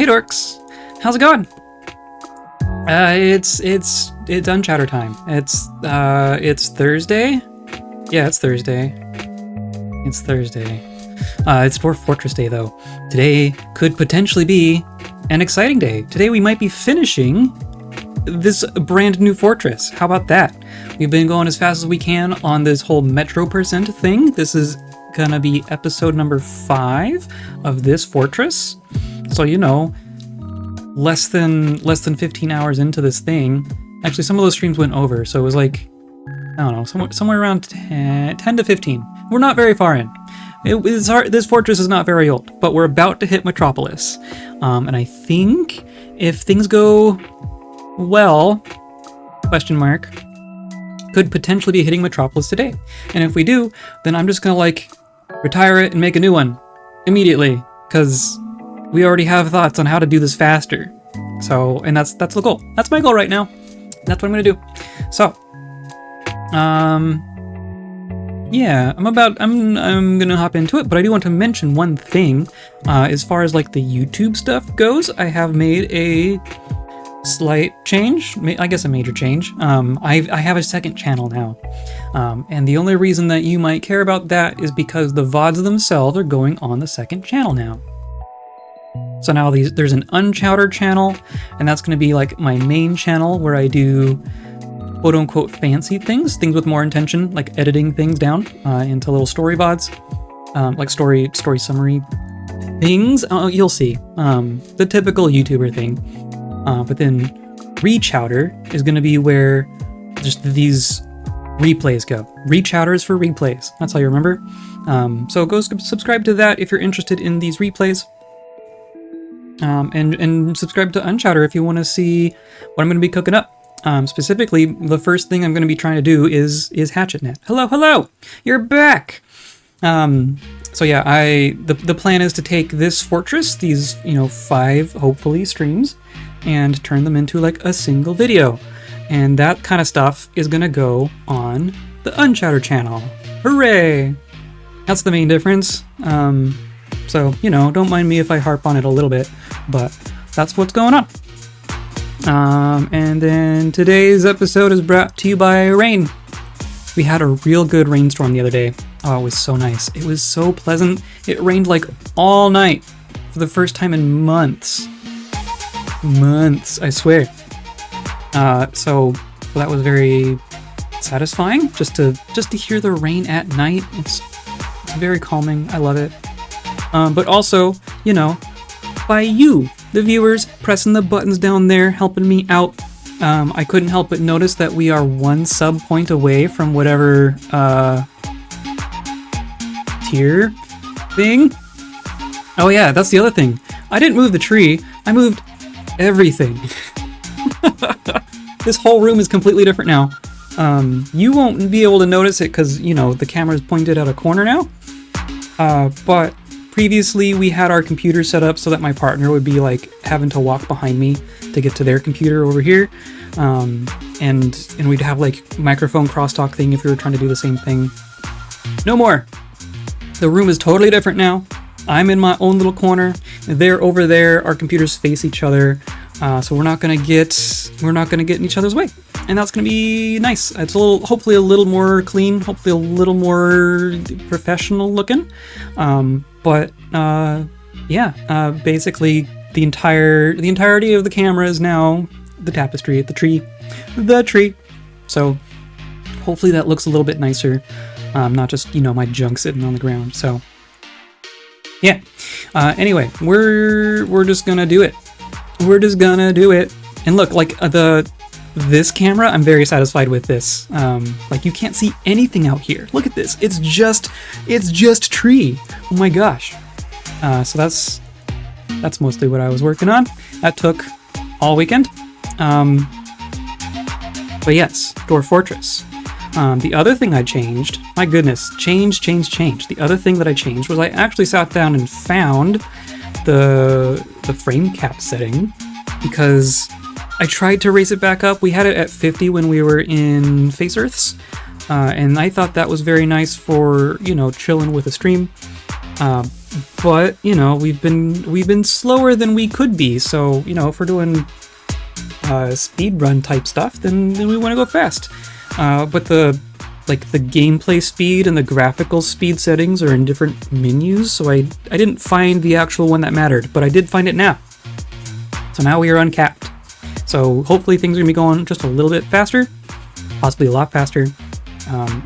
Hey dorks, how's it going? It's unchatter time. It's Thursday. Yeah, it's Thursday. It's Dwarf Fortress Day though. Today could potentially be an exciting day. Today we might be finishing this brand new fortress. How about that? We've been going as fast as we can on this whole metropolis thing. This is gonna be episode number 5 of this fortress. So you know, less than 15 hours into this thing. Actually, some of those streams went over, so it was like, I don't know, somewhere around 10 to 15. We're not very far in. This fortress is not very old, but we're about to hit Metropolis. And I think if things go well, question mark, could potentially be hitting Metropolis today. And if we do, then I'm just gonna like retire it and make a new one immediately, because we already have thoughts on how to do this faster. So, and that's the goal. That's my goal right now. That's what I'm gonna do. So, yeah, I'm gonna hop into it, but I do want to mention one thing. As far as like the YouTube stuff goes, I have made a slight change, I guess a major change. I have a second channel now. And the only reason that you might care about that is because the VODs themselves are going on the second channel now. So now there's an unchowdered channel, and that's going to be like my main channel where I do quote-unquote fancy things with more intention, like editing things down into little story VODs, like story summary things. You'll see, the typical YouTuber thing. But then rechowder is going to be where just these replays go. Rechowder is for replays. That's how you remember. So go subscribe to that if you're interested in these replays. And subscribe to Unchowder if you want to see what I'm going to be cooking up. Specifically, the first thing I'm going to be trying to do is Hatchetnet. Hello, you're back. So yeah, the plan is to take this fortress, these 5 hopefully streams, and turn them into like a single video, and that kind of stuff is going to go on the Unchowder channel. Hooray! That's the main difference. So, don't mind me if I harp on it a little bit, but that's what's going on. And then today's episode is brought to you by rain. We had a real good rainstorm the other day. Oh, it was so nice. It was so pleasant. It rained like all night for the first time in months. I swear. So that was very satisfying just to hear the rain at night. It's very calming. I love it. But also, by you, the viewers, pressing the buttons down there, helping me out. I couldn't help but notice that we are 1 sub point away from whatever tier thing. Oh yeah, that's the other thing. I didn't move the tree. I moved everything. This whole room is completely different now. You won't be able to notice it because, the camera's pointed at a corner now. But previously we had our computer set up so that my partner would be like having to walk behind me to get to their computer over here. And we'd have like microphone crosstalk thing if we were trying to do the same thing. No more. The room is totally different now. I'm in my own little corner. They're over there. Our computers face each other. So we're not gonna get in each other's way. And that's gonna be nice. It's hopefully a little more clean, hopefully a little more professional looking. Basically the entirety of the camera is now the tapestry, the tree. So hopefully that looks a little bit nicer. Not just, my junk sitting on the ground. So yeah. Anyway, we're just gonna do it. And look, like this camera, I'm very satisfied with this. Like you can't see anything out here. Look at this. It's just tree. Oh my gosh. So that's mostly what I was working on. That took all weekend. But yes, Dwarf Fortress. The other thing I changed, my goodness, change. The other thing that I changed was I actually sat down and found the frame cap setting, because I tried to raise it back up. We had it at 50 when we were in Face Earths, and I thought that was very nice for, chilling with a stream. But, you know, we've been slower than we could be, so, you know, if we're doing speed run type stuff, then we want to go fast. But the gameplay speed and the graphical speed settings are in different menus, so I didn't find the actual one that mattered, but I did find it now. So now we are uncapped. So hopefully things are gonna be going just a little bit faster, possibly a lot faster.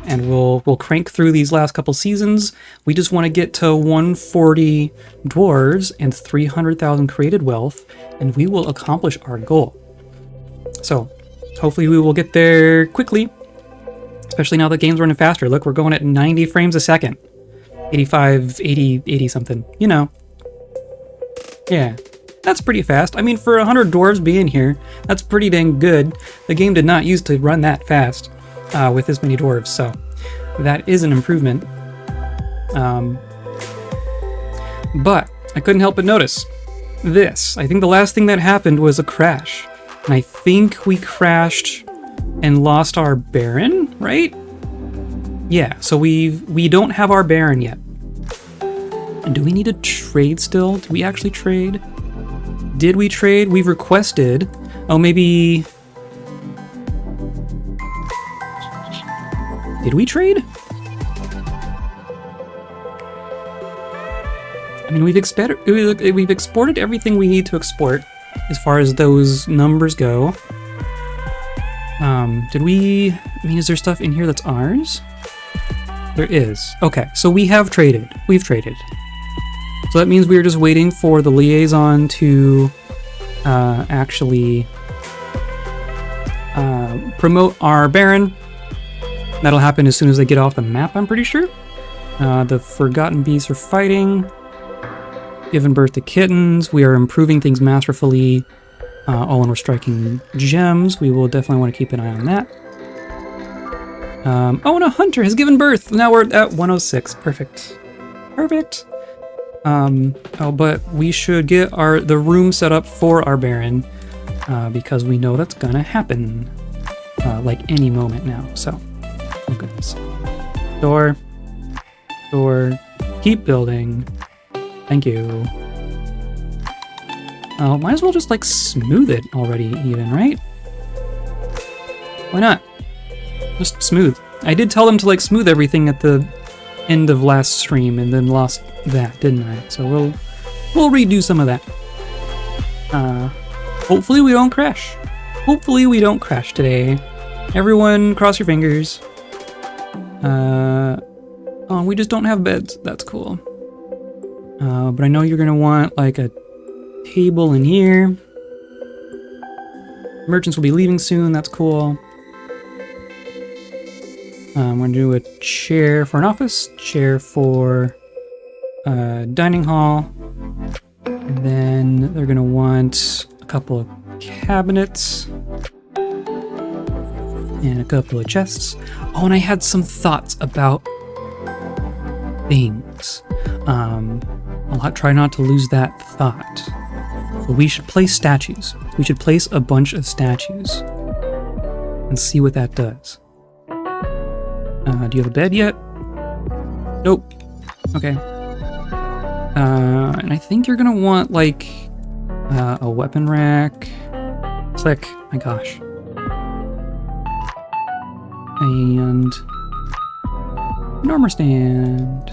And we'll crank through these last couple seasons. We just want to get to 140 dwarves and 300,000 created wealth, and we will accomplish our goal. So hopefully we will get there quickly, especially now that game's running faster. Look, we're going at 90 frames a second. 85, 80, 80 something, you know. Yeah, that's pretty fast. I mean, for 100 dwarves being here, that's pretty dang good. The game did not used to run that fast. With this many dwarves, so that is an improvement. But I couldn't help but notice this. I think the last thing that happened was a crash. And I think we crashed and lost our Baron, right? Yeah, so we don't have our Baron yet. And do we need to trade still? Do we actually trade? Did we trade? We've requested. Oh, maybe... Did we trade? I mean, we've exported everything we need to export as far as those numbers go. Did we... I mean, is there stuff in here that's ours? There is. Okay, so we have traded. We've traded. So that means we are just waiting for the liaison to actually promote our Baron. That'll happen as soon as they get off the map, I'm pretty sure. The Forgotten Beasts are fighting. Giving birth to kittens. We are improving things masterfully. All when we're striking gems. We will definitely want to keep an eye on that. Oh, and a hunter has given birth. Now we're at 106. Perfect. Perfect. Oh, but we should get the room set up for our Baron. Because we know that's gonna happen. Like any moment now, so... Oh goodness. Door. Keep building. Thank you. Oh, might as well just like smooth it already even, right? Why not? Just smooth. I did tell them to like smooth everything at the end of last stream and then lost that, didn't I? So we'll redo some of that. Hopefully we don't crash. Hopefully we don't crash today. Everyone cross your fingers. Oh, we just don't have beds. That's cool. But I know you're gonna want like a table in here. Merchants will be leaving soon. That's cool. We're gonna do a chair for an office, chair for dining hall, and then they're gonna want a couple of cabinets and a couple of chests. Oh, and I had some thoughts about things. I'll try not to lose that thought. But we should place statues. We should place a bunch of statues and see what that does. Do you have a bed yet? Nope. Okay. And I think you're gonna want like a weapon rack. Click. My gosh. And an armor stand.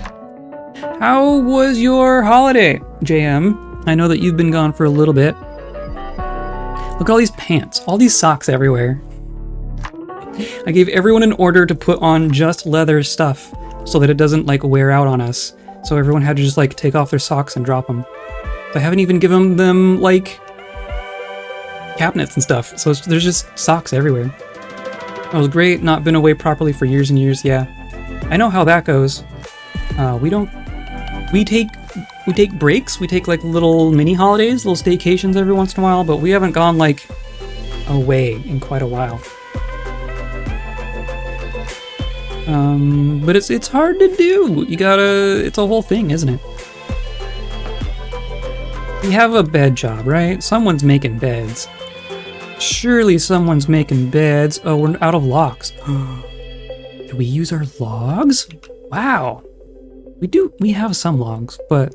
How was your holiday, JM? I know that you've been gone for a little bit. Look at all these pants, all these socks everywhere. I gave everyone an order to put on just leather stuff so that it doesn't like wear out on us. So everyone had to just like take off their socks and drop them. I haven't even given them like cabinets and stuff. So there's just socks everywhere. It was great, not been away properly for years and years, yeah. I know how that goes. We take breaks, we take like little mini holidays, little staycations every once in a while, but we haven't gone like away in quite a while. But it's hard to do. It's a whole thing, isn't it? We have a bed job, right? Someone's making beds. Surely someone's making beds. Oh, we're out of logs. Do we use our logs? Wow. We have some logs, but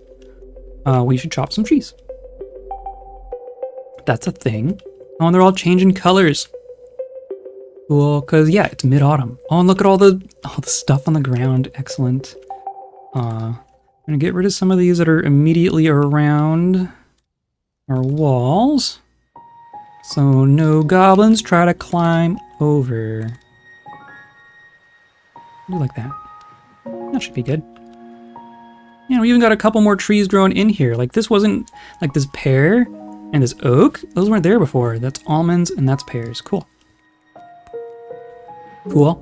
we should chop some trees. That's a thing. Oh, and they're all changing colors. Cool, because yeah, it's mid-autumn. Oh, and look at all the stuff on the ground. Excellent. I'm gonna get rid of some of these that are immediately around our walls. So no goblins try to climb over. Do like that. That should be good. Yeah, we even got a couple more trees growing in here. Like this wasn't, like this pear and this oak, those weren't there before. That's almonds and that's pears. Cool. Cool.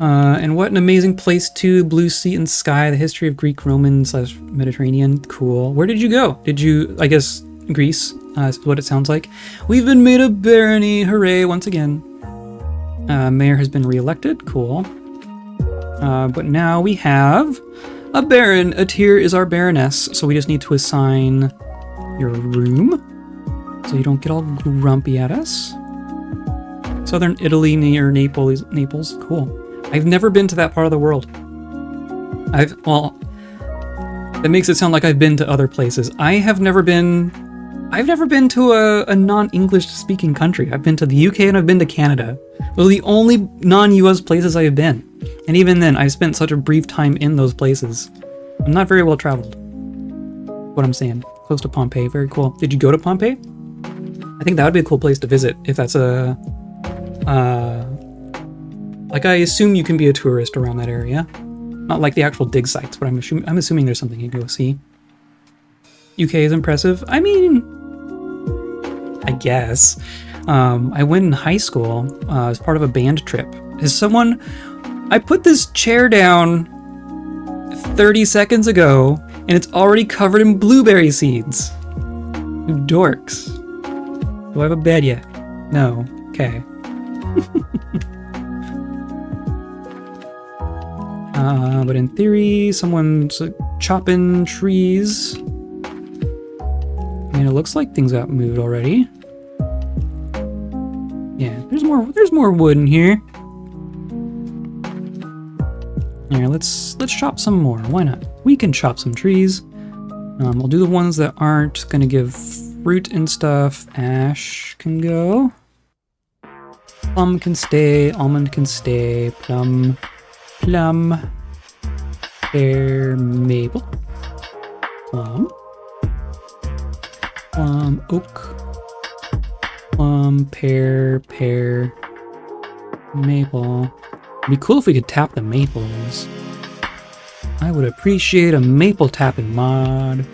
And what an amazing place too. Blue sea and sky, the history of Greek, Roman / Mediterranean. Cool. Where did you go? Did you, I guess, Greece, is what it sounds like. We've been made a barony. Hooray, once again. Mayor has been re-elected. Cool. But now we have a baron. A tier is our baroness, so we just need to assign your room so you don't get all grumpy at us. Southern Italy near Naples. Cool. I've never been to that part of the world. Well, that makes it sound like I've been to other places. I've never been to a non-English speaking country. I've been to the UK and I've been to Canada. Those are the only non-US places I've been. And even then, I've spent such a brief time in those places. I'm not very well traveled. What I'm saying. Close to Pompeii, very cool. Did you go to Pompeii? I think that would be a cool place to visit if that's a... like I assume you can be a tourist around that area. Not like the actual dig sites, but I'm assuming there's something you can go see. UK is impressive. I mean, I guess. I went in high school as part of a band trip. I put this chair down 30 seconds ago, and it's already covered in blueberry seeds. You dorks. Do I have a bed yet? No. Okay. But in theory, someone's chopping trees. And it looks like things got moved already. Yeah, there's more wood in here. Here, let's chop some more. Why not? We can chop some trees. We'll do the ones that aren't gonna give fruit and stuff. Ash can go. Plum can stay. Almond can stay. Plum, pear, maple. Plum, oak. Plum, pear, maple. It'd be cool if we could tap the maples. I would appreciate a maple tapping mod.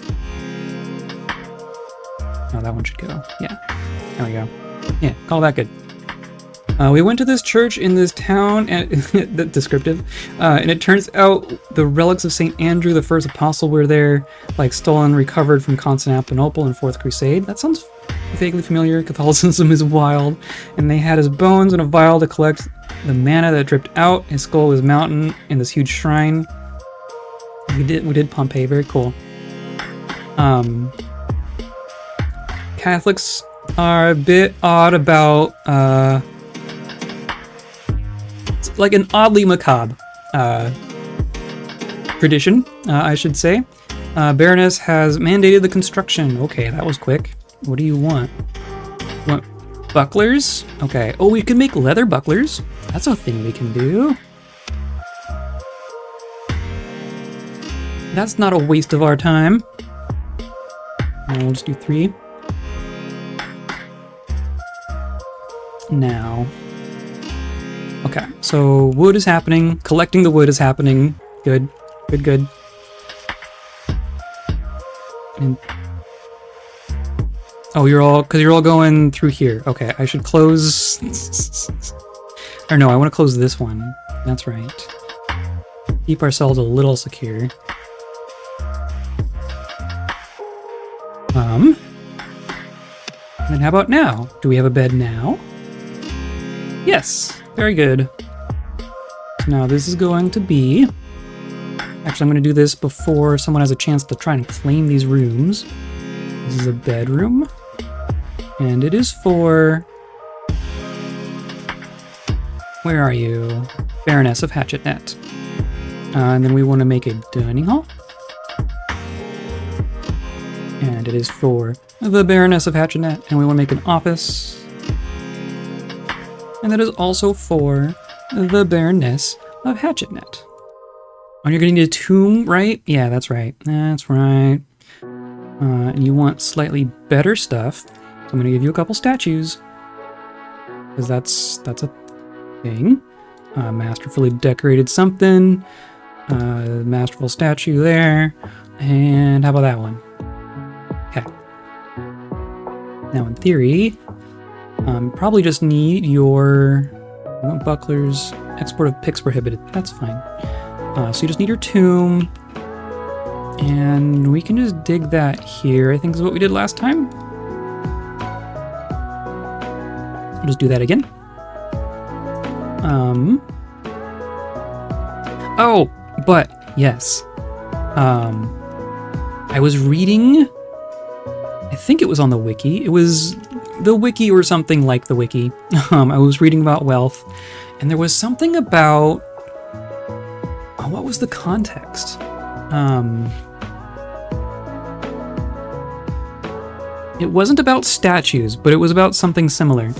Oh, that one should go. Yeah, there we go. Yeah, call that good. We went to this church in this town, and descriptive, and it turns out the relics of St. Andrew, the first apostle, were there, like stolen, recovered from Constantinople in 4th Crusade. That sounds vaguely familiar. Catholicism is wild. And they had his bones in a vial to collect the mana that dripped out. His skull was mountain in this huge shrine. We did Pompeii, very cool. Catholics are a bit odd about, like an oddly macabre tradition, I should say. Baroness has mandated the construction. Okay, that was quick. What do you want? Want bucklers? Okay. Oh, we can make leather bucklers. That's a thing we can do. That's not a waste of our time. We'll just do 3. Now. Okay, so wood is happening. Collecting the wood is happening. Good. Good. And oh, you're all going through here. Okay, I should close. Or no, I want to close this one. That's right. Keep ourselves a little secure. And then how about now? Do we have a bed now? Yes, very good. So now this is going to be... Actually, I'm going to do this before someone has a chance to try and claim these rooms. This is a bedroom. And it is for... Where are you? Baroness of Hatchetnet. And then we want to make a dining hall. And it is for the Baroness of Hatchetnet, and we want to make an office. And that is also for the Baroness of Hatchetnet. Oh, you're gonna need a tomb, right? Yeah, that's right. That's right. And you want slightly better stuff. So I'm gonna give you a couple statues. Because that's a thing. Masterfully decorated something. Masterful statue there. And how about that one? Okay. Now in theory, probably just need your bucklers. Export of picks prohibited. That's fine. So you just need your tomb. And we can just dig that here. I think is what we did last time. We'll just do that again. Oh, but yes. I was reading, I think it was on the wiki. It was the wiki or something like the wiki. I was reading about wealth, and there was something about, oh, what was the context? It wasn't about statues, but it was about something similar.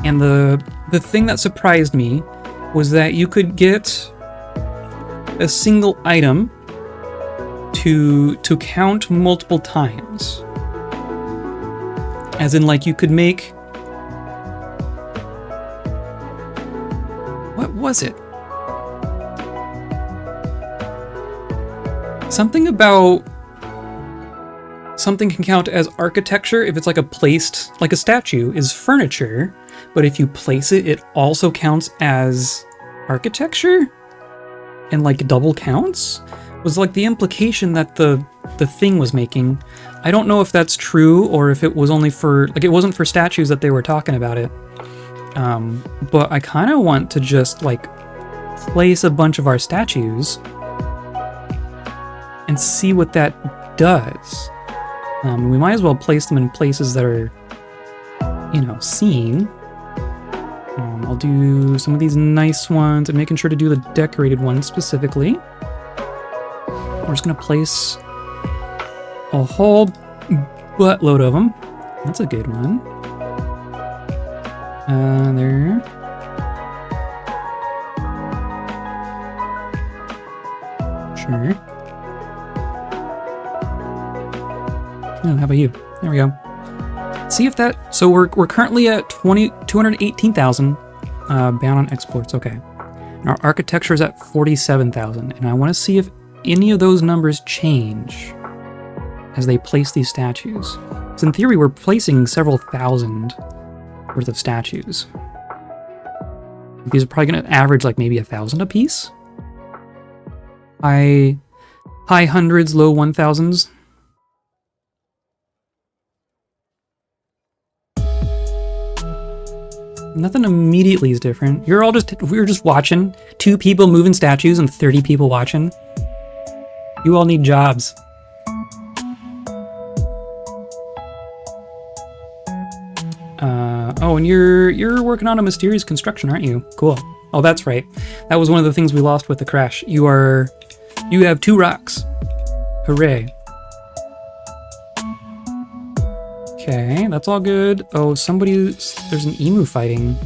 And the thing that surprised me was that you could get a single item to count multiple times. As in, like, you could make... What was it? Something about... Something can count as architecture if it's like a placed... Like a statue is furniture, but if you place it, it also counts as architecture? And like double counts? Was like the implication that the thing was making. I don't know if that's true or if it was only for, like, it wasn't for statues that they were talking about it. But I kind of want to just like place a bunch of our statues and see what that does. We might as well place them in places that are, you know, seen. I'll do some of these nice ones and making sure to do the decorated ones specifically. We're just gonna place a whole buttload of them. That's a good one. There. Sure. Oh, how about you? There we go. See if that... So we're currently at 218,000 bound on exports. Okay. And our architecture is at 47,000. And I want to see if any of those numbers change as they place these statues. So in theory, we're placing several thousand worth of statues. These are probably going to average like maybe 1,000 a piece. High hundreds, low 1,000s. Nothing immediately is different. We were just watching. 2 people moving statues and 30 people watching. You all need jobs. Oh, and you're working on a mysterious construction, aren't you? Cool. Oh, that's right. That was one of the things we lost with the crash. You have 2 rocks. Hooray. Okay, that's all good. Oh, there's an emu fighting.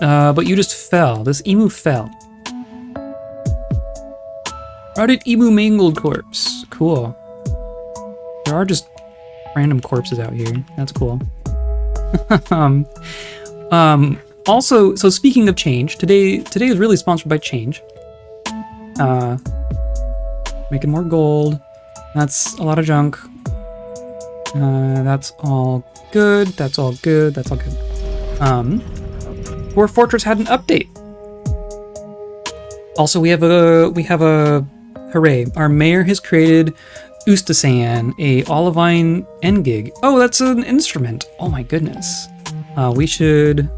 But you just fell. This emu fell. Routed emu mangled corpse. Cool. There are just random corpses out here. That's cool. Also, so speaking of change, today is really sponsored by Change. Making more gold. That's a lot of junk. That's all good. That's all good. That's all good. Dwarf Fortress had an update. Also, we have a hooray. Our mayor has created Ustasan, a olivine engig. Oh, that's an instrument. Oh my goodness. We should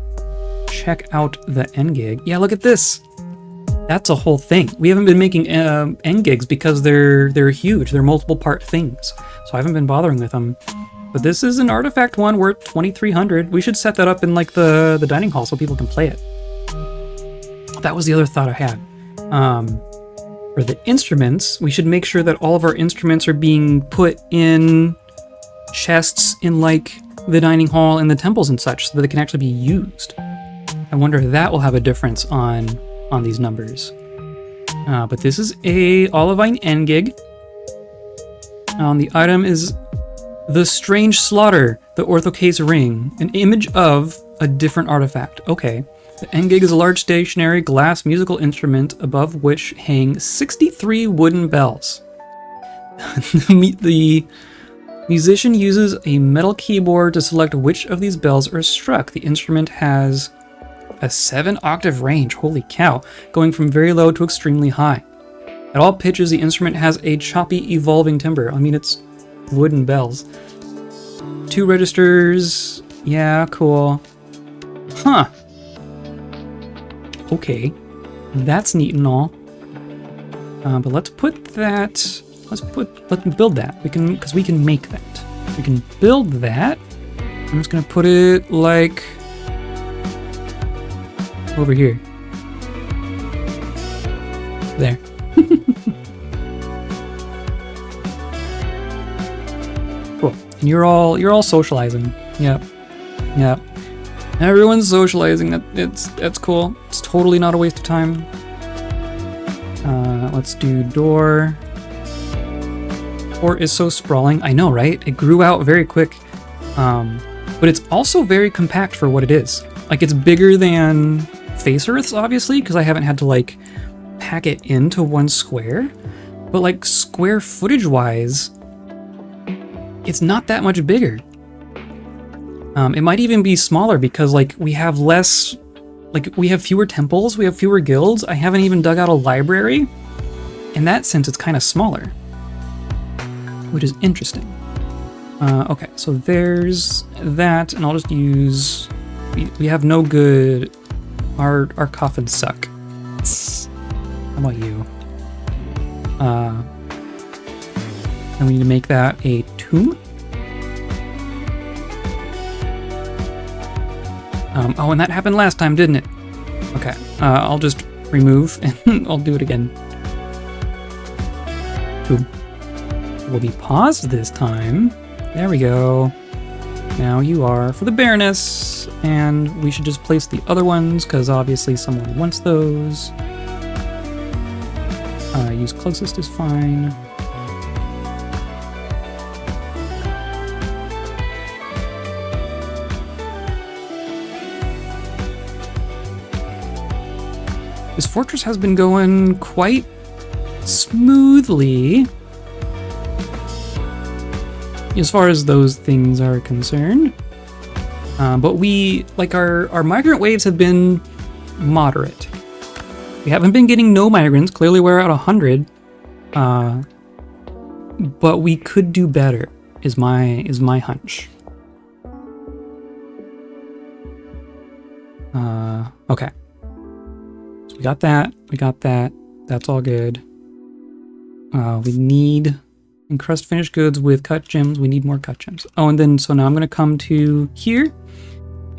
check out the engig. Yeah, look at this. That's a whole thing. We haven't been making engigs because they're huge. They're multiple part things. So I haven't been bothering with them. But this is an artifact one worth 2,300. We should set that up in like the dining hall so people can play it. That was the other thought I had. For the instruments, we should make sure that all of our instruments are being put in chests in like the dining hall and the temples and such so that they can actually be used. I wonder if that will have a difference on these numbers. But this is a olivine engig. The item is the Strange Slaughter, the Orthocase Ring, an image of a different artifact. Okay. The engig is a large stationary glass musical instrument above which hang 63 wooden bells. The musician uses a metal keyboard to select which of these bells are struck. The instrument has a 7-octave range, holy cow, going from very low to extremely high. At all pitches, the instrument has a choppy, evolving timbre. I mean, it's wooden bells. 2 registers, yeah, cool. Huh. Okay, that's neat and all. But let's put that. Let's build that. Because we can make that. We can build that. I'm just gonna put it like over here. There. Cool. And you're all socializing. Yep. Yep. Everyone's socializing. That's cool. It's totally not a waste of time. Let's do door. Door is so sprawling. I know, right? It grew out very quick. But it's also very compact for what it is. Like, it's bigger than Face Earth's, obviously, because I haven't had to, like, pack it into one square. But, like, square footage-wise, it's not that much bigger. It might even be smaller because, like, we have less... Like, we have fewer temples, we have fewer guilds. I haven't even dug out a library. In that sense, it's kind of smaller. Which is interesting. Okay, so there's that, and I'll just use... We have no good... Our coffins suck. How about you? And we need to make that a tomb. Oh, and that happened last time, didn't it? Okay, I'll just remove and I'll do it again. Tomb. Will be paused this time. There we go. Now you are for the Baroness, and we should just place the other ones because obviously someone wants those. Use closest is fine. This fortress has been going quite smoothly as far as those things are concerned. But we, like, our migrant waves have been moderate. We haven't been getting no migrants. Clearly we're at 100. But we could do better, is my hunch. Okay. So we got that. That's all good. We need encrust finished goods with cut gems. We need more cut gems. Oh, and then, so now I'm going to come to here.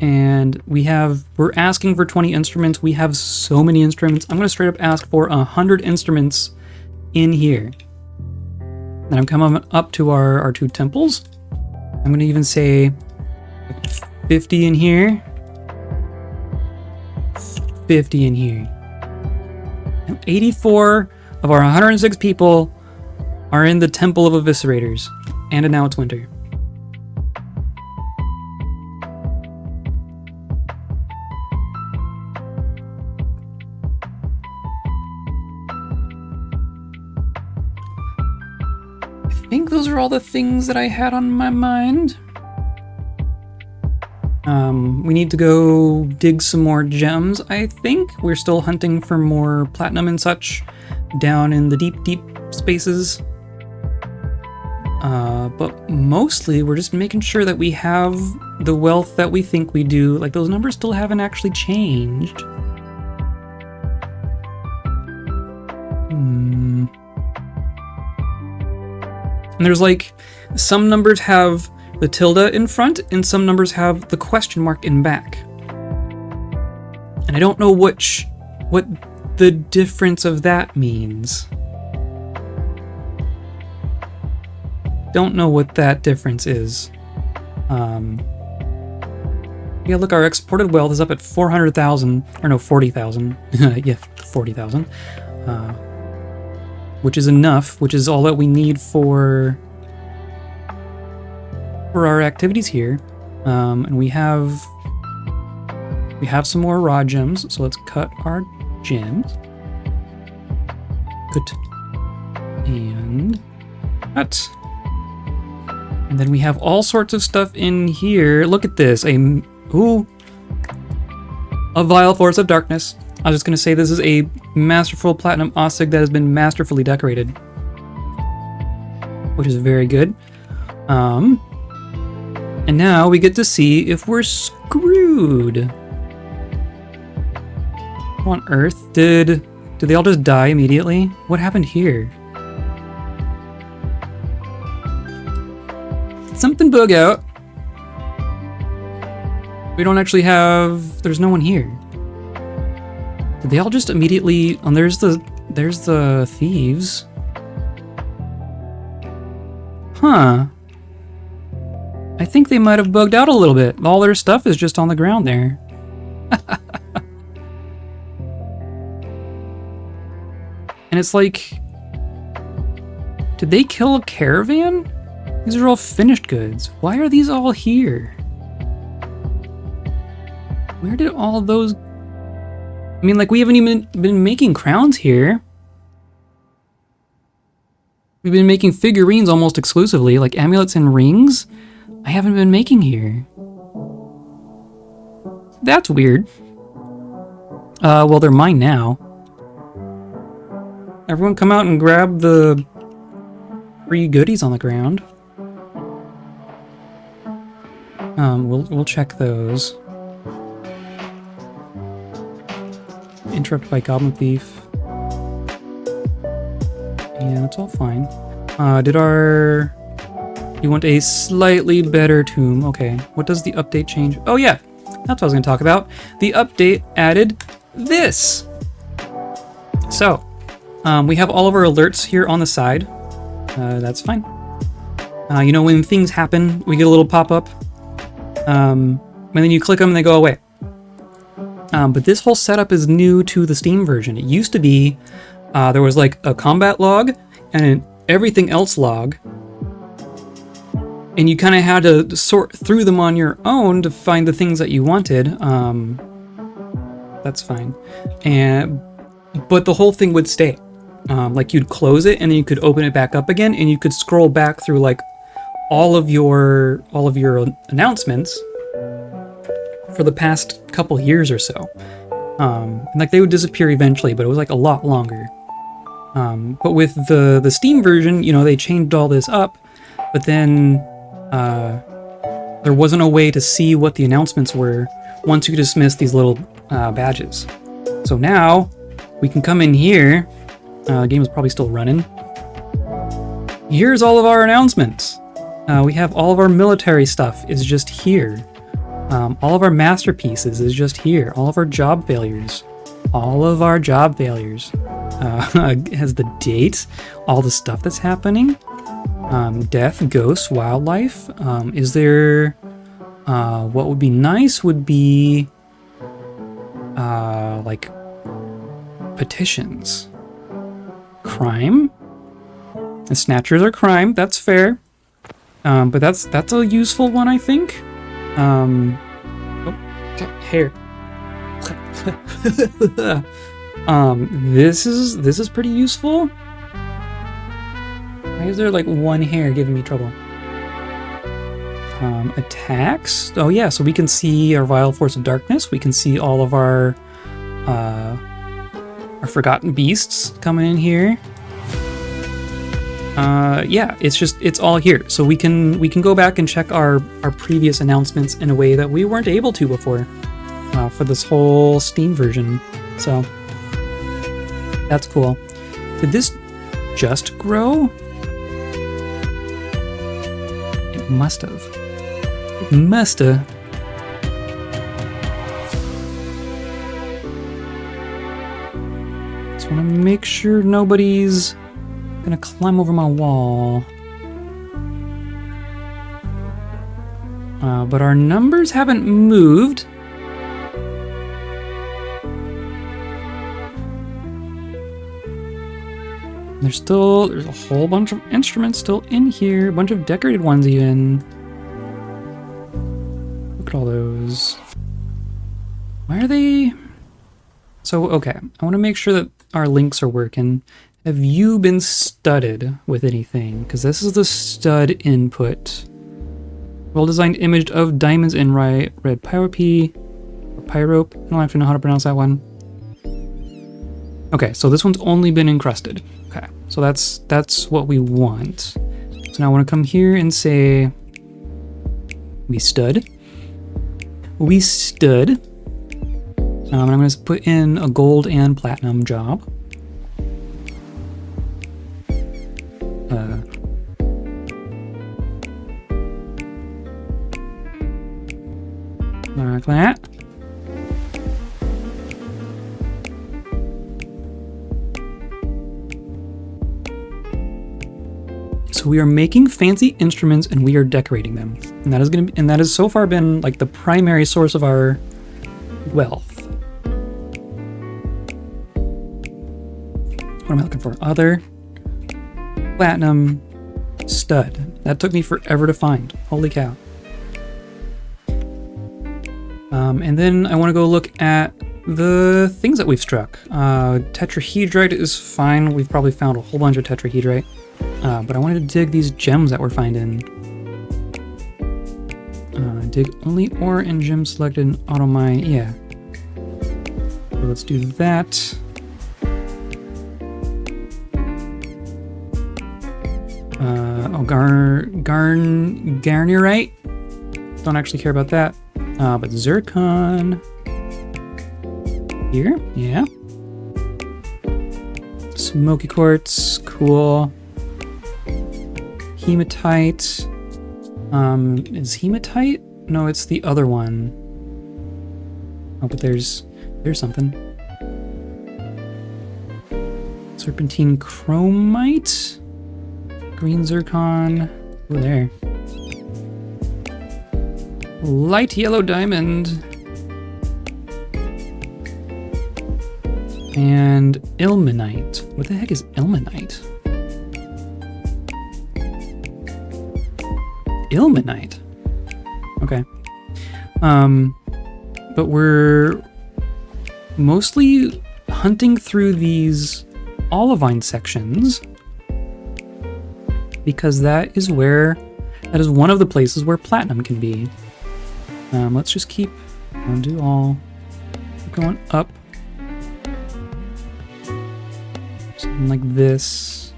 And we're asking for 20 instruments. We have so many instruments. I'm going to straight up ask for 100 instruments in here. Then I'm coming up to our 2 temples. I'm going to even say 50 in here. 50 in here. 84 of our 106 people are in the Temple of Eviscerators. And now it's winter. I think those are all the things that I had on my mind. We need to go dig some more gems, I think. We're still hunting for more platinum and such down in the deep, deep spaces. But mostly we're just making sure that we have the wealth that we think we do. Like, those numbers still haven't actually changed. And there's, like, some numbers have the tilde in front, and some numbers have the question mark in back. And I don't know what the difference of that means. don't know what that difference is. Yeah, look, our exported wealth is up at 400,000, or no, 40,000. Yeah, 40,000. Which is enough, which is all that we need for our activities here. And we have some more raw gems, so let's cut our gems. Good. And cut. And then we have all sorts of stuff in here. Look at this. A Vile Force of Darkness. I was just going to say this is a masterful platinum ossig that has been masterfully decorated. Which is very good. And now we get to see if we're screwed. What on earth? Did they all just die immediately? What happened here? Did something bug out? We don't actually have... There's no one here. Did they all just immediately... Oh, there's the thieves. Huh. I think they might have bugged out a little bit. All their stuff is just on the ground there. And it's like... Did they kill a caravan? These are all finished goods. Why are these all here? Where did all those... I mean, like, we haven't even been making crowns here. We've been making figurines almost exclusively, like amulets and rings. I haven't been making here. That's weird. Well, they're mine now. Everyone come out and grab the free goodies on the ground. We'll check those. Interrupted by Goblin Thief. Yeah, that's all fine. You want a slightly better tomb. Okay, what does the update change? Oh yeah, that's what I was going to talk about. The update added this. So, we have all of our alerts here on the side. That's fine. You know, when things happen, we get a little pop-up. And then you click them and they go away. But this whole setup is new to the Steam version. It used to be, there was like a combat log and an everything else log. And you kind of had to sort through them on your own to find the things that you wanted. That's fine. But the whole thing would stay. Like you'd close it and then you could open it back up again and you could scroll back through like all of your announcements for the past couple years or so. And like they would disappear eventually, but it was like a lot longer. But with the Steam version, you know, they changed all this up, but then there wasn't a way to see what the announcements were once you dismiss these little badges. So now we can come in here. The game is probably still running. Here's all of our announcements. We have all of our military stuff is just here. All of our masterpieces is just here. All of our job failures. All of our job failures. Has the date, all the stuff that's happening. Death, ghosts, wildlife. Is there... what would be nice would be... like... petitions. Crime. And snatchers are crime, that's fair. But that's a useful one, I think. Hair. This is pretty useful. Why is there like one hair giving me trouble? Attacks. Oh yeah, so we can see our Vile Force of Darkness. We can see all of our forgotten beasts coming in here. Yeah, it's all here. So we can go back and check our previous announcements in a way that we weren't able to before for this whole Steam version. So that's cool. Did this just grow? It must have. It must have. Just want to make sure nobody's gonna climb over my wall. but our numbers haven't moved. There's a whole bunch of instruments still in here, a bunch of decorated ones even. Look at all those. Why are they... So, okay, I want to make sure that our links are working. Have you been studded with anything? Because this is the stud input. Well-designed image of diamonds in red pyrope. Or pyrope. I don't actually know how to pronounce that one. Okay, so this one's only been encrusted. Okay, so that's what we want. So now I want to come here and say we stud. We stud. And I'm going to put in a gold and platinum job. Like that. So we are making fancy instruments and we are decorating them. And that has so far been like the primary source of our wealth. What am I looking for? Other, platinum, stud. That took me forever to find. Holy cow. And then I want to go look at the things that we've struck. Tetrahedrite is fine. We've probably found a whole bunch of tetrahedrite. But I wanted to dig these gems that we're finding. Dig only ore and gem selected in auto mine. Yeah. So let's do that. Garnierite. Don't actually care about that. But zircon. Here, yeah. Smoky quartz, cool. Hematite. Is hematite? No, it's the other one. Oh, but there's something. Serpentine chromite. Green zircon. Over there. Light yellow diamond. And ilmenite. What the heck is ilmenite? Ilmenite. Okay. But we're mostly hunting through these olivine sections because that is one of the places where platinum can be. Let's just keep going up. Something like this.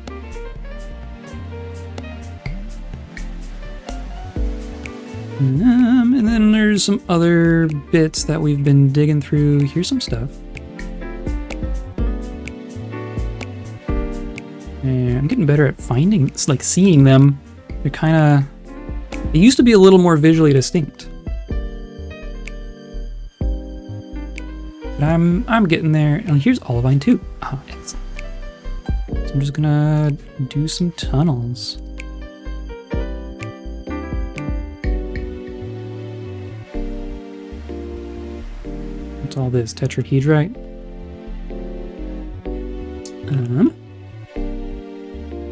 And then there's some other bits that we've been digging through. Here's some stuff. And I'm getting better at finding, like seeing them. They used to be a little more visually distinct. But I'm getting there. And here's olivine too. Oh, excellent. So I'm just gonna do some tunnels. What's all this? Tetrahedrite?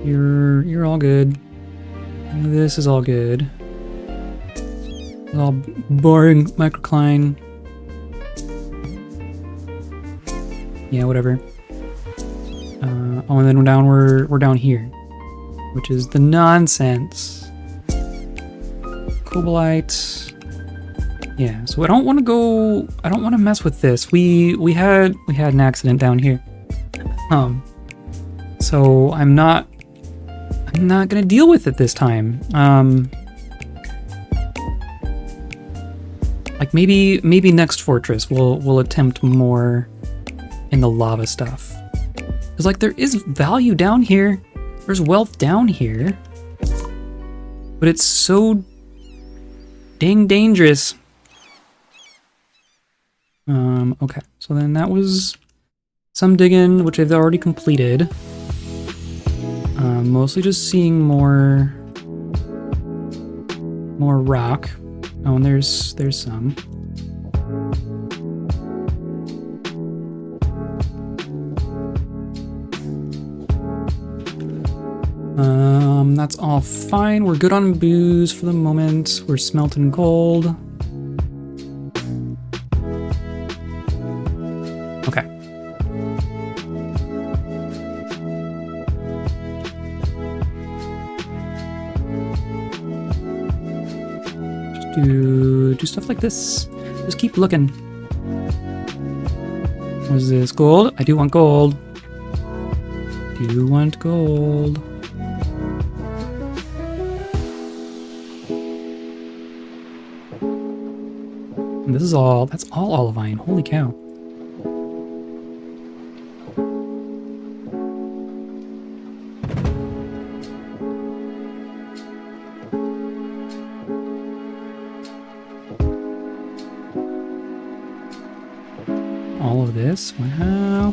You're all good. This is all good. It's all boring microcline. Yeah, whatever. Oh, and then we're down here, which is the nonsense. Cobalite. Yeah, so I don't want to mess with this. We had an accident down here. So I'm not gonna deal with it this time. Like maybe next fortress we'll attempt more in the lava stuff. Because like there is value down here. There's wealth down here. But it's so dang dangerous. Okay, so then that was some digging, which I've already completed. Mostly just seeing more rock. Oh, and there's some. That's all fine. We're good on booze for the moment. We're smelting gold. Okay. Just do stuff like this. Just keep looking. What is this? Gold? I do want gold. Do want gold. And this is all, that's all olivine. Holy cow. All of this. Wow.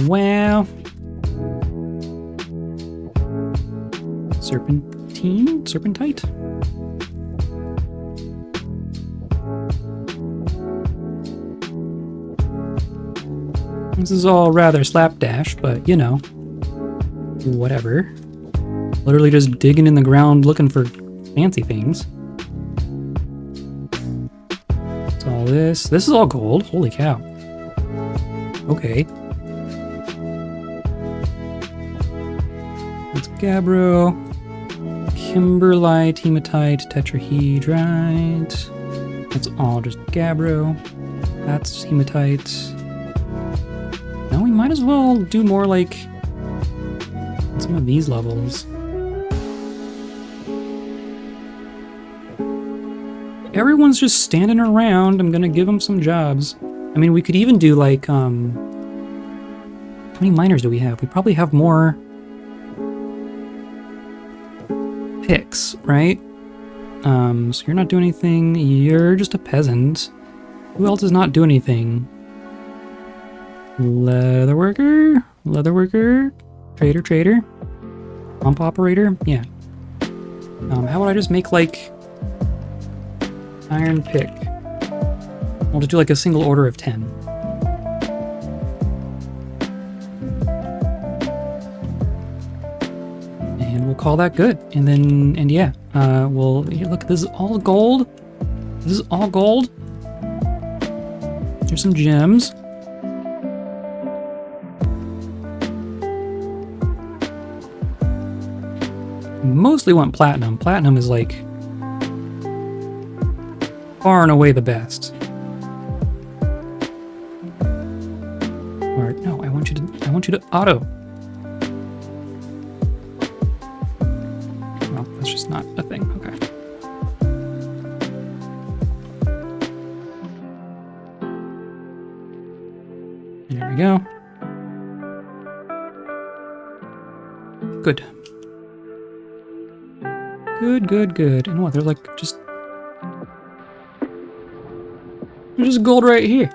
Wow. Serpentine? Serpentite? This is all rather slapdash, but you know, whatever. Literally just digging in the ground looking for fancy things. It's all this. This is all gold. Holy cow. Okay. That's gabbro, kimberlite, hematite, tetrahedrite. That's all just gabbro. That's hematite. Now we might as well do more like some of these levels. Everyone's just standing around. I'm gonna give them some jobs. I mean, we could even do like, how many miners do we have? We probably have more picks, right? So you're not doing anything. You're just a peasant. Who else does not do anything? Leatherworker? Leatherworker? Trader? Pump operator? Yeah. How would I just make, like, iron pick? We'll just do, like, a single order of 10. And we'll call that good. And then, and yeah, we'll, here, look, this is all gold. This is all gold. Here's some gems. Mostly want platinum. Platinum is like far and away the best. Or no, I want you to auto. Well, that's just not a thing. Okay. There we go. Good. Good. And what, there's like there's just gold right here.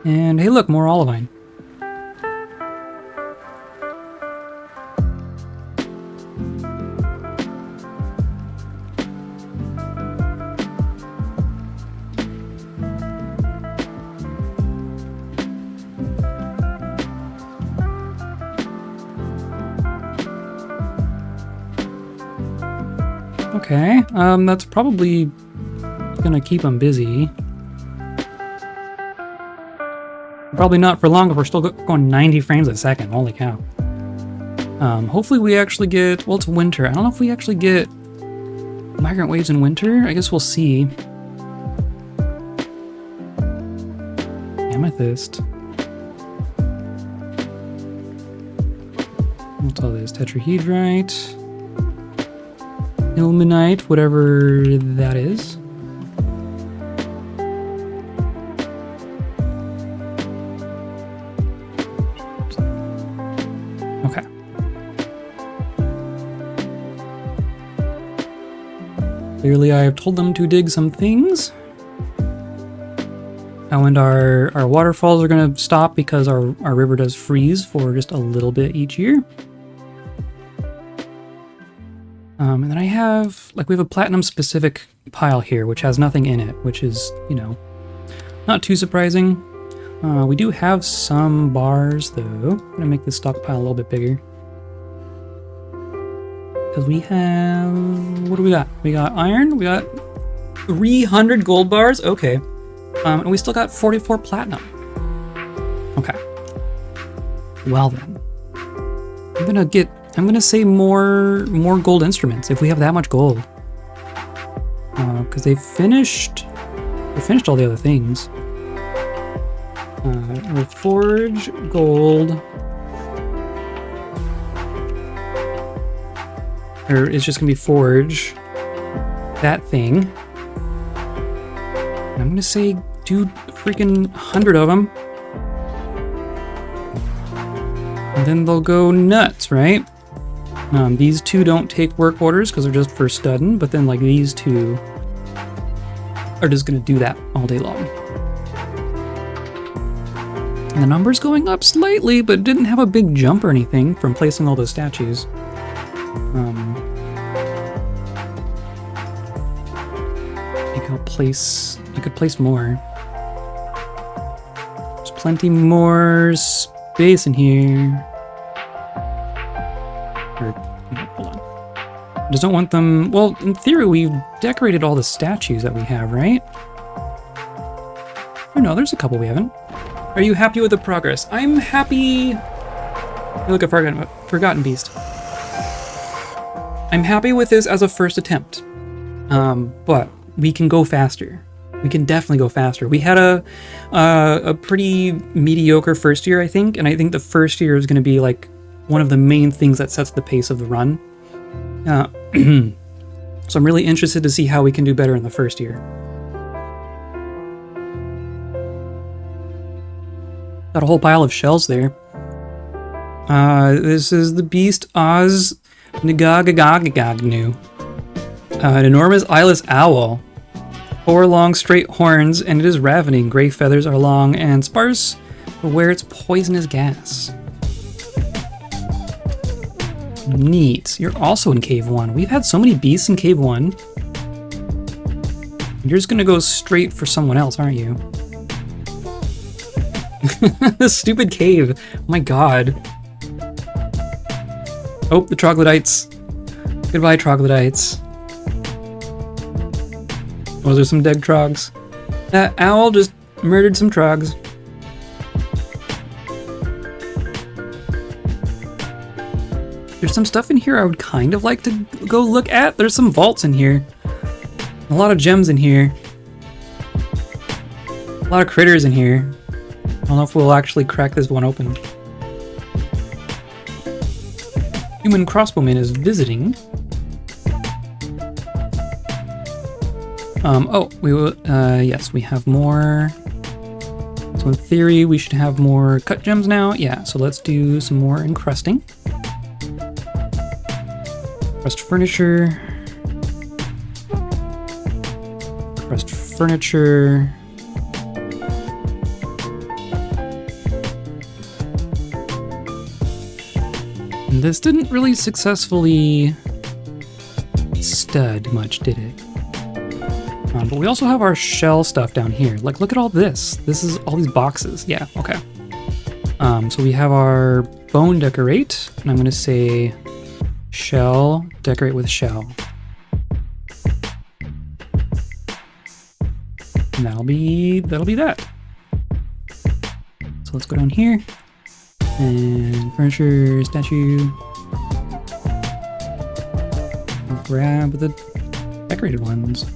And hey, look, more olivine. Okay, that's probably gonna keep them busy. Probably not for long if we're still going 90 frames a second. Holy cow. Hopefully we actually get, well, it's winter. I don't know if we actually get migrant waves in winter. I guess we'll see. Amethyst. What's all this? Tetrahedrite. Ilmenite, whatever that is. Okay. Clearly I have told them to dig some things. Oh, and our waterfalls are going to stop because our river does freeze for just a little bit each year. And then I have, like, we have a platinum specific pile here, which has nothing in it, which is, you know, not too surprising. We do have some bars, though. I'm going to make this stockpile a little bit bigger. Because we have... What do we got? We got iron. We got 300 gold bars. Okay. And we still got 44 platinum. Okay. Well, then. I'm going to say more gold instruments if we have that much gold. Because they finished all the other things. We'll forge gold. Or it's just gonna be forge that thing. And I'm gonna say do freaking 100 of them. And then they'll go nuts, right? These two don't take work orders because they're just for studding, but then like these two are just gonna do that all day long. And the number's going up slightly, but didn't have a big jump or anything from placing all those statues. I could place more. There's plenty more space in here. Hold on. I just don't want them... Well, in theory, we've decorated all the statues that we have, right? Oh no, there's a couple we haven't. Are you happy with the progress? I'm happy... Look at Forgotten Beast. I'm happy with this as a first attempt. But we can go faster. We can definitely go faster. We had a pretty mediocre first year, I think, and I think the first year is going to be like one of the main things that sets the pace of the run. So I'm really interested to see how we can do better in the first year. Got a whole pile of shells there. This is the beast Oz Ngagagagagagnu. An enormous eyeless owl. 4 long straight horns, and it is ravening. Gray feathers are long and sparse, but where it's poisonous gas. Neat. You're also in Cave 1. We've had so many beasts in Cave 1. You're just gonna go straight for someone else, aren't you? This stupid cave. Oh my god. Oh, the troglodytes. Goodbye, troglodytes. Oh, there's some dead trogs. That owl just murdered some trogs. There's some stuff in here I would kind of like to go look at. There's some vaults in here. A lot of gems in here. A lot of critters in here. I don't know if we'll actually crack this one open. Human crossbowman is visiting. Oh, we will, yes, we have more. So in theory, we should have more cut gems now. Yeah, so let's do some more encrusting. Crust furniture. Crust furniture. And this didn't really successfully stud much, did it? But we also have our shell stuff down here. Like, look at all this. This is all these boxes. Yeah, okay. So we have our bone decorate, and I'm gonna say shell, decorate with shell. And that'll be that. So let's go down here. And furniture, statue. We'll grab the decorated ones.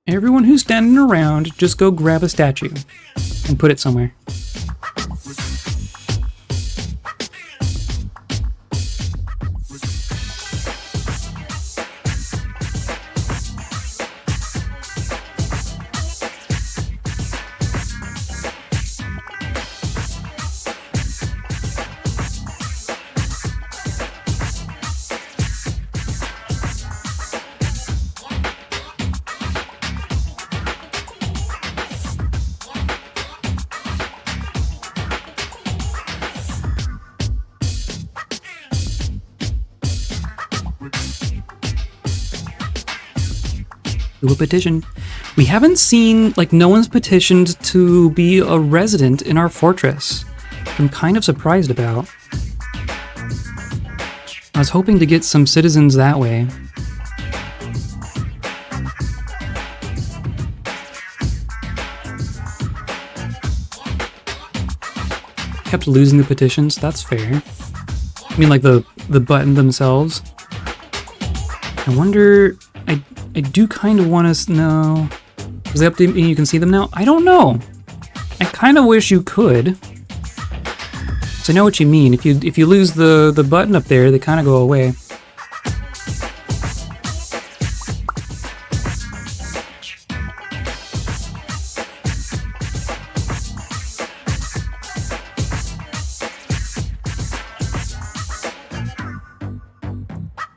Everyone who's standing around, just go grab a statue and put it somewhere. Do a petition. We haven't seen, like, no one's petitioned to be a resident in our fortress. I'm kind of surprised about. I was hoping to get some citizens that way. Kept losing the petitions, that's fair. I mean, like the button themselves. I wonder, I do kind of want to know, is they update and you can see them now? I don't know. I kind of wish you could. So I know what you mean. If you lose the button up there, they kind of go away.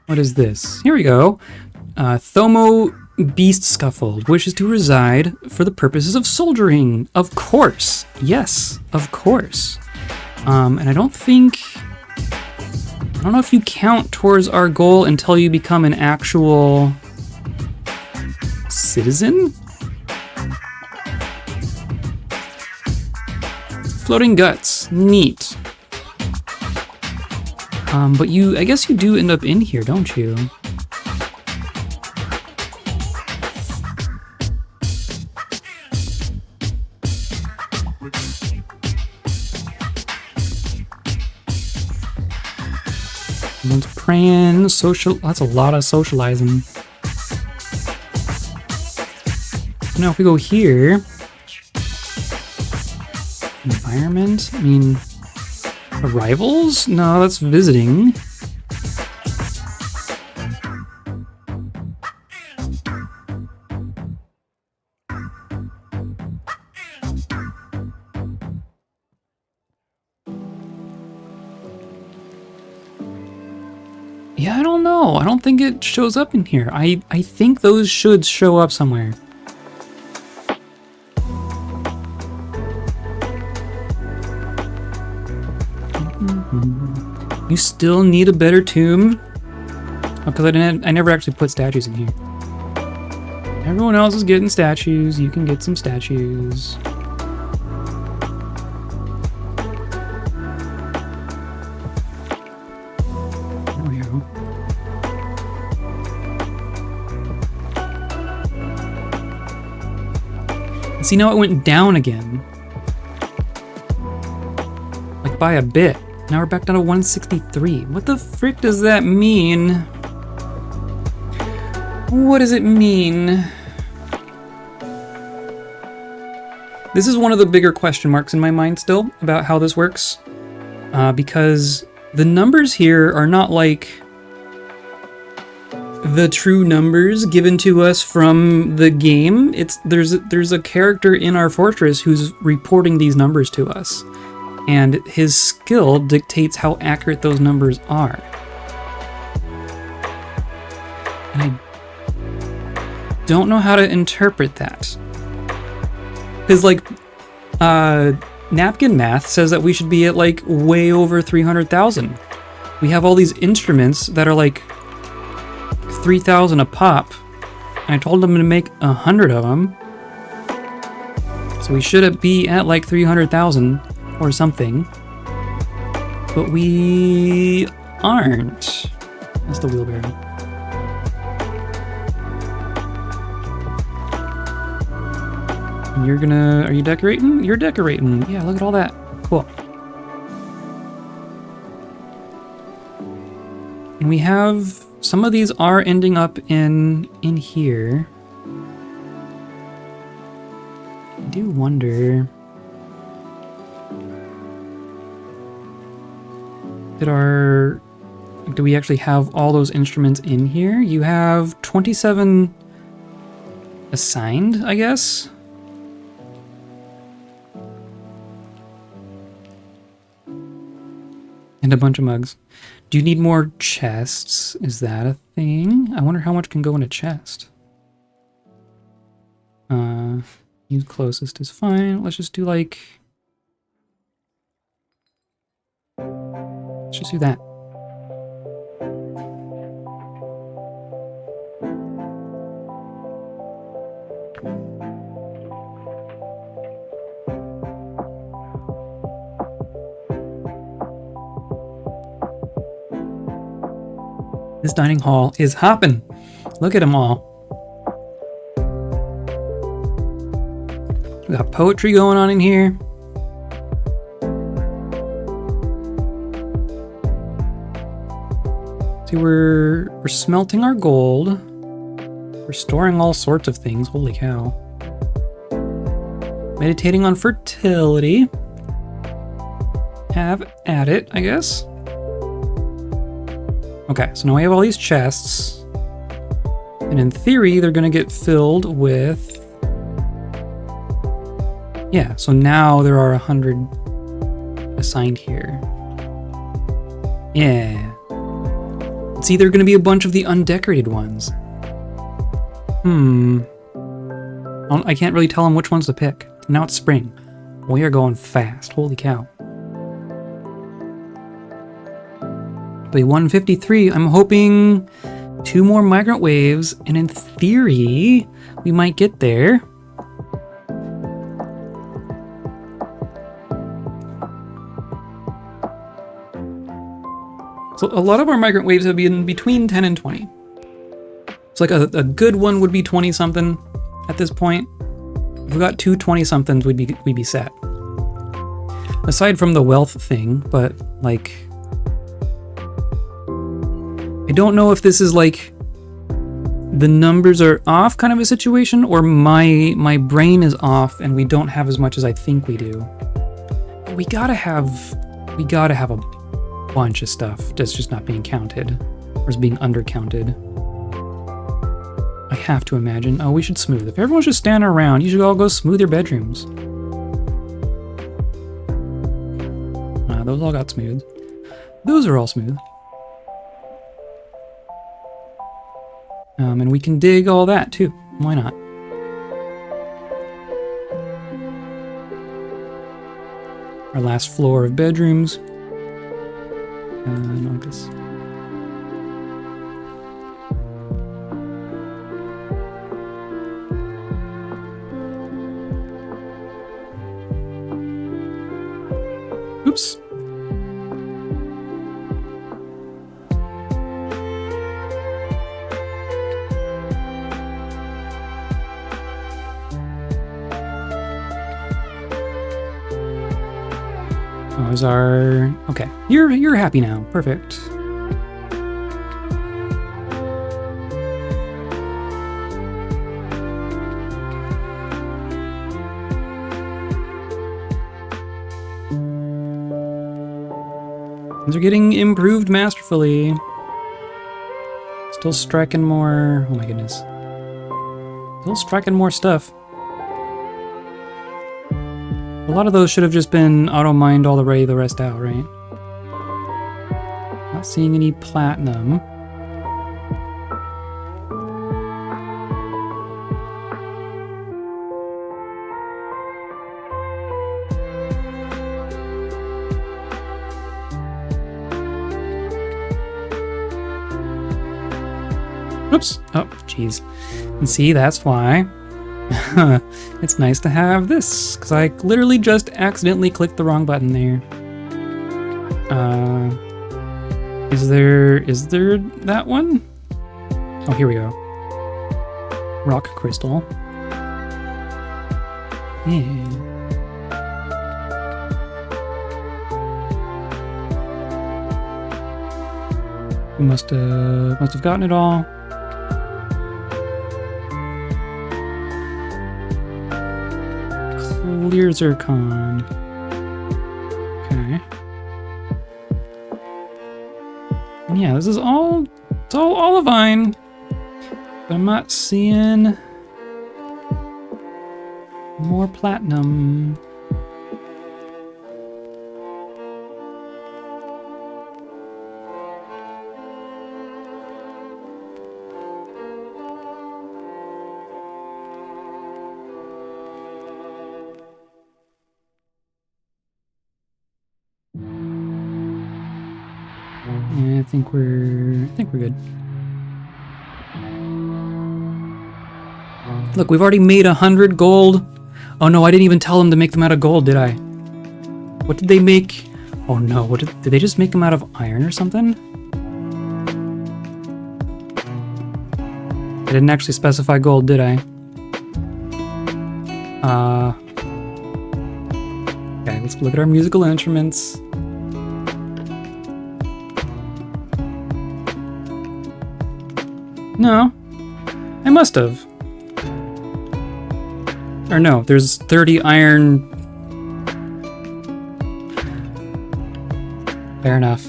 What is this? Here we go. Thomo Beast Scuffled wishes to reside for the purposes of soldiering. Of course. Yes, of course. And I don't know if you count towards our goal until you become an actual citizen? Floating guts. Neat. But I guess you do end up in here, don't you? Someone's praying, that's a lot of socializing. Now if we go here, environment, I mean, arrivals? No, that's visiting. Yeah, I don't know. I don't think it shows up in here. I think those should show up somewhere. You still need a better tomb? Oh, because I never actually put statues in here. Everyone else is getting statues. You can get some statues. There we go. And see, now it went down again. Like by a bit. Now we're back down to 163. What the frick does that mean? What does it mean? This is one of the bigger question marks in my mind still about how this works. Because the numbers here are not like the true numbers given to us from the game. There's a character in our fortress who's reporting these numbers to us. And his skill dictates how accurate those numbers are. And I don't know how to interpret that. Because, like, napkin math says that we should be at, like, way over 300,000. We have all these instruments that are, like, 3,000 a pop. And I told them to make 100 of them. So we should be at, like, 300,000. Or something, but we aren't. That's the wheelbarrow. And are you decorating? You're decorating. Yeah, look at all that. Cool. And we have, some of these are ending up in here. I do wonder. Do we actually have all those instruments in here? You have 27 assigned, I guess? And a bunch of mugs. Do you need more chests? Is that a thing? I wonder how much can go in a chest. Use closest is fine. Let's just do like... Let's just do that. This dining hall is hopping. Look at them all. We got poetry going on in here. See, we're smelting our gold. We're storing all sorts of things. Holy cow. Meditating on fertility. Have at it, I guess. Okay, so now we have all these chests. And in theory, they're gonna get filled with... Yeah, so now there are 100 assigned here. Yeah. It's either gonna be a bunch of the undecorated ones. I can't really tell them which ones to pick. Now it's spring. We are going fast. Holy cow. Day 153. I'm hoping 2 more migrant waves, and in theory, we might get there. So a lot of our migrant waves have been between 10 and 20. It's like a good one would be 20 something at this point. If we got 2 20-somethings, we'd be set. Aside from the wealth thing, but like, I don't know if this is like the numbers are off kind of a situation, or my brain is off and we don't have as much as I think we do. But we gotta have a bunch of stuff that's just not being counted, or is being undercounted. I have to imagine. Oh, we should smooth. If everyone's just standing around, you should all go smooth your bedrooms. Those all got smooth. Those are all smooth. And we can dig all that too. Why not? Our last floor of bedrooms. Like this. Oops. Oh, is our... Okay, you're happy now. Perfect. Things are getting improved masterfully. Still striking more... Oh my goodness. Still striking more stuff. A lot of those should have just been auto-mined all the rest out, right? Not seeing any platinum. Oops. Oh, jeez. And see, that's why. It's nice to have this, because I literally just accidentally clicked the wrong button there. Is there that one? Oh, here we go. Rock crystal. Yeah. We must have gotten it all. Clear zircon. Okay. And yeah, this is all... It's all olivine. But I'm not seeing... more platinum. Yeah, I think we're good. Look, we've already made 100 gold. Oh no, I didn't even tell them to make them out of gold, did I? What did they make? Oh no, did they just make them out of iron or something? I didn't actually specify gold, did I? Okay, let's look at our musical instruments. No, I must have. Or no, there's 30 iron. Fair enough.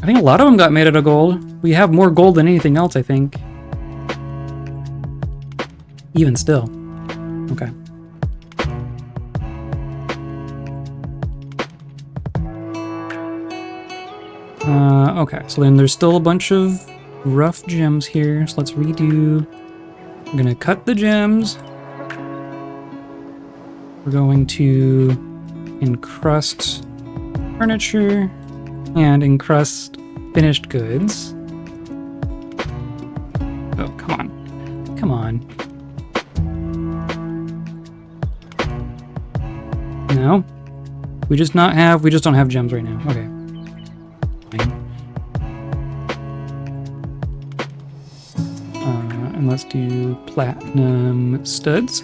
I think a lot of them got made out of gold. We have more gold than anything else, I think. Even still. Okay. Okay, so then there's still a bunch of rough gems here, so let's redo. I'm gonna cut the gems. We're going to encrust furniture and encrust finished goods. Oh, come on. Come on. No. We just don't have gems right now. Okay. Fine. And let's do platinum studs.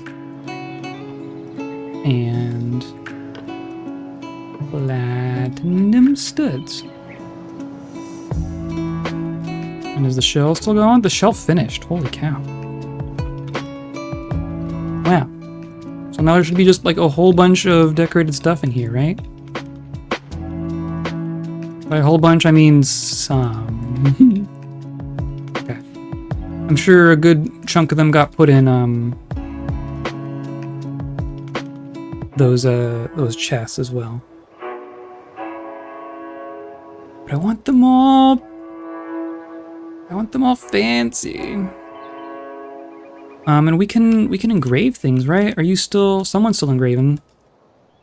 And platinum studs. And is the shell still going? The shell finished. Holy cow. Wow. So now there should be just like a whole bunch of decorated stuff in here, right? By a whole bunch, I mean some. Okay. I'm sure a good chunk of them got put in those chests as well. But I want them all fancy. And we can engrave things, right? Someone's still engraving.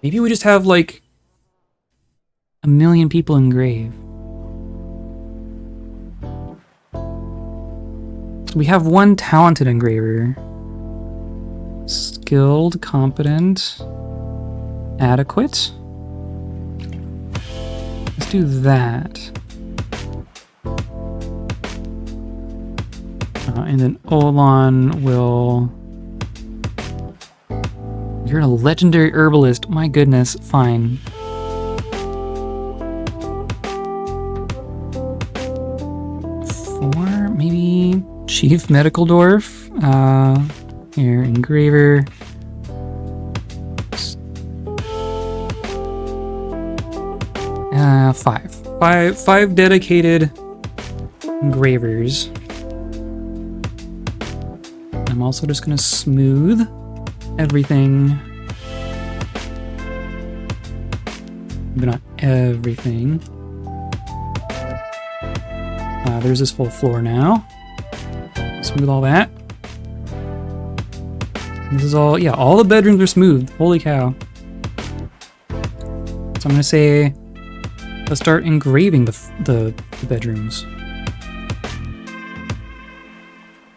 Maybe we just have like 1 million people engrave. We have one talented engraver. Skilled, competent, adequate. Let's do that. And then Olan will... You're a legendary herbalist. My goodness, fine. Maybe Chief Medical Dwarf. Here, engraver. 5 dedicated engravers. I'm also just gonna smooth everything. But not everything. There's this whole floor now. Smooth all that. This is all, yeah, all the bedrooms are smooth. Holy cow. So I'm gonna say, let's start engraving the bedrooms.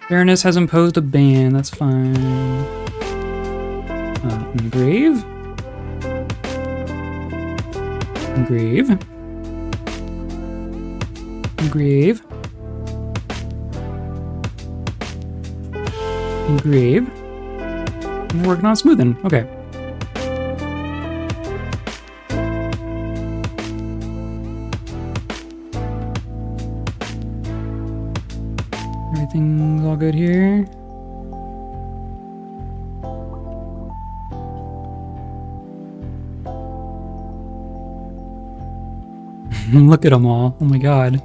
Fairness has imposed a ban, that's fine. Engrave. Engrave. Engrave. Engrave. I'm working on smoothing. Okay. Everything's all good here. Look at them all. Oh my god.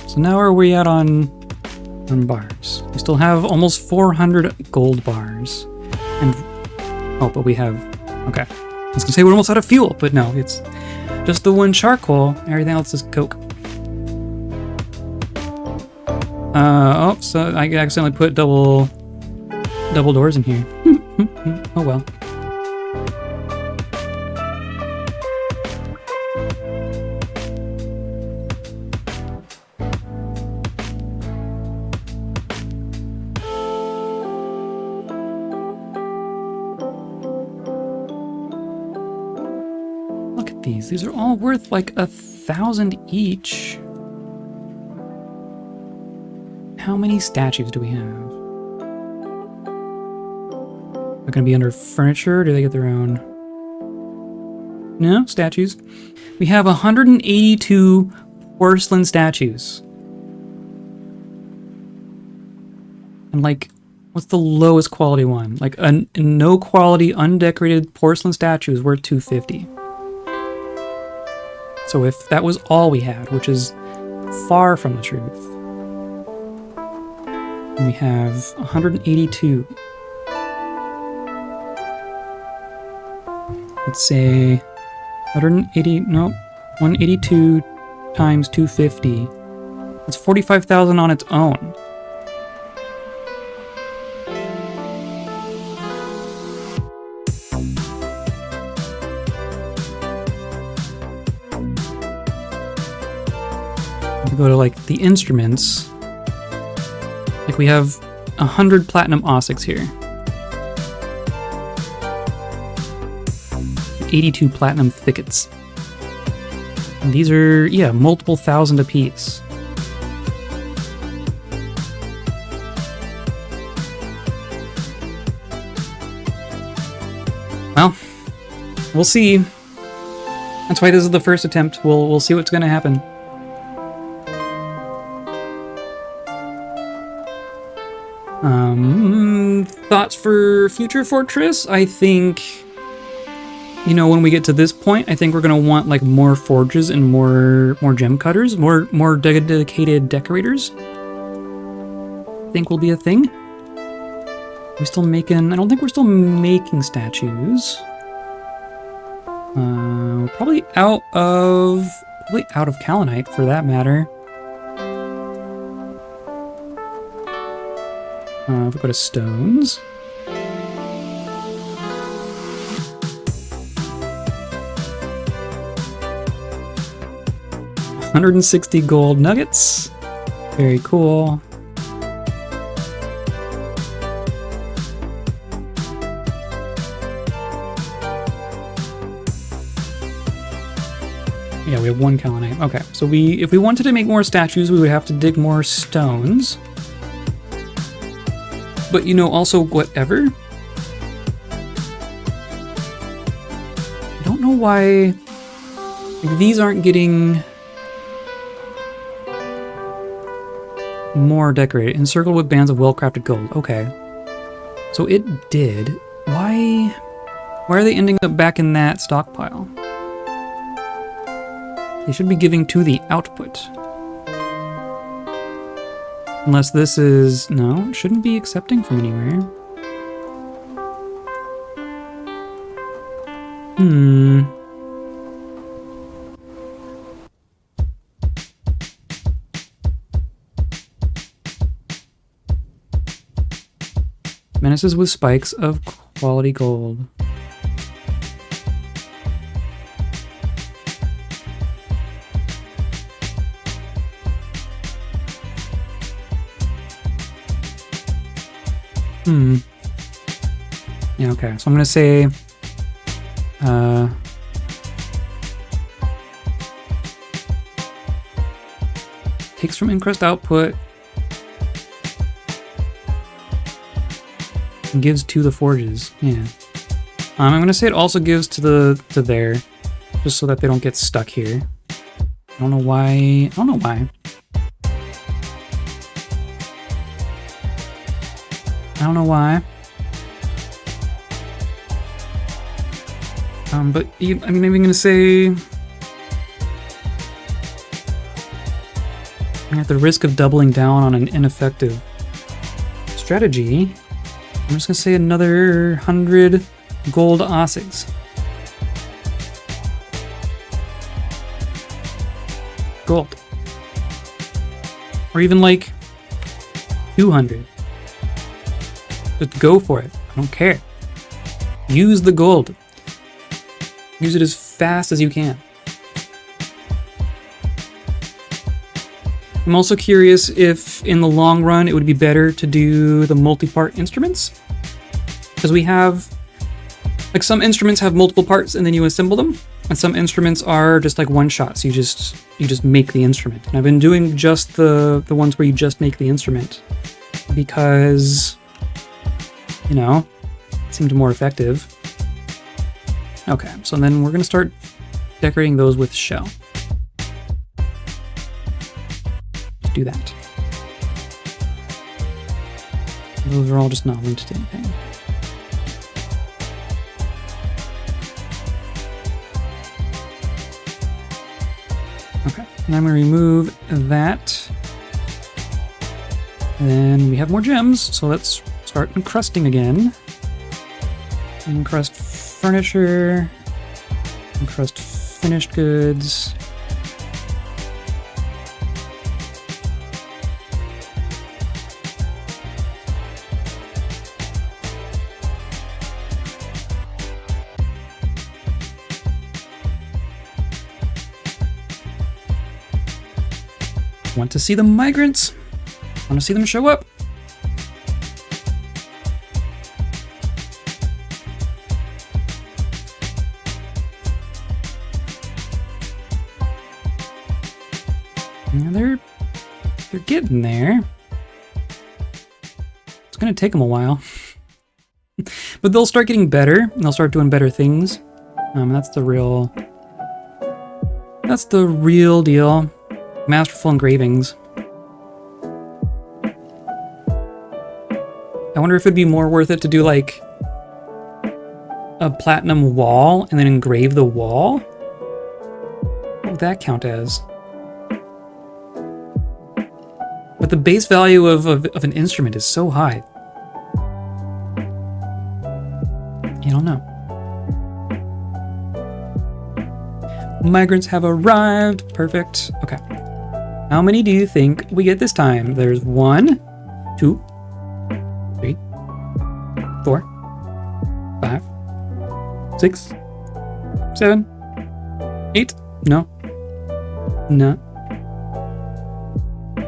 So now where are we at on bars? We still have almost 400 gold bars. And, oh, but we have, okay. I was gonna say we're almost out of fuel, but no, it's Just the one charcoal. Everything else is coke. Oh, so I accidentally put double doors in here. Oh well. Look at these. These are all worth like 1,000 each. How many statues do we have? They're gonna be under furniture, or do they get their own? No, statues. We have 182 porcelain statues. And like, what's the lowest quality one? Like a no quality undecorated porcelain statue is worth 250. So if that was all we had, which is far from the truth, and we have 182. Let's say 182 times 250. That's 45,000 on its own. We go to like the instruments. Like we have 100 platinum osics here. 82 platinum thickets. And these are, yeah, multiple thousand apiece. Well, we'll see. That's why this is the first attempt. We'll see what's gonna happen. Thoughts for future fortress? I think, you know, when we get to this point, I think we're gonna want like more forges and more gem cutters, more dedicated decorators. I think will be a thing. We're still making, I don't think we're still making statues. We're probably out of Kalinite for that matter. If we go to stones. $160 gold nuggets. Very cool. Yeah, we have one Kalinite. Okay, so if we wanted to make more statues, we would have to dig more stones. But, you know, also whatever. I don't know why like, these aren't getting more decorated. Encircled with bands of well-crafted gold. Okay. So it did. Why are they ending up back in that stockpile? They should be giving to the output. Unless this is... No, it shouldn't be accepting from anywhere. Menaces with spikes of quality gold. Yeah, okay. So I'm gonna say takes from incrust output and gives to the forges. Yeah. I'm gonna say it also gives to there, just so that they don't get stuck here. I don't know why. But I mean, I'm gonna say, at the risk of doubling down on an ineffective strategy, I'm just gonna say another 100 gold osigs. gold. Or even like 200. Just go for it. I don't care. Use the gold. Use it as fast as you can. I'm also curious if in the long run it would be better to do the multi-part instruments. Because we have, like, some instruments have multiple parts and then you assemble them. And some instruments are just like one shot, so you just make the instrument. And I've been doing just the ones where you just make the instrument. Because, you know, it seemed more effective. Okay, so then we're gonna start decorating those with shell. Do that. Those are all just not linked to anything. Okay, and I'm going to remove that. And then we have more gems, so let's start encrusting again. Encrust furniture, encrust finished goods. Want to see the migrants? Want to see them show up? Yeah, they're getting there. It's gonna take them a while, but they'll start getting better and they'll start doing better things. That's the real deal. Masterful engravings. I wonder if it'd be more worth it to do like a platinum wall and then engrave the wall. What would that count as? But the base value of an instrument is so high. You don't know. Migrants have arrived. Perfect. Okay. How many do you think we get this time? There's 1, 2, 3, 4, 5, 6, 7, 8. No.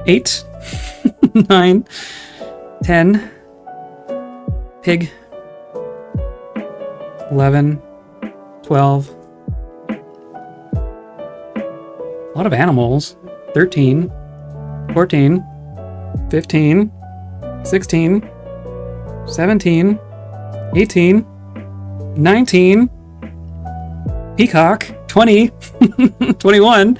8, 9, 10. Pig. 11, 12. A lot of animals. 13, 14, 15, 16, 17, 18, 19, peacock, 20, 21.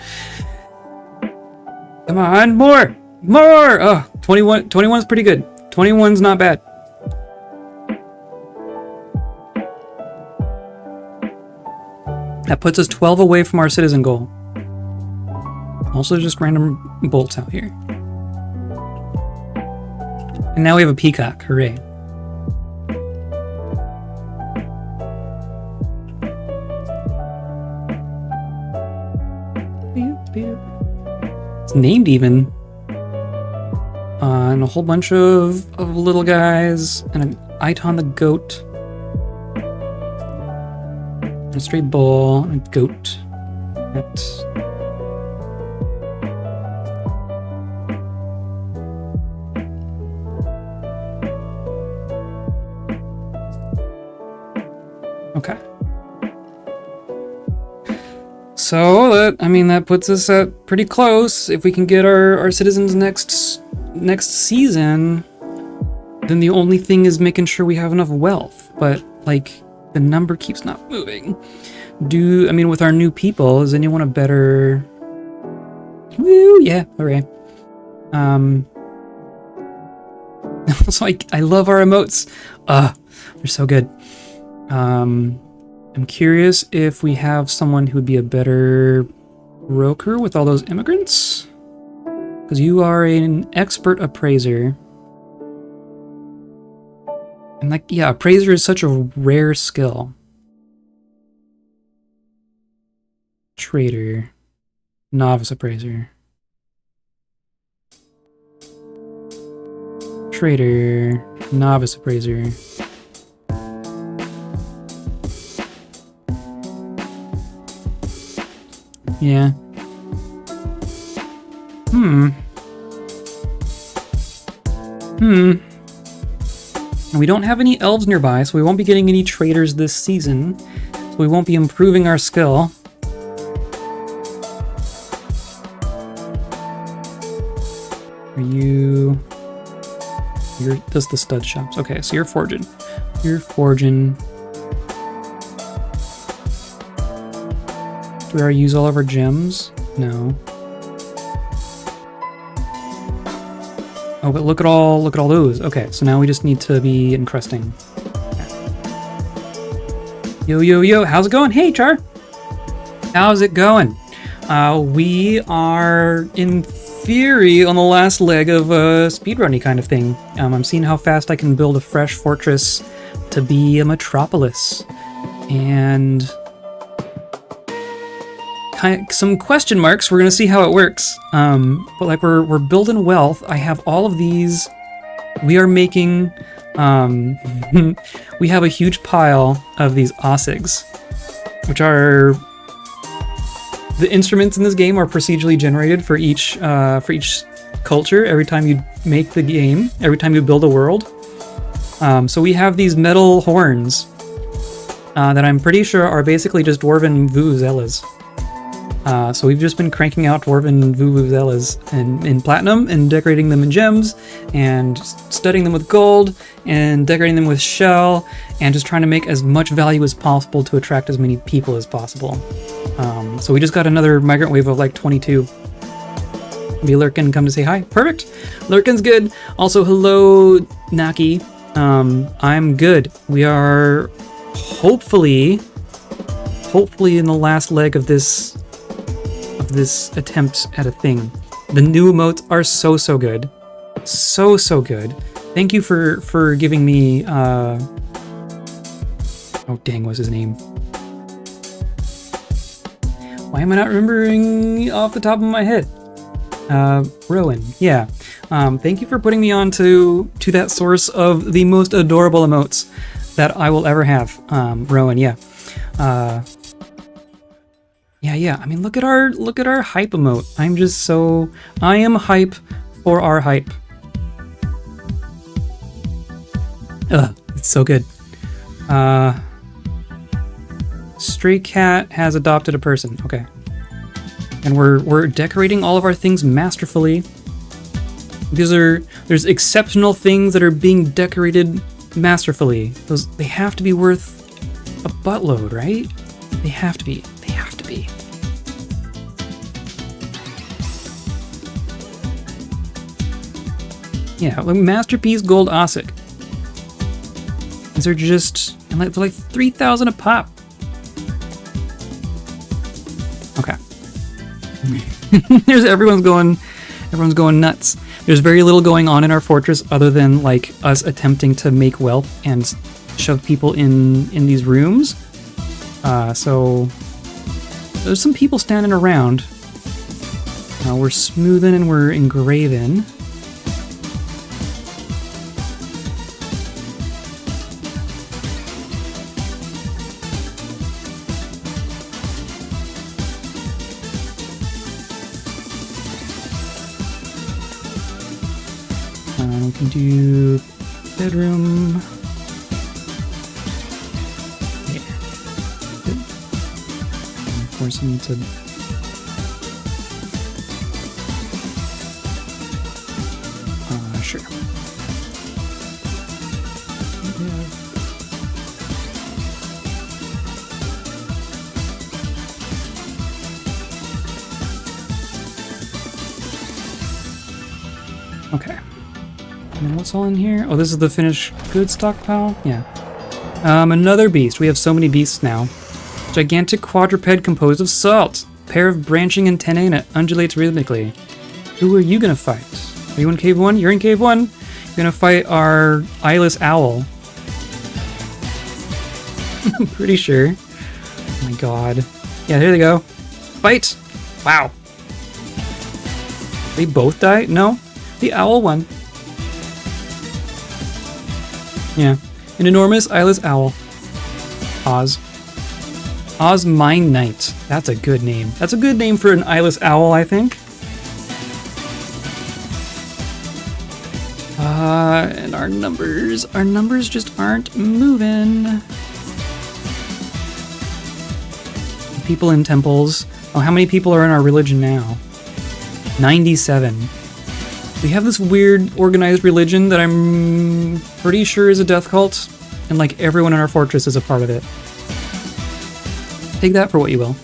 Come on, more! Oh, 21, 21's pretty good. 21's not bad. That puts us 12 away from our citizen goal. Also just random bolts out here. And now we have a peacock, hooray. It's named even. And a whole bunch of little guys, and an Iton the goat. And a stray bull, and a goat. That's okay. So that puts us at pretty close. If we can get our citizens next season, then the only thing is making sure we have enough wealth. But like the number keeps not moving. With our new people, is anyone a better? Woo, yeah, hooray. So I love our emotes. They're so good. I'm curious if we have someone who would be a better broker with all those immigrants. Because you are an expert appraiser. And appraiser is such a rare skill. Trader. Novice appraiser. Trader. Novice appraiser. Yeah. And we don't have any elves nearby, so we won't be getting any traders this season. So we won't be improving our skill. Are you... You're... Does the stud shops. Okay, so you're forging. You're forging. Do we already use all of our gems? No. Oh, but look at all those. Okay, so now we just need to be encrusting. Okay. Yo, how's it going? Hey, Char. How's it going? We are, in theory, on the last leg of a speedrunny kind of thing. I'm seeing how fast I can build a fresh fortress to be a metropolis. And... some question marks. We're gonna see how it works. But like we're building wealth. I have all of these. We are making. We have a huge pile of these osigs, which are the instruments in this game are procedurally generated for each culture. Every time you make the game, every time you build a world. So we have these metal horns that I'm pretty sure are basically just dwarven vuvuzelas. So we've just been cranking out dwarven vuvuzelas in platinum and decorating them in gems and studding them with gold and decorating them with shell and just trying to make as much value as possible to attract as many people as possible. So we just got another migrant wave of like 22. Maybe Lurkin come to say hi. Perfect. Lurkin's good. Also, hello, Naki. I'm good. We are hopefully in the last leg of this attempt at a thing. The new emotes are so good. So good. Thank you for giving me oh dang, what's his name? Why am I not remembering off the top of my head? Rowan, yeah. Thank you for putting me on to that source of the most adorable emotes that I will ever have. Rowan, yeah. Yeah. I mean, look at our hype emote. I am hype for our hype. Ugh, it's so good. Stray cat has adopted a person. Okay. And we're decorating all of our things masterfully. There's exceptional things that are being decorated masterfully. They have to be worth a buttload, right? They have to be. Yeah, like Masterpiece Gold Ossig. These are just, they're like 3,000 a pop. Okay. Everyone's going nuts. There's very little going on in our fortress other than like us attempting to make wealth and shove people in these rooms. So there's some people standing around. We're smoothing and we're engraving. We can do bedroom. Yeah. Good. Force him to. Sure. Yeah. Okay. And what's all in here? Oh, this is the finished goods stockpile? Yeah. Another beast. We have so many beasts now. Gigantic quadruped composed of salt. Pair of branching antennae and it undulates rhythmically. Who are you gonna fight? Are you in cave 1? You're in cave 1. You're gonna fight our eyeless owl. I'm pretty sure. Oh my god. Yeah, there they go. Fight! Wow. They both die? No, the owl one. Yeah, an enormous eyeless owl. Oz. Oz Mine Knight. That's a good name. That's a good name for an eyeless owl, I think. And our numbers just aren't moving. People in temples. Oh, how many people are in our religion now? 97. We have this weird organized religion that I'm pretty sure is a death cult, and like everyone in our fortress is a part of it. Take that for what you will.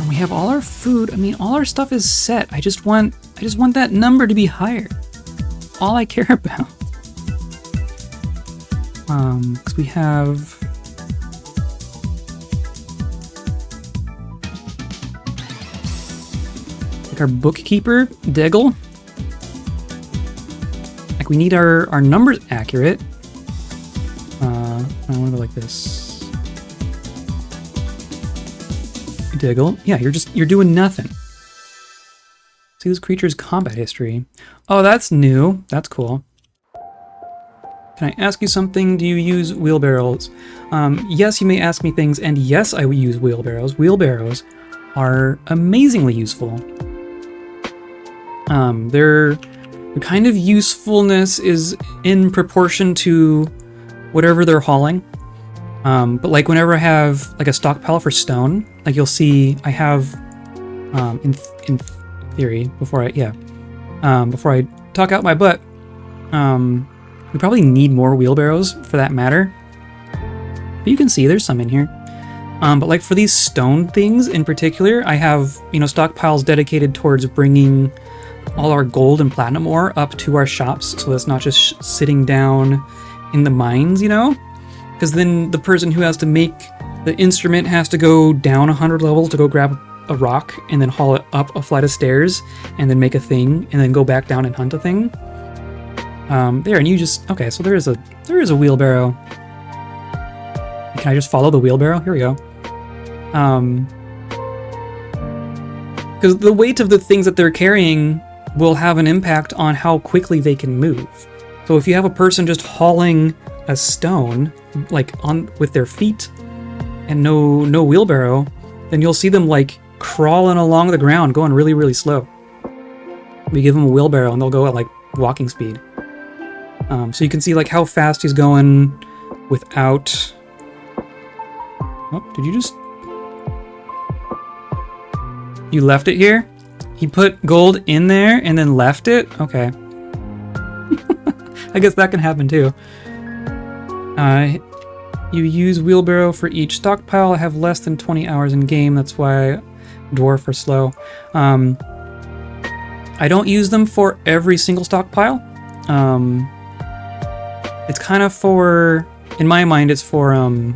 We have all our food. I mean, all our stuff is set. I just want that number to be higher. All I care about. Because we have like our bookkeeper, Deggle. Like we need our numbers accurate. I want to go like this. Diggle. Yeah, you're doing nothing. See this creature's combat history. Oh, that's new. That's cool. Can I ask you something? Do you use wheelbarrows? Yes, you may ask me things, and yes, I use wheelbarrows. Wheelbarrows are amazingly useful. Their kind of usefulness is in proportion to whatever they're hauling. But like whenever I have like a stockpile for stone, like you'll see I have, in theory, before I talk out my butt, we probably need more wheelbarrows for that matter. But you can see there's some in here. But like for these stone things in particular, I have, stockpiles dedicated towards bringing all our gold and platinum ore up to our shops. So that's not just sitting down in the mines, because then the person who has to make the instrument has to go down 100 levels to go grab a rock and then haul it up a flight of stairs and then make a thing and then go back down and hunt a thing. There, and you just, okay, so there is a wheelbarrow. Can I just follow the wheelbarrow? Here we go. Because the weight of the things that they're carrying will have an impact on how quickly they can move. So if you have a person just hauling a stone, like with their feet and no wheelbarrow, then you'll see them like crawling along the ground, going really, really slow. We give them a wheelbarrow and they'll go at like walking speed. So you can see like how fast he's going without... Oh, did you just... You left it here? He put gold in there and then left it? Okay. I guess that can happen too. You use wheelbarrow for each stockpile. I have less than 20 hours in game. That's why dwarf are slow. I don't use them for every single stockpile. It's kind of for, in my mind, it's for, and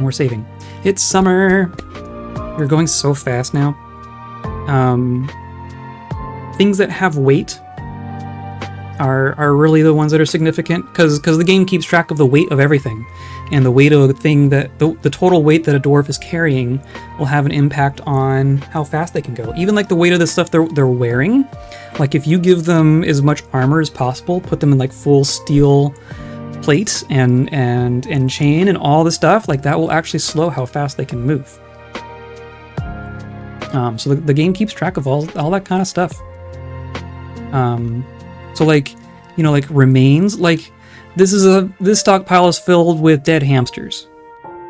we're saving. It's summer. You're going so fast now. Things that have weight are really the ones that are significant, because the game keeps track of the weight of everything, and the weight of the thing that the total weight that a dwarf is carrying will have an impact on how fast they can go. Even like the weight of the stuff they're wearing. Like if you give them as much armor as possible, put them in like full steel plate and chain and all the stuff, like that will actually slow how fast they can move. So the game keeps track of all that kind of stuff. So like, like remains, like this stockpile is filled with dead hamsters.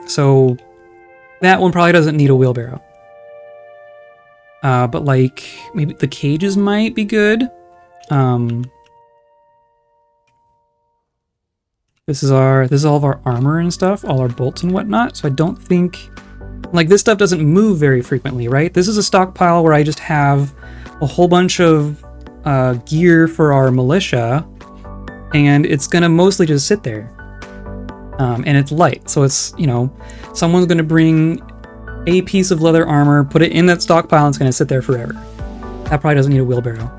So that one probably doesn't need a wheelbarrow. But like maybe the cages might be good. This is all of our armor and stuff, all our bolts and whatnot. So I don't think, like, this stuff doesn't move very frequently, right? This is a stockpile where I just have a whole bunch of gear for our militia, and it's gonna mostly just sit there. And it's light, so it's, someone's gonna bring a piece of leather armor, put it in that stockpile, and it's gonna sit there forever. That probably doesn't need a wheelbarrow.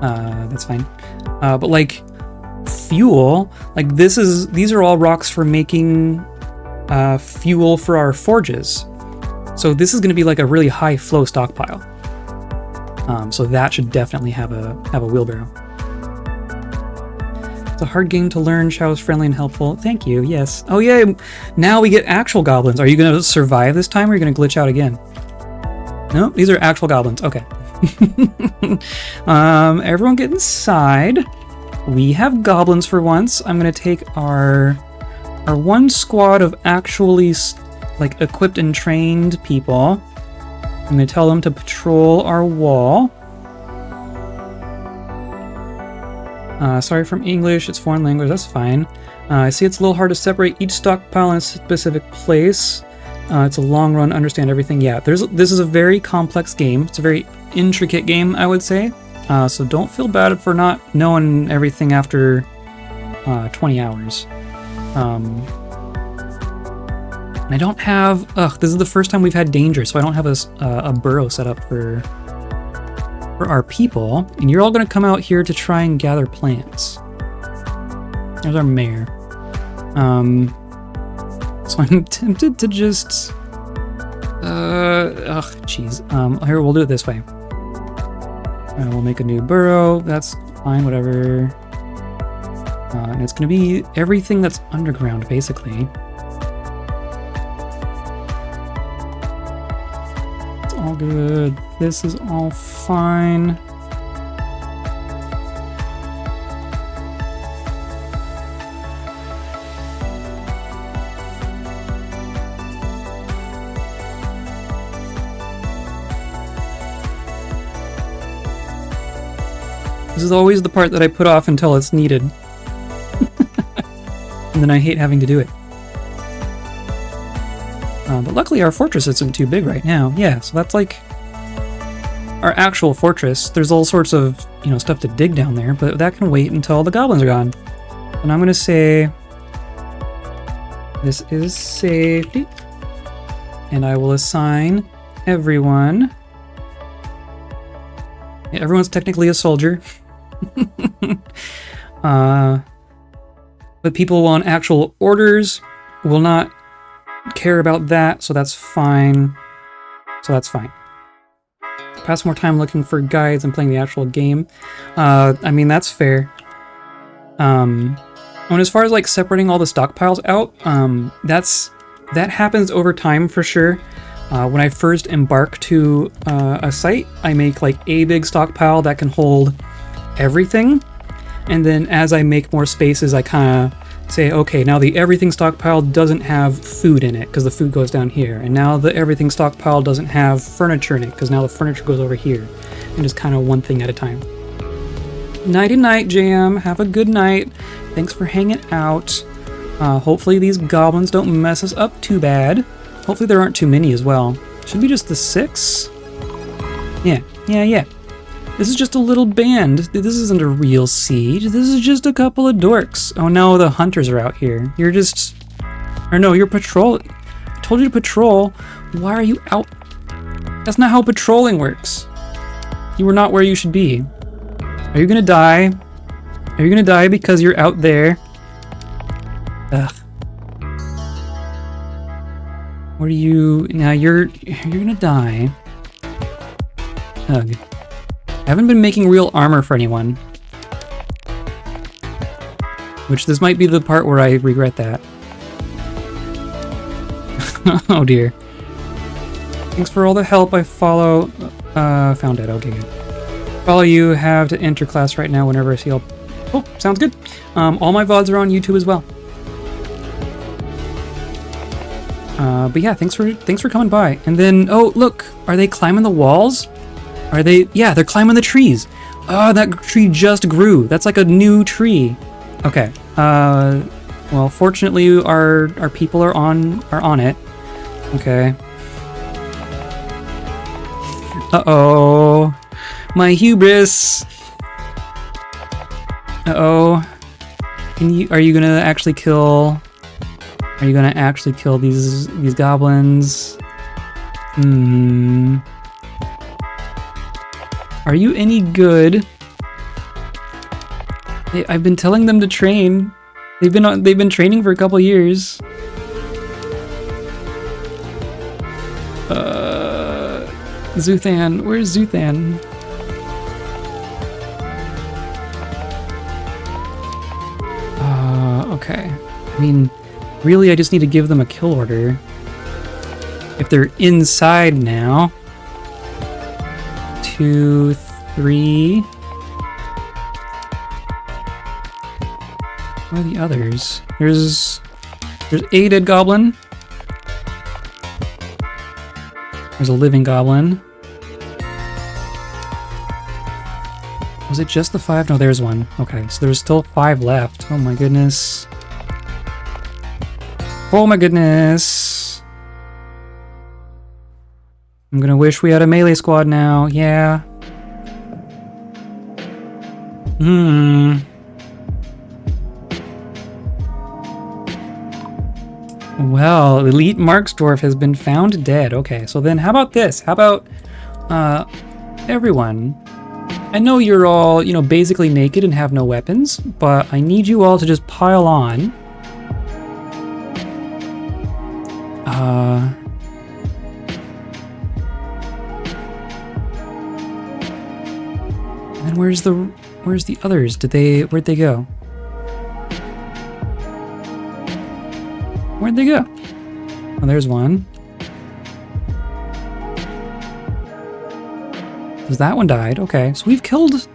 That's fine. But like fuel, like these are all rocks for making fuel for our forges. So this is going to be like a really high flow stockpile. So that should definitely have a wheelbarrow. It's a hard game to learn. Shao is friendly and helpful. Thank you. Yes. Oh yeah. Now we get actual goblins. Are you going to survive this time, or are you going to glitch out again? No, these are actual goblins. Okay. Everyone get inside. We have goblins for once. I'm going to take our one squad of actually like equipped and trained people. I'm going to tell them to patrol our wall. Sorry from English, it's foreign language, that's fine. I see it's a little hard to separate each stockpile in a specific place. It's a long run, understand everything. Yeah, this is a very complex game. It's a very intricate game, I would say. So don't feel bad for not knowing everything after 20 hours. I don't have... this is the first time we've had danger, so I don't have a burrow set up for our people. And you're all going to come out here to try and gather plants. There's our mayor. So I'm tempted to just... jeez. Here, we'll do it this way. We'll make a new burrow. That's fine, whatever. And it's going to be everything that's underground, basically. All good. This is all fine. This is always the part that I put off until it's needed. And then I hate having to do it. But luckily our fortress isn't too big right now. Yeah, so that's like our actual fortress. There's all sorts of, stuff to dig down there, but that can wait until the goblins are gone. And I'm gonna say this is safety. And I will assign everyone. Yeah, everyone's technically a soldier. But people on actual orders will not care about that, so that's fine. Pass more time looking for guides and playing the actual game. I mean, that's fair. And as far as like separating all the stockpiles out, that happens over time for sure. When I first embark to a site, I make like a big stockpile that can hold everything, and then as I make more spaces, I kind of say, okay, now the everything stockpile doesn't have food in it because the food goes down here, and now the everything stockpile doesn't have furniture in it because now the furniture goes over here, and just kind of one thing at a time. Nighty night, Jam. Have a good night. Thanks for hanging out. Hopefully these goblins don't mess us up too bad. Hopefully there aren't too many as well. Should be just the 6. Yeah. This is just a little band. This isn't a real siege. This is just a couple of dorks. Oh no, the hunters are out here. You're just... Or no, you're patrol... I told you to patrol. Why are you out? That's not how patrolling works. You were not where you should be. Are you gonna die? Are you gonna die because you're out there? Ugh. What are you... Now you're gonna die. Ugh. I haven't been making real armor for anyone. Which this might be the part where I regret that. Oh dear. Thanks for all the help. I follow... found it. Okay, good. Follow you. Have to enter class right now whenever I see all... Oh, sounds good. All my VODs are on YouTube as well. But yeah, thanks for coming by. And then, oh, look. Are they climbing the walls? Are they? Yeah, they're climbing the trees. Oh, that tree just grew. That's like a new tree. Okay. Well, fortunately, our people are on it. Okay. Uh-oh. My hubris. Uh-oh. Are you gonna actually kill? Are you gonna actually kill these goblins? Are you any good? I've been telling them to train. They've been training for a couple years. Zuthan, where's Zuthan? Okay. I mean, really, I just need to give them a kill order. If they're inside now. 2, 3. Where are the others? There's a dead goblin. There's a living goblin. Was it just the 5? No, there's one. Okay, so there's still 5 left. Oh my goodness. Oh my goodness. I'm gonna wish we had a melee squad now. Yeah. Well, Elite Marksdwarf has been found dead. Okay, so then how about this? How about, everyone? I know you're all, you know, basically naked and have no weapons, but I need you all to just pile on. And then where's the others? Where'd they go? Where'd they go? Oh, there's one. Because that one died. Okay, so we've killed...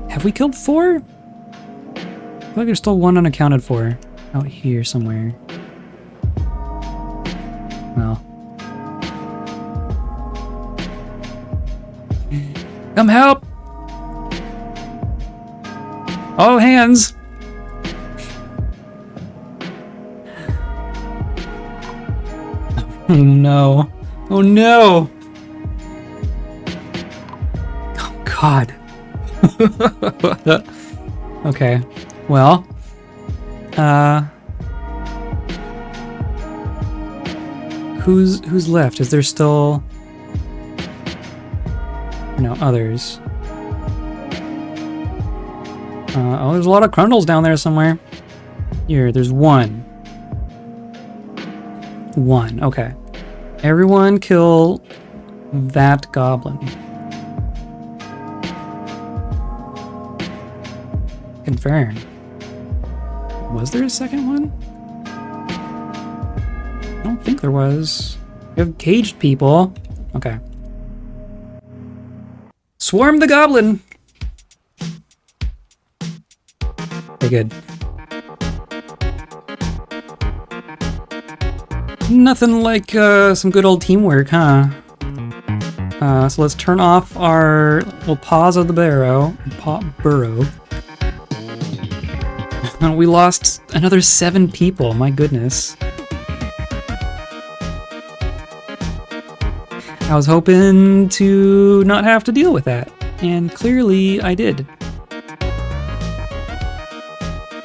Have we killed 4? I feel like there's still one unaccounted for. Out here somewhere. Well. Come help! All hands! Oh no. Oh no! Oh god. Okay. Well. Who's left? Is there still... No, others. Oh, there's a lot of crundles down there somewhere. Here, there's one. One, okay. Everyone kill that goblin. Confirm. Was there a second one? I don't think there was. We have caged people. Okay. Swarm the goblin! Very good. Nothing like some good old teamwork, huh? So let's turn off our little paws of the burrow. Burrow. We lost another 7 people, my goodness. I was hoping to not have to deal with that, and clearly I did.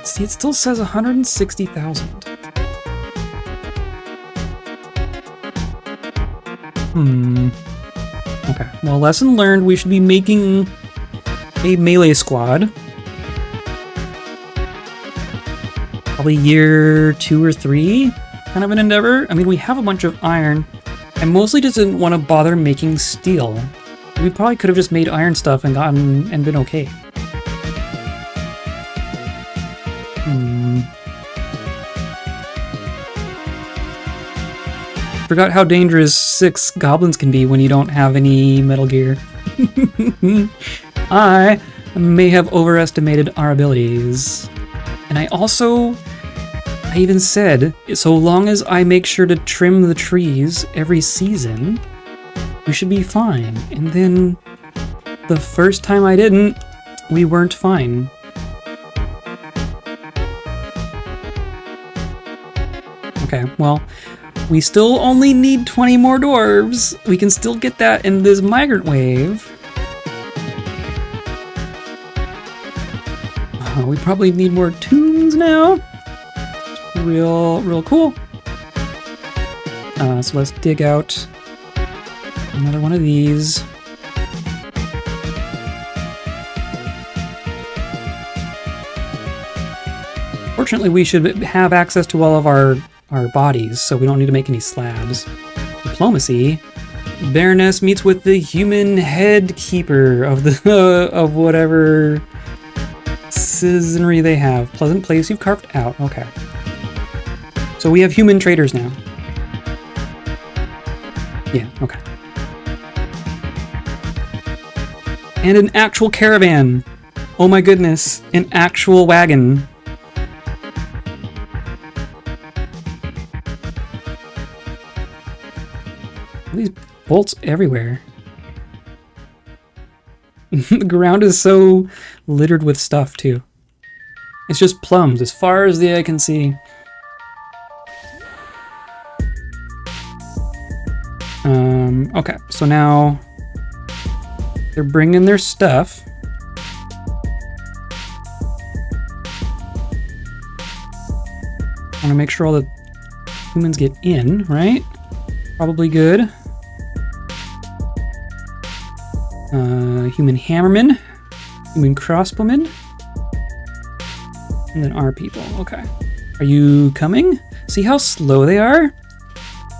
See, it still says 160,000. Okay, well, lesson learned, we should be making a melee squad. Probably year 2 or 3, kind of an endeavor. I mean, we have a bunch of iron. I mostly just didn't want to bother making steel. We probably could have just made iron stuff and been okay. Forgot how dangerous 6 goblins can be when you don't have any metal gear. I may have overestimated our abilities. And I even said, so long as I make sure to trim the trees every season, we should be fine. And then the first time I didn't, we weren't fine. Okay, well, we still only need 20 more dwarves. We can still get that in this migrant wave. We probably need more tombs now. Real cool. So let's dig out another one of these. Fortunately, we should have access to all of our our bodies, so we don't need to make any slabs. Diplomacy. Baroness meets with the human head keeper of the of whatever citizenry they have. Pleasant place you've carved out. Okay. So we have human traders now. Yeah, okay. And an actual caravan. Oh my goodness, an actual wagon. These bolts everywhere. The ground is so littered with stuff too. It's just plums as far as the eye can see. Okay, so now they're bringing their stuff. Want to make sure all the humans get in, right? Probably good. Human hammerman, human crossbowman, and then our people. Okay. Are you coming? See how slow they are?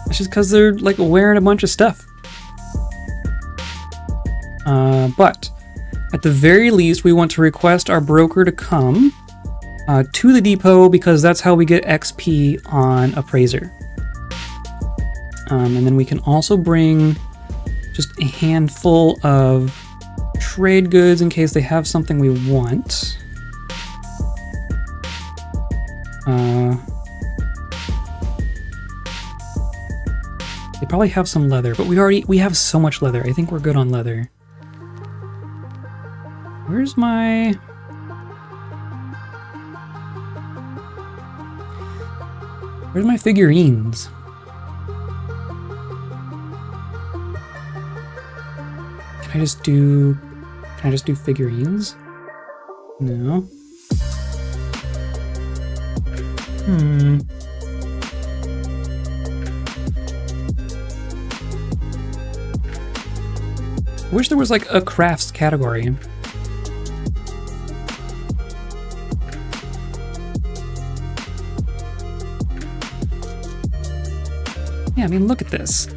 It's just because they're like wearing a bunch of stuff. But at the very least, we want to request our broker to come to the depot because that's how we get XP on appraiser. And then we can also bring just a handful of trade goods in case they have something we want. They probably have some leather, but we have so much leather. I think we're good on leather. Where's my figurines? Can I just do figurines? No. I wish there was like a crafts category. Yeah, I mean, look at this.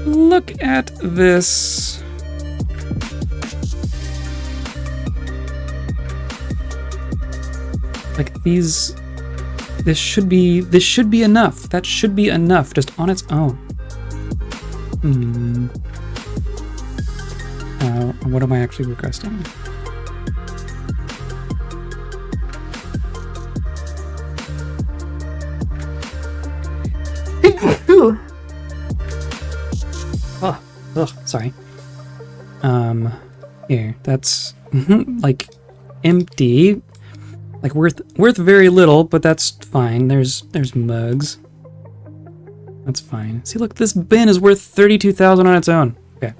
Look at this. Like these, this should be enough. That should be enough just on its own. What am I actually requesting? Oh, sorry. Here, that's like empty. Like worth very little, but that's fine. There's mugs. That's fine. See, look, this bin is worth 32,000 on its own. Okay.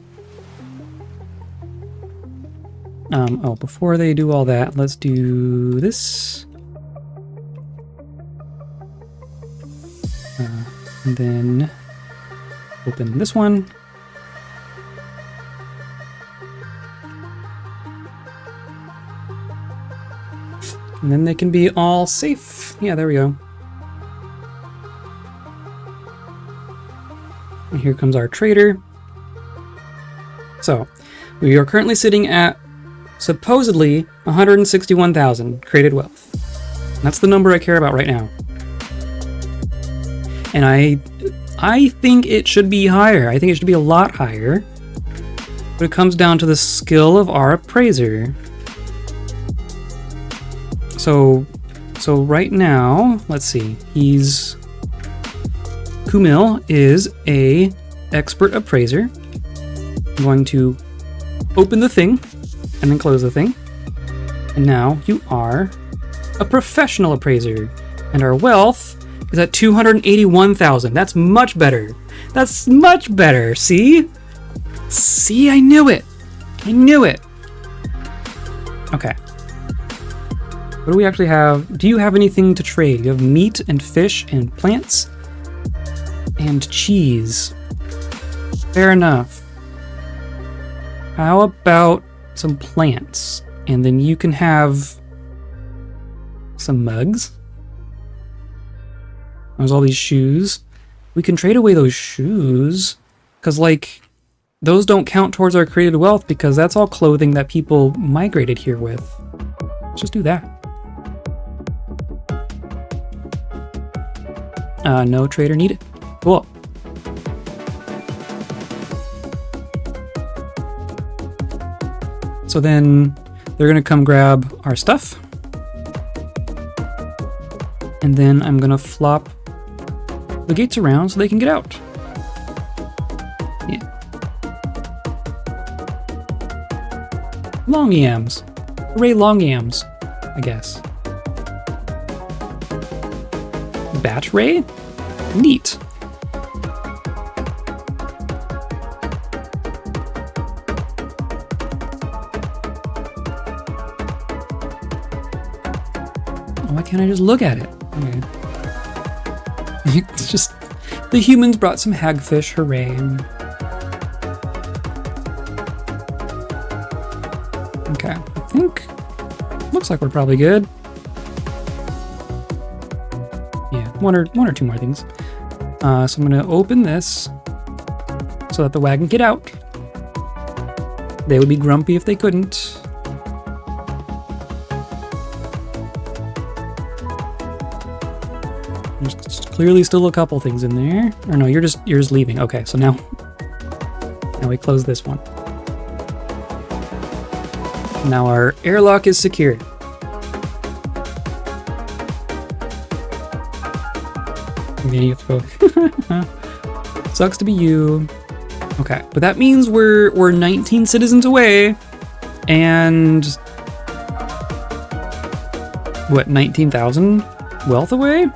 Oh, before they do all that, let's do this. And then open this one. And then they can be all safe. Yeah, there we go. And here comes our trader. So, we are currently sitting at supposedly 161,000 created wealth. That's the number I care about right now. And I think it should be higher. I think it should be a lot higher. But it comes down to the skill of our appraiser. So right now, let's see. Kumil is a expert appraiser. I'm going to open the thing and then close the thing. And now you are a professional appraiser. And our wealth is at 281,000. That's much better. That's much better. See? See, I knew it. I knew it. Okay. What do we actually have? Do you have anything to trade? You have meat and fish and plants and cheese. Fair enough. How about some plants? And then you can have some mugs. There's all these shoes. We can trade away those shoes, because, like, those don't count towards our created wealth because that's all clothing that people migrated here with. Let's just do that. No trader needed. Cool. So then they're gonna come grab our stuff. And then I'm gonna flop the gates around so they can get out. Yeah. Long yams. Hooray, long yams, I guess. Bat ray? Neat. Why can't I just look at it? Okay. It's just, the humans brought some hagfish, hooray. Okay, I think, looks like we're probably good. Yeah, one or two more things. So I'm gonna open this so that the wagon get out. They would be grumpy if they couldn't. There's clearly still a couple things in there. Or no, you're just leaving. Okay, so now we close this one. Now our airlock is secured. Sucks to be you. Okay, but that means we're 19 citizens away, and what, 19,000 wealth away?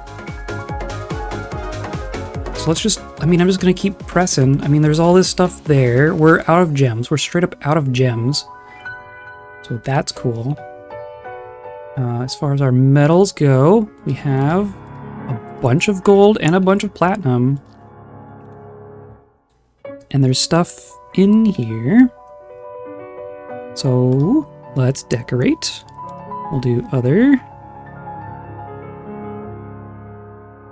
So let's just, I mean, I'm just gonna keep pressing. I mean, there's all this stuff there. We're out of gems. We're straight up out of gems. So that's cool. As far as our metals go, we have a bunch of gold and a bunch of platinum. And there's stuff in here. So let's decorate. We'll do other.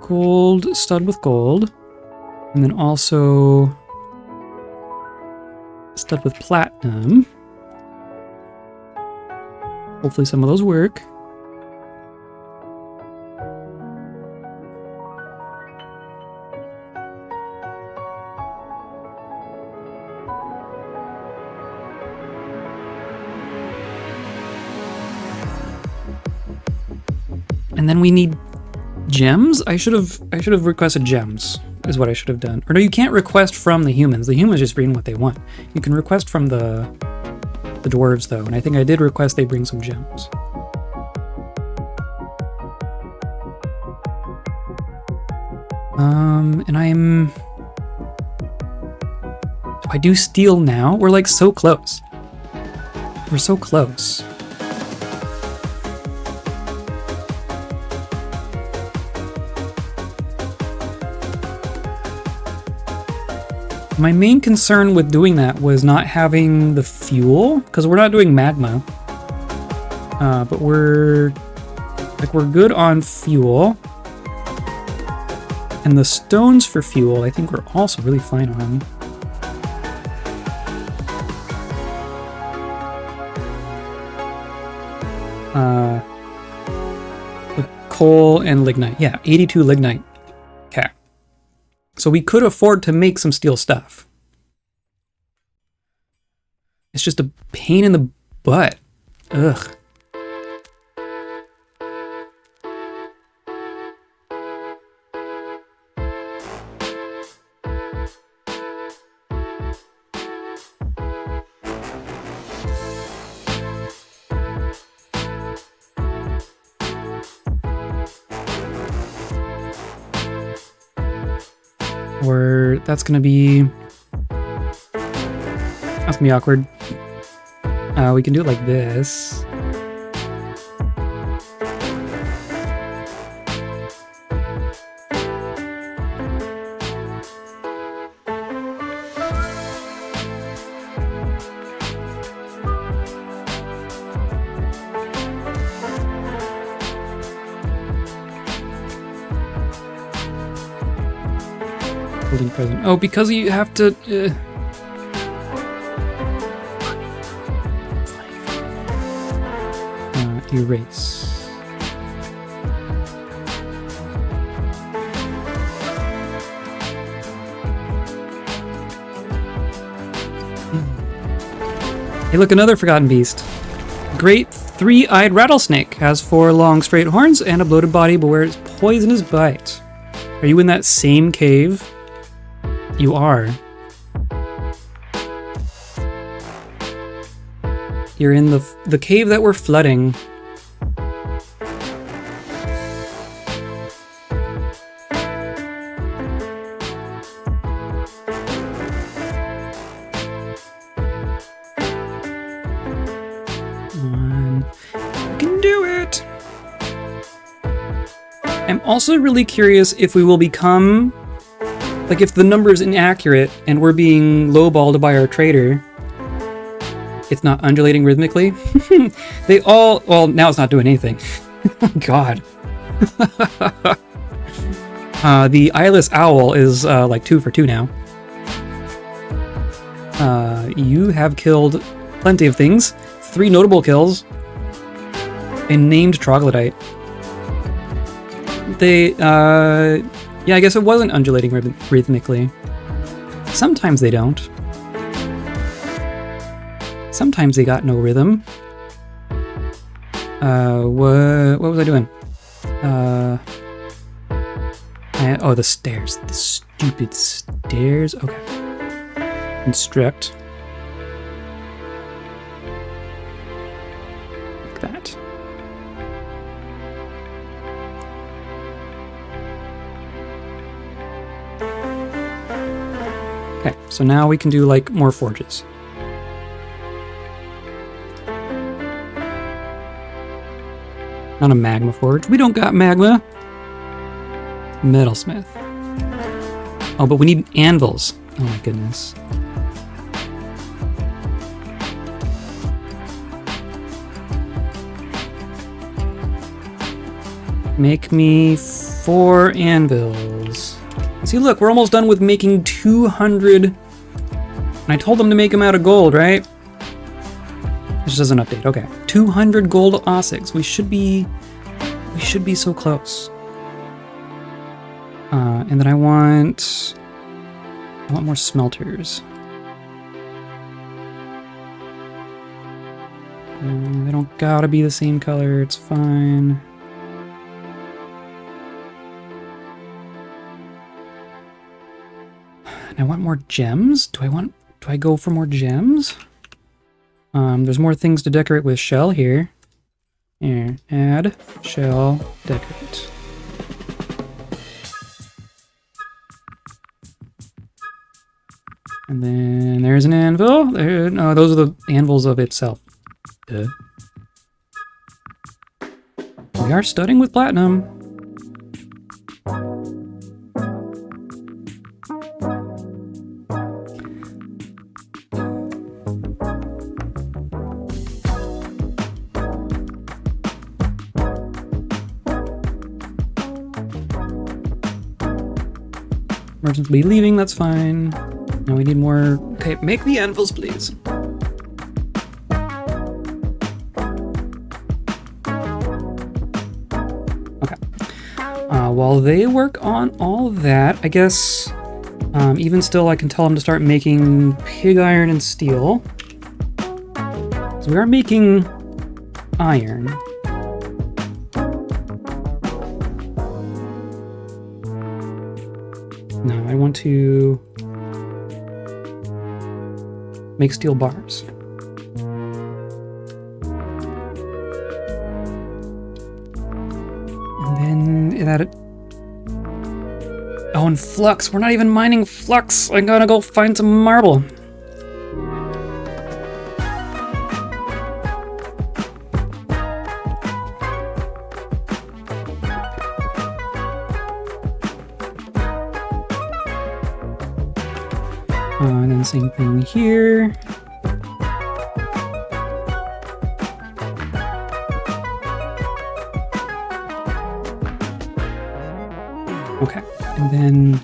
Gold, stud with gold. And then also stud with platinum. Hopefully some of those work. And then we need gems? I should have requested gems, is what I should have done. Or no, you can't request from the humans. The humans just bring what they want. You can request from the dwarves, though, and I think I did request they bring some gems. And do I do steel now? We're like so close. We're so close. My main concern with doing that was not having the fuel, because we're not doing magma. But we're good on fuel. And the stones for fuel, I think we're also really fine on. The coal and lignite. Yeah, 82 lignite. Okay. So we could afford to make some steel stuff. It's just a pain in the butt. Ugh. Or that's gonna be awkward. We can do it like this. Holding present. Oh, because you have to... erase. Hey, look, another forgotten beast. Great three-eyed rattlesnake. Has 4 long straight horns and a bloated body, but wears poisonous bite. Are you in that same cave? You are. You're in the cave that we're flooding. I'm also really curious if we will become, like, if the number's inaccurate and we're being lowballed by our trader. It's not undulating rhythmically. They all, well, now it's not doing anything. Oh, God. The eyeless owl is like 2 for 2 now. You have killed plenty of things. 3 notable kills. A named troglodyte. They, yeah, I guess it wasn't undulating rhythmically. Sometimes they don't. Sometimes they got no rhythm. What was I doing? Oh, the stairs. The stupid stairs. Okay. Instruct. Like that. Okay, so now we can do, like, more forges. Not a magma forge. We don't got magma. Metalsmith. Oh, but we need anvils. Oh my goodness. Make me 4 anvils. See, look, we're almost done with making 200. And I told them to make them out of gold, right? This doesn't update. Okay, 200 gold ossics. We should be so close. And then I want more smelters. They don't gotta be the same color. It's fine. I want more gems. Do I go for more gems? There's more things to decorate with shell here. Here, add, shell, decorate. And then there's an anvil. No, those are the anvils of itself. Duh. We are studding with platinum. Merchants will be leaving, that's fine. Now we need more. Okay, make the anvils, please. Okay. While they work on all that, I guess, even still, I can tell them to start making pig iron and steel. So we are making iron. No, I want to make steel bars. And then that... Oh, and flux. We're not even mining flux. I'm gonna go find some marble. And then same thing here. Okay, and then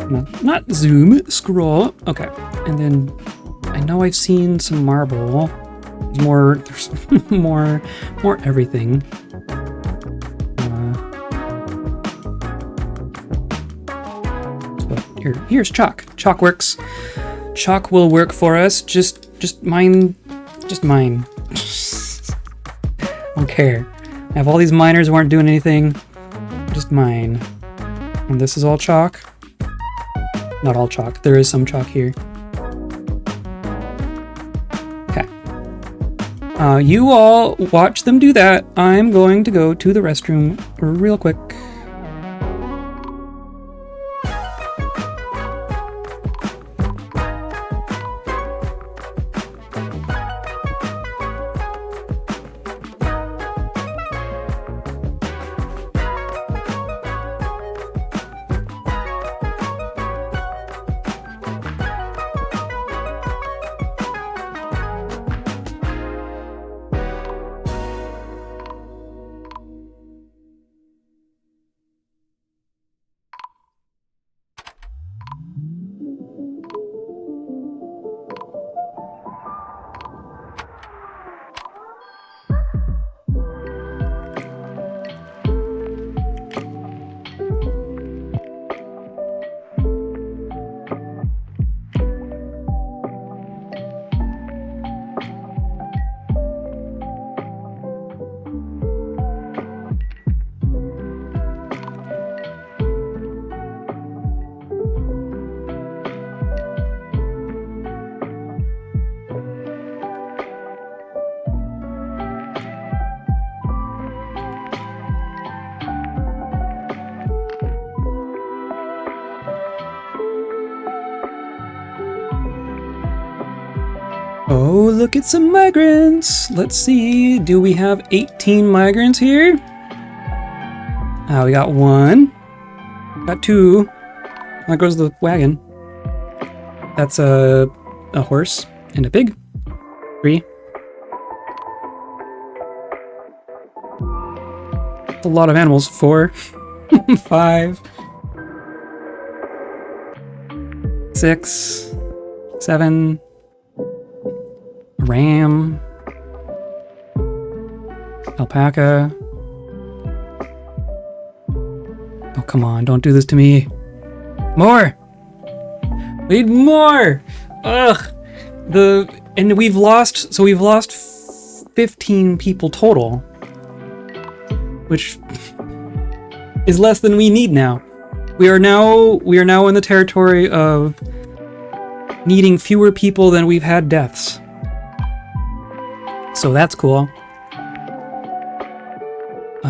Not zoom, scroll. Okay, and then I know I've seen some marble. There's more everything. Here's chalk. Chalk works. Chalk will work for us. Just mine. I don't care. I have all these miners who aren't doing anything. Just mine. And this is all chalk. Not all chalk. There is some chalk here. Okay. You all watch them do that. I'm going to go to the restroom real quick. Oh, look at some migrants. Let's see. Do we have 18 migrants here? We got one. Got two. There goes the wagon. That's a horse and a pig. 3. That's a lot of animals. 4. 5. 6. 7. Ram, alpaca. Oh, come on, don't do this to me. More! We need more! Ugh! And we've lost 15 people total. Which is less than we need now. We are now in the territory of needing fewer people than we've had deaths. So that's cool.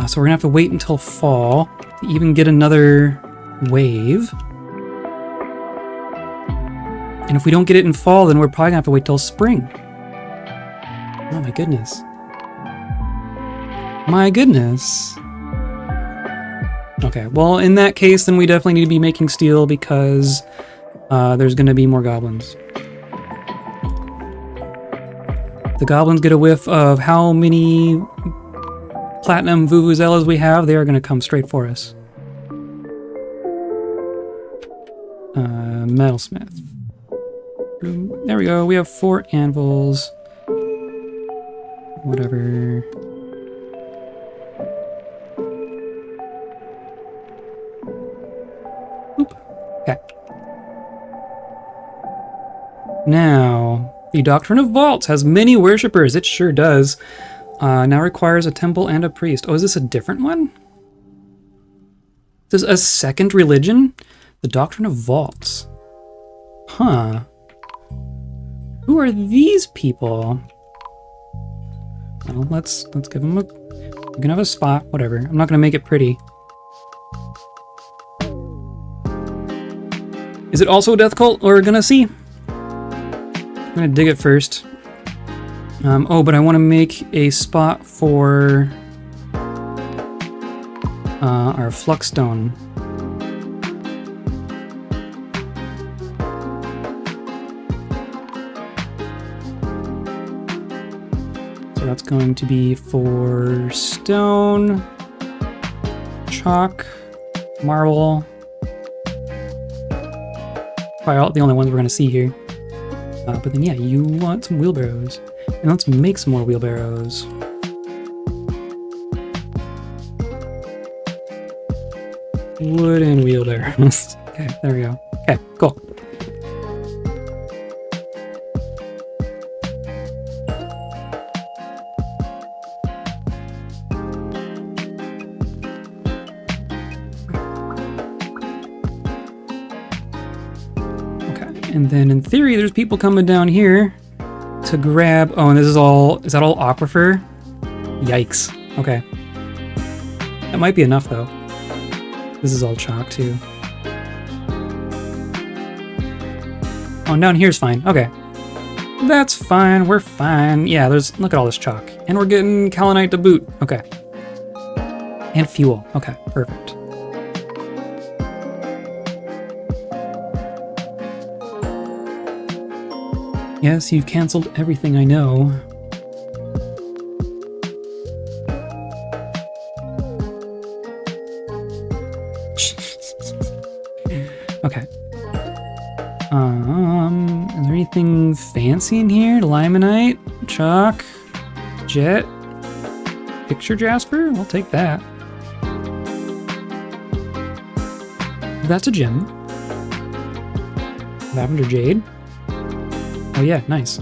So we're gonna have to wait until fall to even get another wave. And if we don't get it in fall, then we're probably gonna have to wait till spring. Oh my goodness. My goodness. Okay, well in that case, then we definitely need to be making steel because there's gonna be more goblins. The goblins get a whiff of how many platinum vuvuzelas we have, they are going to come straight for us. Metalsmith. There we go, we have 4 anvils. Whatever. Oop. Okay. Now... the Doctrine of Vaults has many worshippers. It sure does. Now requires a temple and a priest. Oh, is this a different one? This is a second religion? The Doctrine of Vaults. Huh. Who are these people? Well, let's give them a... you can have a spot. Whatever. I'm not going to make it pretty. Is it also a death cult? We're going to see. I'm gonna dig it first. Oh, but I want to make a spot for our fluxstone. So that's going to be for stone, chalk, marble, probably the only ones we're going to see here. But then, yeah, you want some wheelbarrows. And let's make some more wheelbarrows. Wooden wheelbarrows. Okay, there we go. Okay, cool. And then in theory, there's people coming down here to grab... Oh, and this is all... Is that all aquifer? Yikes. Okay. That might be enough, though. This is all chalk, too. Oh, and down here's fine. Okay. That's fine. We're fine. Yeah, there's... Look at all this chalk. And we're getting kaolinite to boot. Okay. And fuel. Okay, perfect. Yes, you've canceled everything I know. Okay. Is there anything fancy in here? Limonite, chalk, jet, picture jasper? We'll take that. That's a gem. Lavender jade. Oh yeah, nice.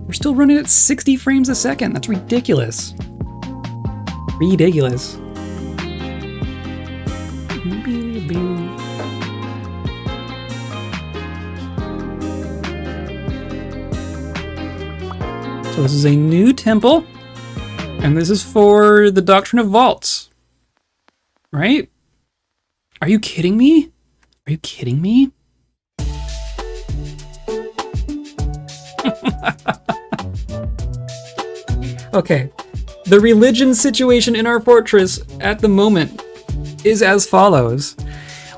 We're still running at 60 frames a second. That's ridiculous. Ridiculous. So this is a new temple, and this is for the Doctrine of Vaults, right? Are you kidding me? Are you kidding me? Okay, the religion situation in our fortress at the moment is as follows.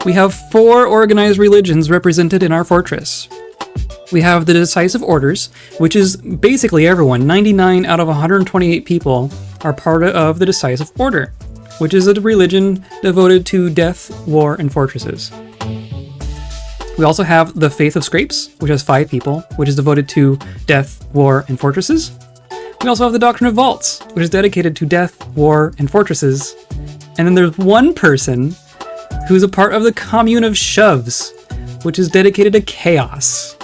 We have 4 organized religions represented in our fortress. We have the Decisive Orders, which is basically everyone. 99 out of 128 people are part of the Decisive Order, which is a religion devoted to death, war, and fortresses. We also have the Faith of Scrapes, which has 5 people, which is devoted to death, war, and fortresses. We also have the Doctrine of Vaults, which is dedicated to death, war, and fortresses. And then there's one person who's a part of the Commune of Shoves, which is dedicated to chaos.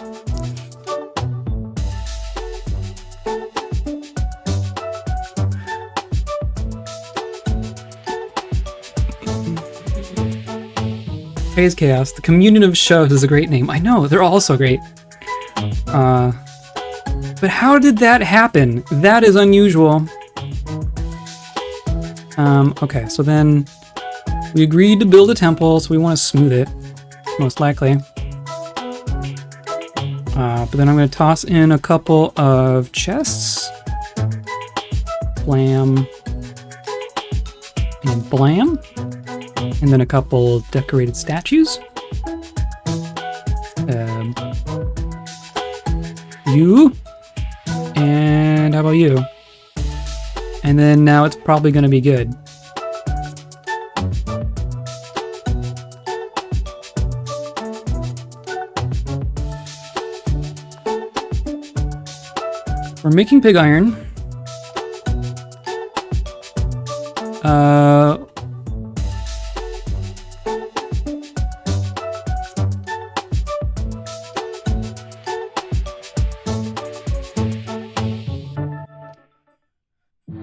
Praise Chaos. The Communion of Shoves is a great name. I know, they're all so great. But how did that happen? That is unusual. Okay, so then we agreed to build a temple, so we want to smooth it, most likely. But then I'm going to toss in a couple of chests. Blam. And blam. And then a couple decorated statues. You. And how about you? And then now it's probably going to be good. We're making pig iron.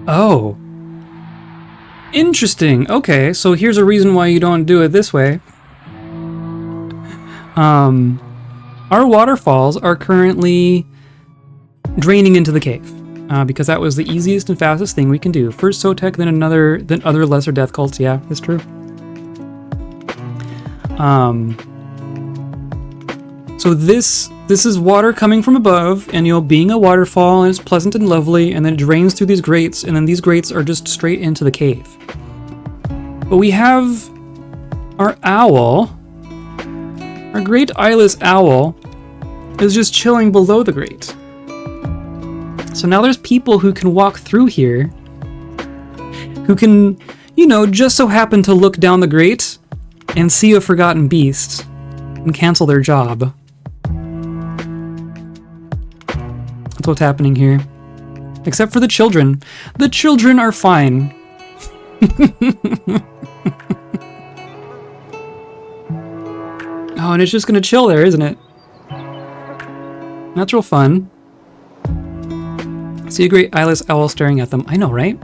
Oh. Interesting. Okay, so here's a reason why you don't do it this way. Our waterfalls are currently draining into the cave, because that was the easiest and fastest thing we can do. First Sotek, then other lesser death cults. Yeah, that's true. So this is water coming from above, and being a waterfall, and it's pleasant and lovely, and then it drains through these grates, and then these grates are just straight into the cave. But we have our owl. Our great eyeless owl is just chilling below the grate. So now there's people who can walk through here, who can, you know, just so happen to look down the grate and see a forgotten beast and cancel their job. That's what's happening here. Except for the children. The children are fine. Oh, and it's just gonna chill there, isn't it? That's real fun. See a great eyeless owl staring at them. I know, right?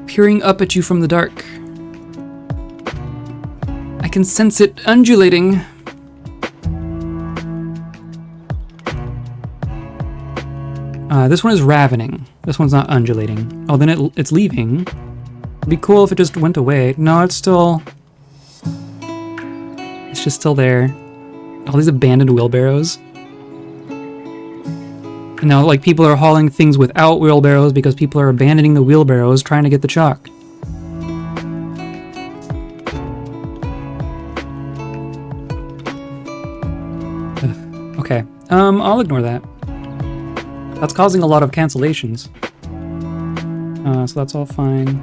Peering up at you from the dark. I can sense it undulating. This one is ravening. This one's not undulating. Oh, then it's leaving. It'd be cool if it just went away. No, it's still... It's just still there. All these abandoned wheelbarrows. And now, like, people are hauling things without wheelbarrows because people are abandoning the wheelbarrows trying to get the chalk. Ugh. Okay, I'll ignore that. That's causing a lot of cancellations. So that's all fine.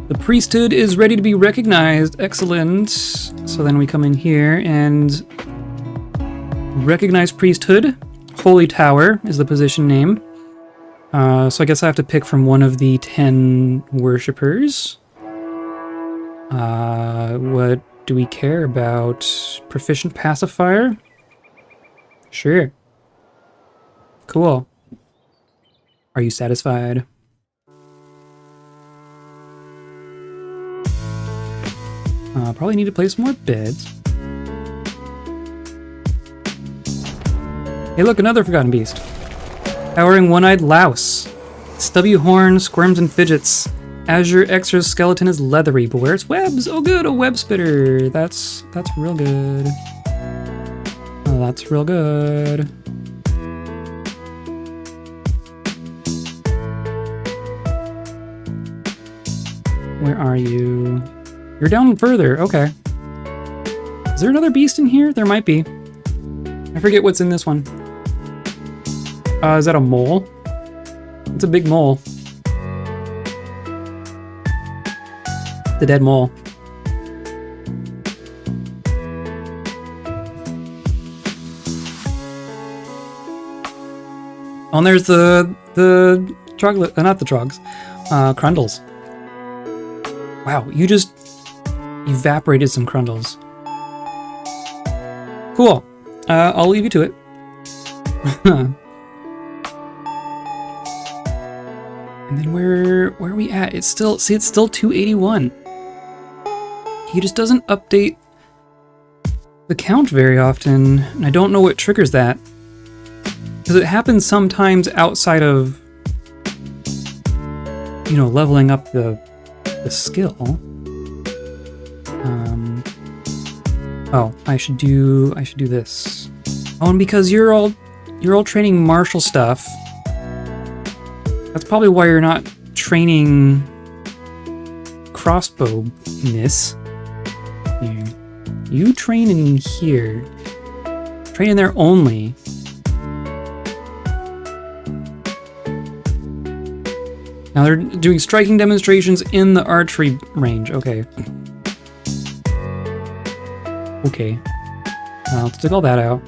The priesthood is ready to be recognized. Excellent. So then we come in here and recognize priesthood. Holy Tower is the position name. So I guess I have to pick from one of the 10 worshippers. What do we care about? Proficient pacifier? Sure. Cool. Are you satisfied? Probably need to place more beds. Hey look, another forgotten beast. Towering one-eyed louse. Stubby horn, squirms and fidgets. Azure exoskeleton is leathery, but wears webs. Oh good, a web spitter. That's real good. Oh, that's real good. Where are you? You're down further, okay. Is there another beast in here? There might be. I forget what's in this one. Is that a mole? It's a big mole. The dead mole. Oh, and there's the troglodyte, not the trogs, crundles. Wow, you just evaporated some crundles. Cool. I'll leave you to it. And then where are we at? It's still, see, it's still 281. He just doesn't update the count very often, and I don't know what triggers that. Because it happens sometimes outside of, you know, leveling up the skill. Oh, I should do this. Oh, and because you're all training martial stuff, that's probably why you're not training crossbowness. Here. You train in here. Train in there only. Now they're doing striking demonstrations in the archery range. Okay. Okay. Let's take all that out.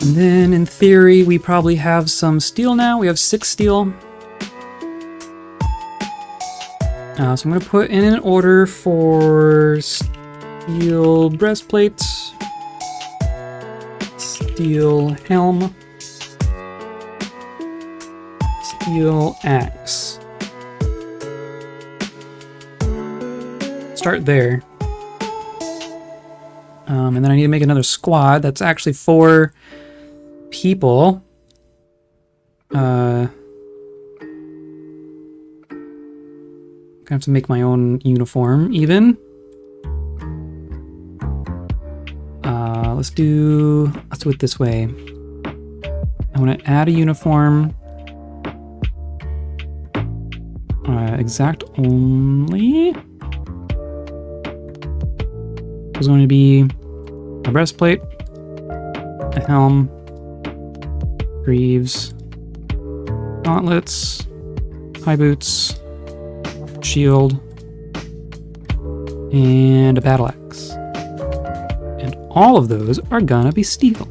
And then, in theory, we probably have some steel now. We have 6 steel. So I'm going to put in an order for steel breastplate, steel helm, steel axe. Start there. And then I need to make another squad. That's actually 4 people. I have to make my own uniform even. Let's do it this way. I want to add a uniform. exact only is going to be a breastplate, a helm, greaves, gauntlets, high boots, shield, and a battle axe. And all of those are gonna be steel.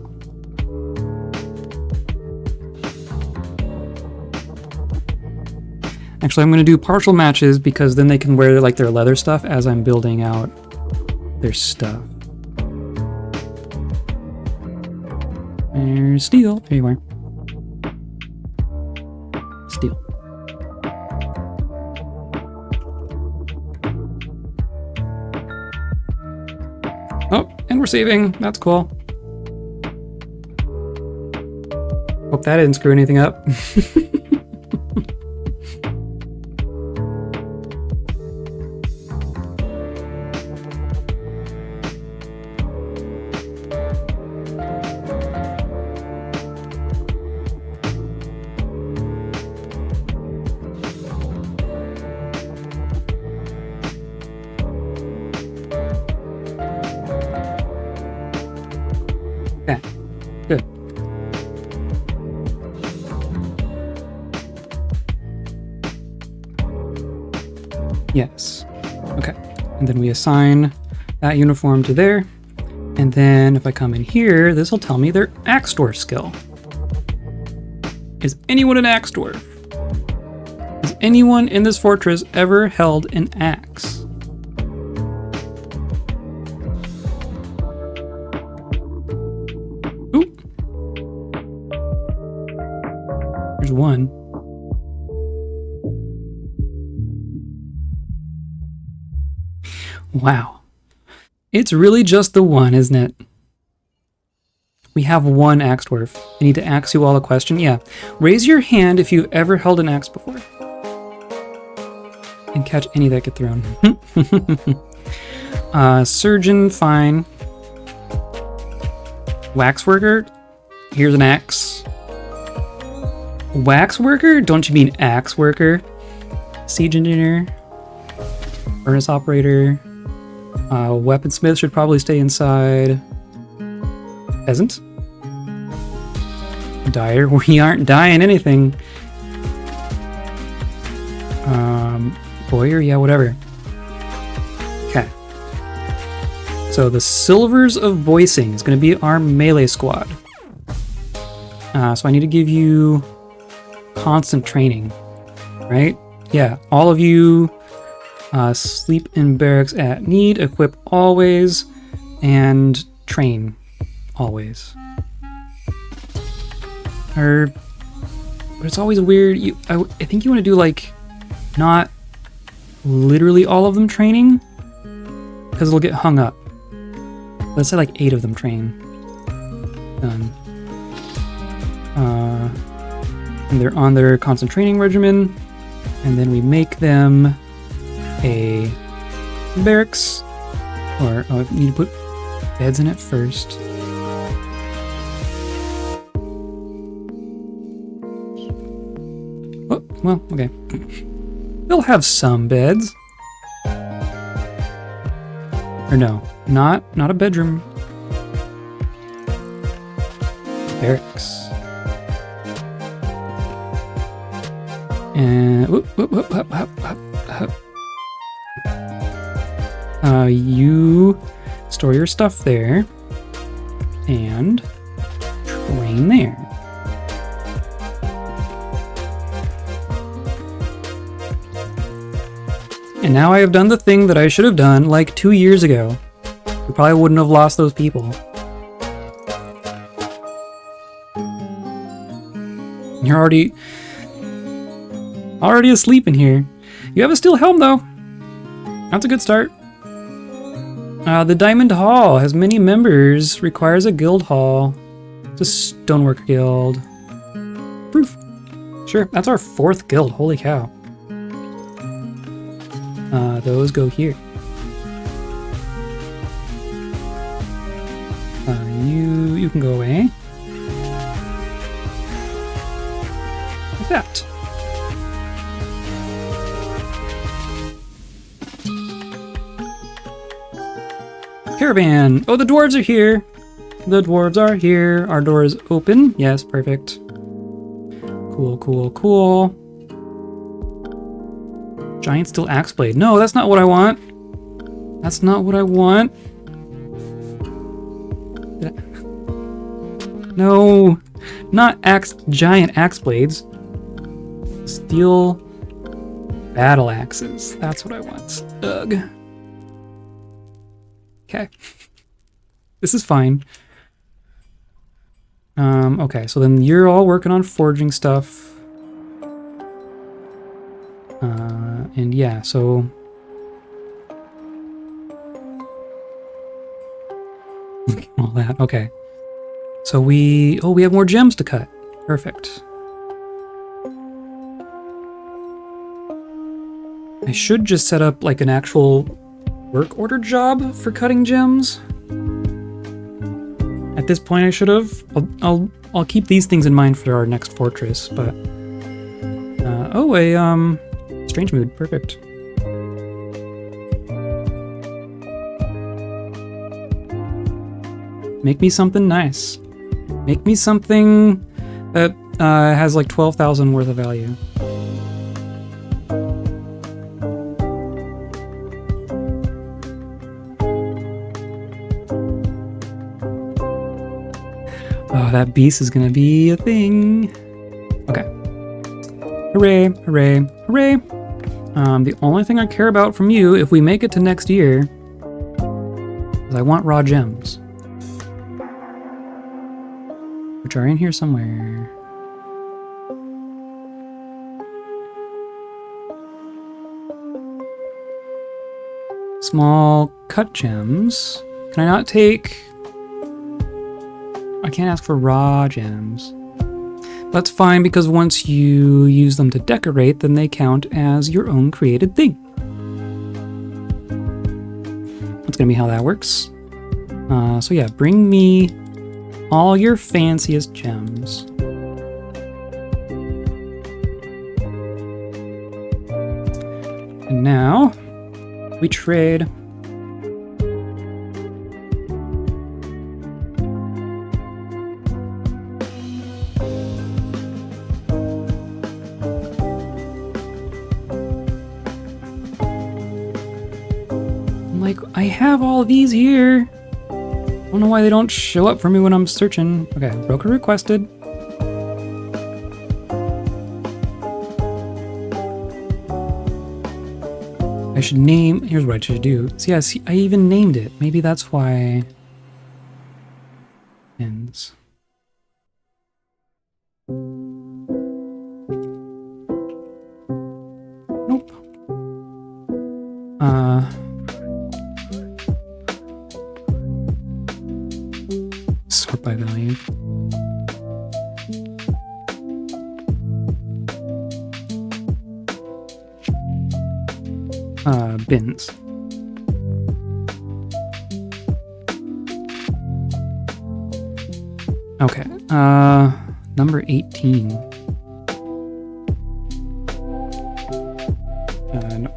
Actually, I'm gonna do partial matches because then they can wear like their leather stuff as I'm building out their stuff. There's steel. There you are. Steel. Oh, and we're saving. That's cool. Hope that didn't screw anything up. Okay, good. Yes. Okay. And then we assign that uniform to there. And then if I come in here, this will tell me their axe dwarf skill. Is anyone an axe dwarf? Has anyone in this fortress ever held an axe? Ooh. There's one. Wow. It's really just the one, isn't it? We have one axe dwarf. I need to ask you all a question. Yeah. Raise your hand if you've ever held an axe before. And catch any that get thrown. Surgeon, fine. Waxworker, here's an axe. Waxworker? Don't you mean axe worker? Siege engineer. Furnace operator. Weaponsmith should probably stay inside. Peasant. Dyer, we aren't dyeing anything. Bowyer, yeah, whatever. Okay. So the Silvers of Voicing is going to be our melee squad. So I need to give you constant training, right? Yeah, all of you sleep in barracks at need, equip always, and train always. But it's always weird. I think you want to do like not literally all of them training, because it'll get hung up. Let's say like 8 of them train. Done. And they're on their constant training regimen, and then we make them a barracks, or I need to put beds in it first. Oh, well, okay. They'll have some beds. Or no, not a bedroom. Barracks. And whoop, whoop, whoop, whoop, whoop, whoop, whoop. You store your stuff there and train there. And now I have done the thing that I should have done like 2 years ago. We probably wouldn't have lost those people. You're already asleep in here. You have a steel helm though. That's a good start. The Diamond Hall has many members, requires a guild hall. It's a stoneworker guild. Proof. Sure, that's our 4th guild, holy cow. Those go here. You can go away. Like that. caravan. Oh, the dwarves are here. The dwarves are here. Our door is open. Yes, perfect. Cool, cool, cool. Giant steel axe blade. No, that's not what I want. That's not what I want. No, not giant axe blades. Steel battle axes. That's what I want. Ugh. Okay. This is fine. Okay, so then you're all working on forging stuff. And yeah, so... all that, okay. So we have more gems to cut. Perfect. I should just set up like an actual work order job for cutting gems. At this point I should have. I'll keep these things in mind for our next fortress, but strange mood, perfect. Make me something nice. Make me something that has like 12,000 worth of value. Oh, that beast is gonna be a thing. Okay. Hooray, hooray, hooray. The only thing I care about from you, if we make it to next year, is I want raw gems. Which are in here somewhere. Small cut gems. Can I not take... I can't ask for raw gems. That's fine, because once you use them to decorate, then they count as your own created thing. That's gonna be how that works. So yeah, bring me all your fanciest gems. And now, we trade. Like, I have all these here. I don't know why they don't show up for me when I'm searching. Okay, broker requested. I should name... Here's what I should do. So yeah, see, I even named it. Maybe that's why... Ends. Nope. Sort by value. Bins. Okay, number 18. No.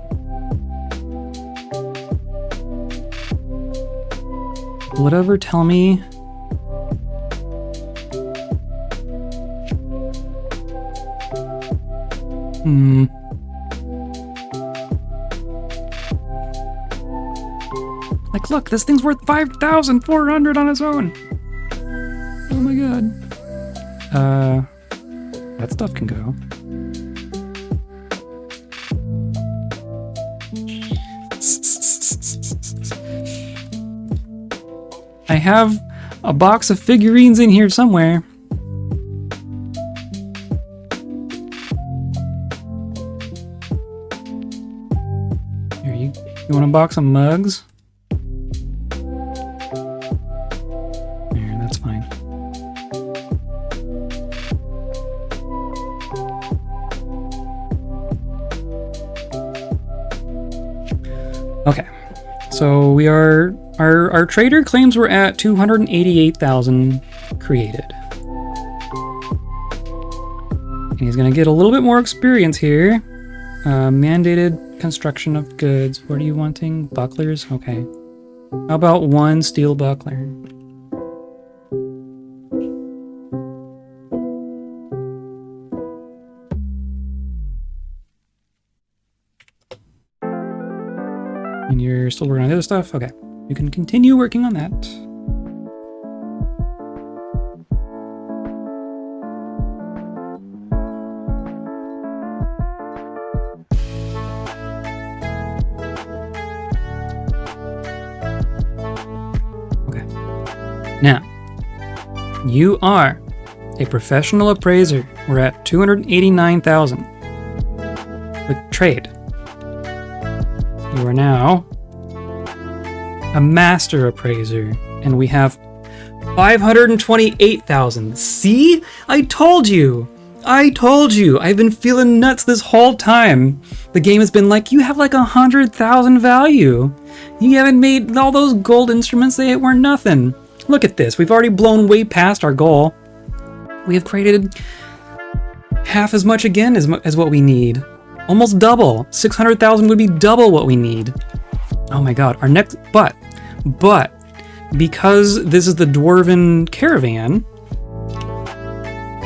Whatever, tell me. Like, look, this thing's worth 5,400 on its own. Oh my god. That stuff can go. I have a box of figurines in here somewhere. Here, you want a box of mugs? There, that's fine. Okay, so we are... Our trader claims we're at 288,000 created. And he's gonna get a little bit more experience here. Mandated construction of goods. What are you wanting? Bucklers? Okay. How about one steel buckler? And you're still working on the other stuff? Okay. You can continue working on that. Okay. Now, you are a professional appraiser. We're at 289,000. With trade. You are now a master appraiser, and we have 528,000. See? I told you! I told you! I've been feeling nuts this whole time. The game has been like, you have like 100,000 value. You haven't made all those gold instruments, they were nothing. Look at this, we've already blown way past our goal. We have created half as much again as what we need. Almost double. 600,000 would be double what we need. Oh my god, our next, but, because this is the Dwarven caravan,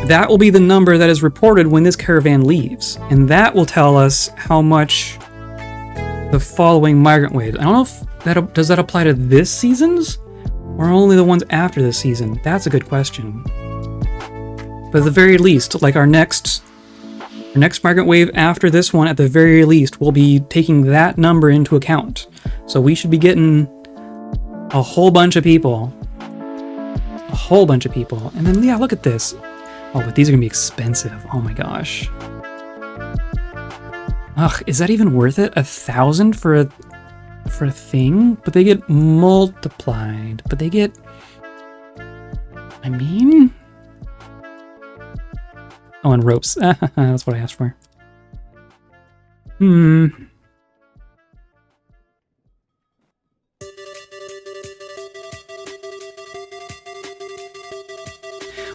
that will be the number that is reported when this caravan leaves. And that will tell us how much the following migrant wave. I don't know if does that apply to this season's? Or only the ones after this season? That's a good question. But at the very least, like our next migrant wave after this one, at the very least, we'll be taking that number into account. So we should be getting a whole bunch of people. A whole bunch of people. And then, yeah, look at this. Oh, but these are gonna be expensive. Oh my gosh. Ugh, is that even worth it? 1,000 for a thing? But they get multiplied. But they get... I mean... Oh, and ropes. That's what I asked for.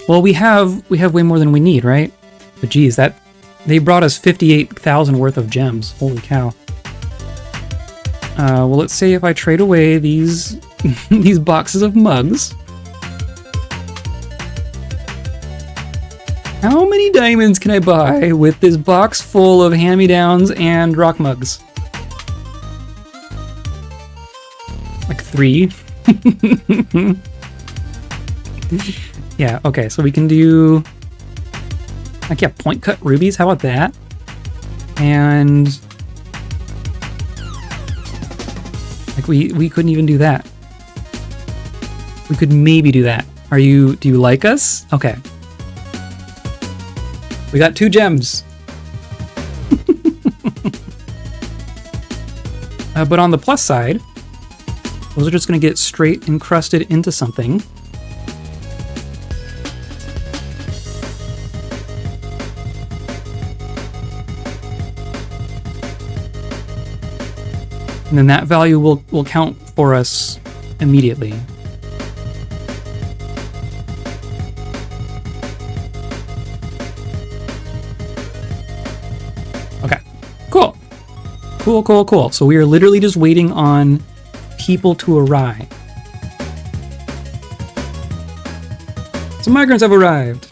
Well, we have way more than we need, right? But geez, they brought us 58,000 worth of gems. Holy cow. Well, let's say if I trade away these these boxes of mugs. How many diamonds can I buy with this box full of hand-me-downs and rock mugs? Like 3. Yeah, okay, so we can do... Like, yeah, point cut rubies, how about that? And... Like, we couldn't even do that. We could maybe do that. Do you like us? Okay. We got 2 gems. But on the plus side, those are just going to get straight encrusted into something. And then that value will count for us immediately. Cool. So we are literally just waiting on people to arrive. Some migrants have arrived.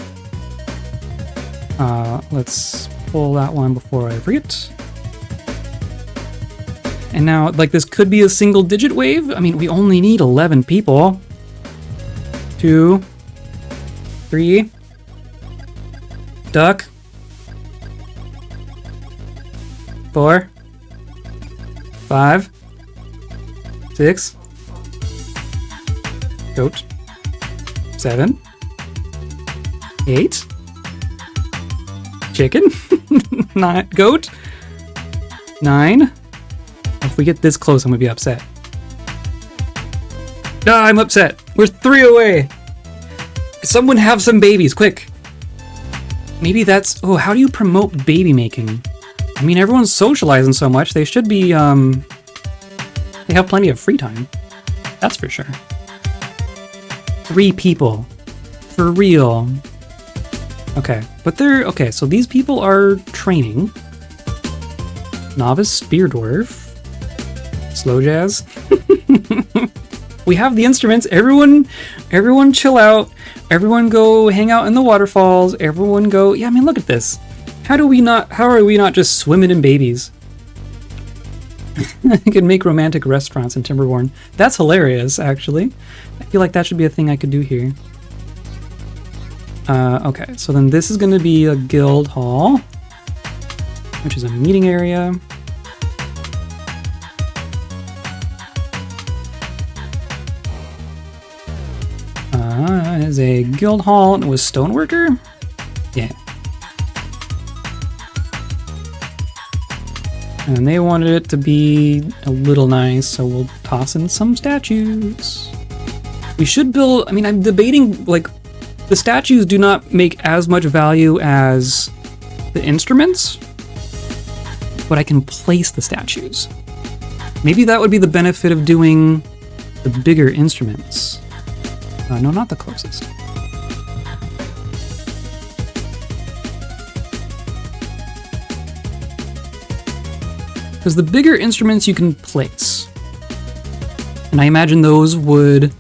Let's pull that one before I forget. And now, like, this could be a single digit wave. I mean, we only need 11 people. 2, 3. Duck. 4. 5, 6, goat, 7, 8, chicken, 9, goat, 9. If we get this close, I'm gonna be upset. Ah, I'm upset. We're 3 away. Someone have some babies, quick. Maybe that's... Oh, how do you promote baby making? I mean, everyone's socializing so much, they should be, they have plenty of free time. That's for sure. 3 people. For real. Okay, but okay, so these people are training. Novice Spear Dwarf. Slow Jazz. We have the instruments. Everyone chill out. Everyone go hang out in the waterfalls. Everyone go. Yeah, I mean, look at this. How are we not just swimming in babies? I could make romantic restaurants in Timberborn. That's hilarious, actually. I feel like that should be a thing I could do here. Okay, so then this is going to be a guild hall, which is a meeting area. It is a guild hall, and it was stoneworker? Yeah. And they wanted it to be a little nice, so we'll toss in some statues. We should build, I mean, I'm debating, like, the statues do not make as much value as the instruments, but I can place the statues. Maybe that would be the benefit of doing the bigger instruments. No, not the closest. Because the bigger instruments you can place. And I imagine those would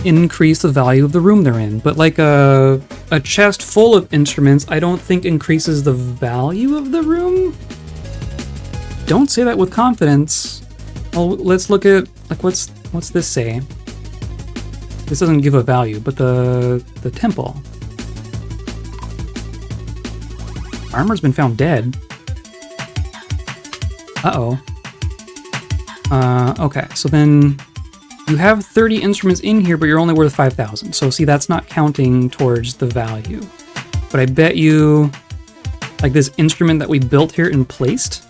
increase the value of the room they're in. But like a chest full of instruments, I don't think increases the value of the room. Don't say that with confidence. Well, let's look at, like, what's this say? This doesn't give a value, but the temple. Armor's been found dead. Uh-oh. Okay, so then you have 30 instruments in here, but you're only worth 5,000. So see, that's not counting towards the value. But I bet you, like this instrument that we built here and placed,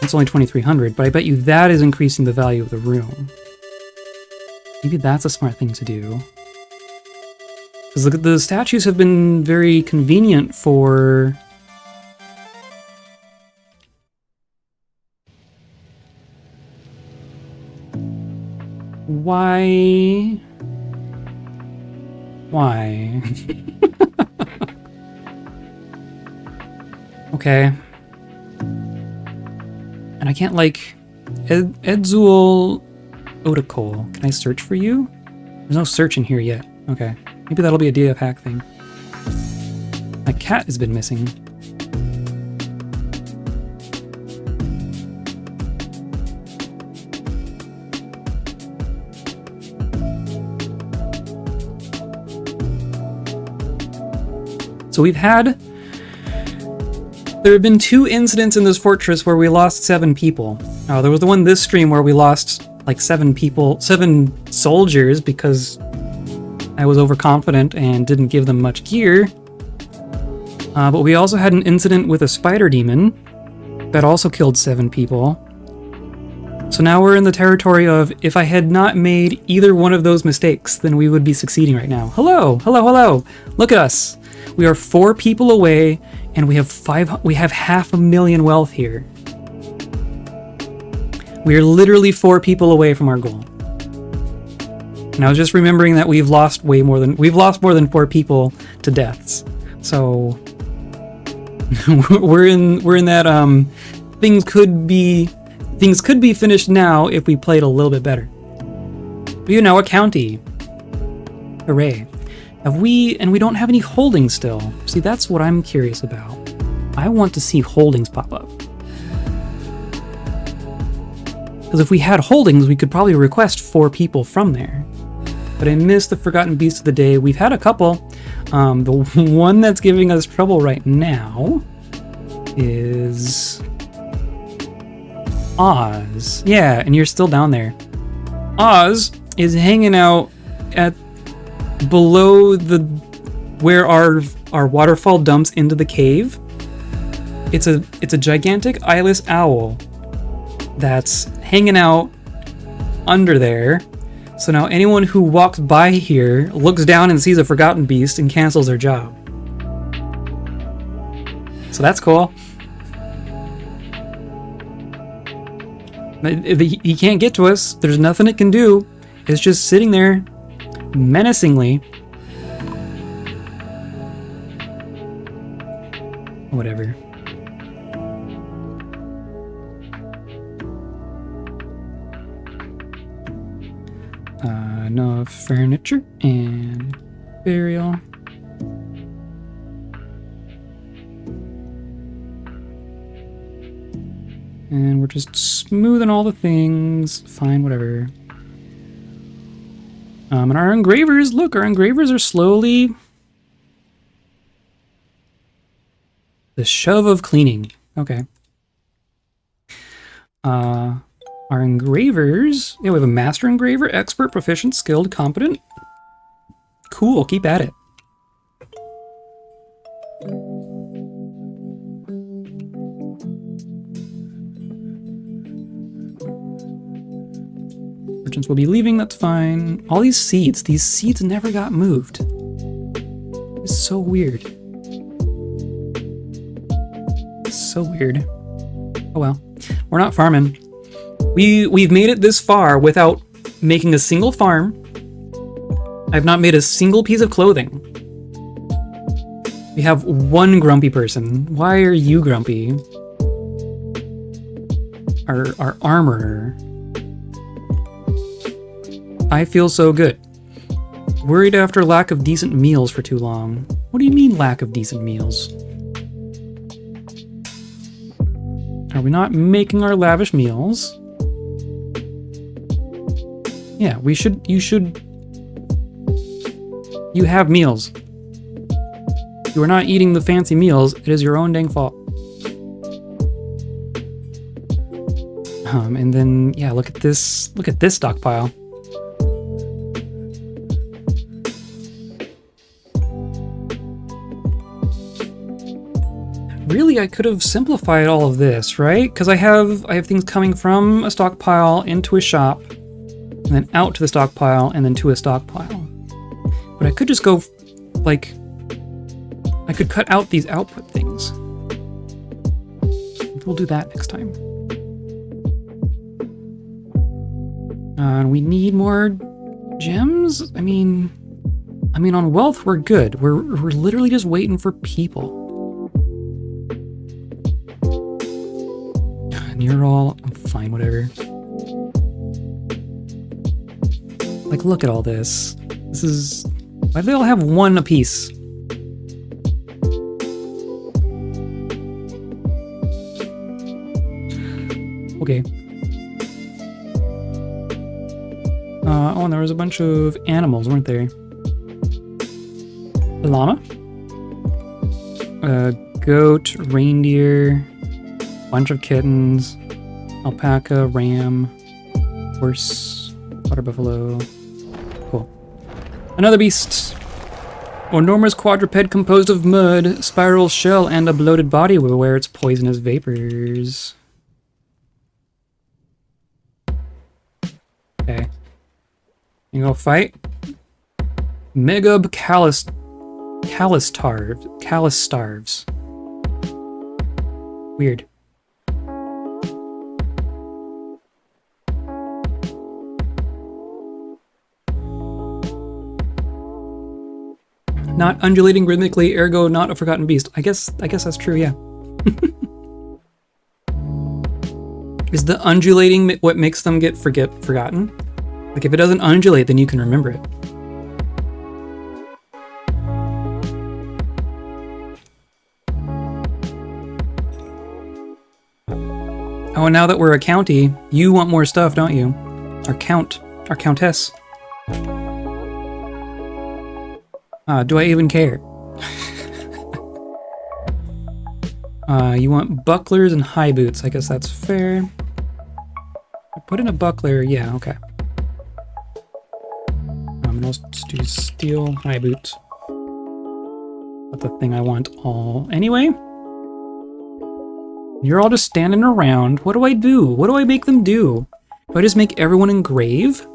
it's only 2,300, but I bet you that is increasing the value of the room. Maybe that's a smart thing to do. Because the statues have been very convenient for... Why? Okay. And I can't, like... Edzul Odakol. Can I search for you? There's no search in here yet. Okay. Maybe that'll be a DF hack thing. My cat has been missing. So we've had... There have been 2 incidents in this fortress where we lost 7 people. There was the one this stream where we lost like 7 people, 7 soldiers because I was overconfident and didn't give them much gear. But we also had an incident with a spider demon that also killed 7 people. So now we're in the territory of, if I had not made either one of those mistakes, then we would be succeeding right now. Hello, hello, hello. Look at us. We are 4 people away, and we have 500,000 wealth here. We are literally 4 people away from our goal. And I was just remembering that we've lost more than 4 people to deaths. So we're in that things could be finished now if we played a little bit better. You know, a county. Hooray. And we don't have any holdings still. See, that's what I'm curious about. I want to see holdings pop up. Because if we had holdings, we could probably request 4 people from there. But I missed the Forgotten Beast of the Day. We've had a couple. The one that's giving us trouble right now is Oz. Yeah, and you're still down there. Oz is hanging out at below where our waterfall dumps into the cave. It's a gigantic eyeless owl that's hanging out under there. So now anyone who walks by here looks down and sees a Forgotten Beast and cancels their job. So that's cool. He can't get to us. There's nothing it can do. It's just sitting there menacingly. Whatever. Enough furniture and burial. And we're just smoothing all the things. Fine, whatever. And our engravers, look, our engravers are slowly... The shove of cleaning. Okay. Our engravers... Yeah, we have a master engraver, expert, proficient, skilled, competent. Cool, keep at it. Merchants will be leaving, that's fine. All these seeds never got moved. It's so weird. It's so weird. Oh well. We're not farming. We've made it this far without making a single farm. I've not made a single piece of clothing. We have one grumpy person. Why are you grumpy? Our armorer. I feel so good. Worried after lack of decent meals for too long. What do you mean lack of decent meals? Are we not making our lavish meals? Yeah, we should, you have meals. You are not eating the fancy meals, it is your own dang fault. And then, yeah, look at this stockpile. Really, I could have simplified all of this, right? Because I have things coming from a stockpile into a shop, and then out to the stockpile, and then to a stockpile. But I could just go, like, I could cut out these output things. We'll do that next time. We need more gems? I mean, on wealth, we're good. We're literally just waiting for people. You're all... I'm fine, whatever. Like, look at all this. This is... Why do they all have one apiece? Okay. Oh, and there was a bunch of animals, weren't there? A llama? A goat, reindeer... bunch of kittens, alpaca, ram, horse, water buffalo. Cool. Another beast. Enormous quadruped composed of mud, spiral shell, and a bloated body will wear its poisonous vapors. Okay. You go fight? Megub callus starves. Weird. Not undulating rhythmically, ergo not a forgotten beast. I guess that's true, yeah. Is the undulating what makes them get forgotten? Like if it doesn't undulate, then you can remember it. Oh, and now that we're a county, you want more stuff, don't you? Our countess. Do I even care? You want bucklers and high boots. I guess that's fair. Put in a buckler. Yeah, okay. And I'll just do steel high boots. That's the thing I want all anyway. You're all just standing around. What do I do? What do I make them do? Do I just make everyone engrave?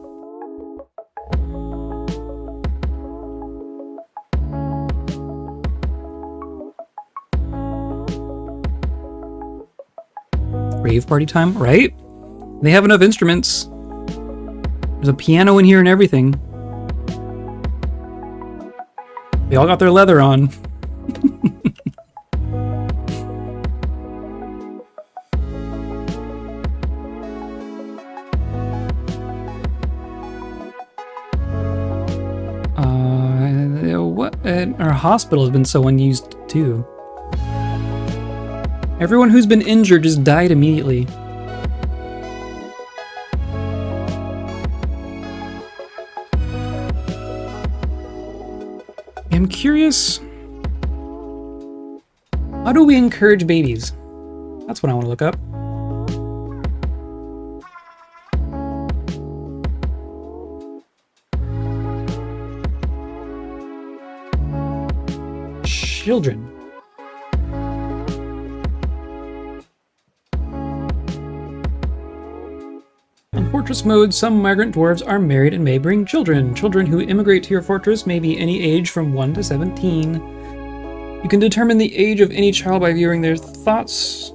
Rave party time, right? They have enough instruments. There's a piano in here and everything. They all got their leather on. What? Our hospital has been so unused too. Everyone who's been injured just died immediately. I'm curious. How do we encourage babies? That's what I want to look up. Children. On Fortress mode, some migrant dwarves are married and may bring children. Children who immigrate to your fortress may be any age from 1 to 17. You can determine the age of any child by viewing their thoughts.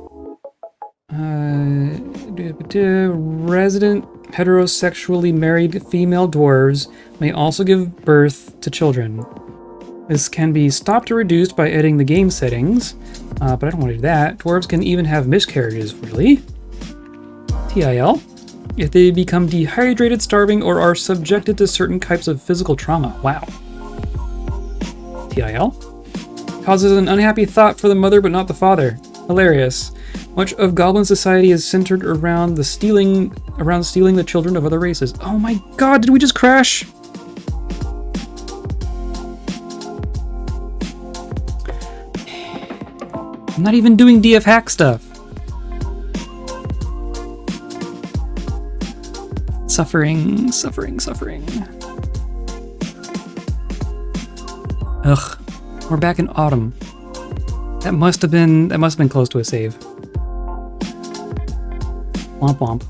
Resident heterosexually married female dwarves may also give birth to children. This can be stopped or reduced by editing the game settings, but I don't want to do that. Dwarves can even have miscarriages, really? TIL. If they become dehydrated, starving, or are subjected to certain types of physical trauma. Wow. TIL. Causes an unhappy thought for the mother but not the father. Hilarious. Much of goblin society is centered around stealing the children of other races. Oh my god, did we just crash? I'm not even doing DF hack stuff. Suffering, suffering, suffering. Ugh, we're back in autumn. That must have been close to a save. Womp womp.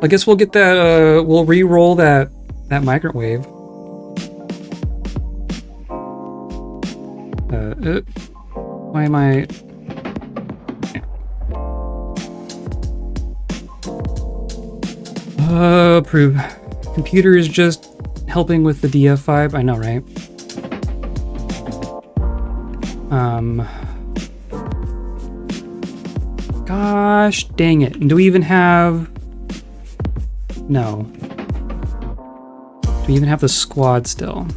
I guess we'll get that. We'll re-roll that migrant wave. Why am I? Approve. Computer is just helping with the DF vibe. I know, right? Gosh dang it. And do we even have... No. Do we even have the squad still?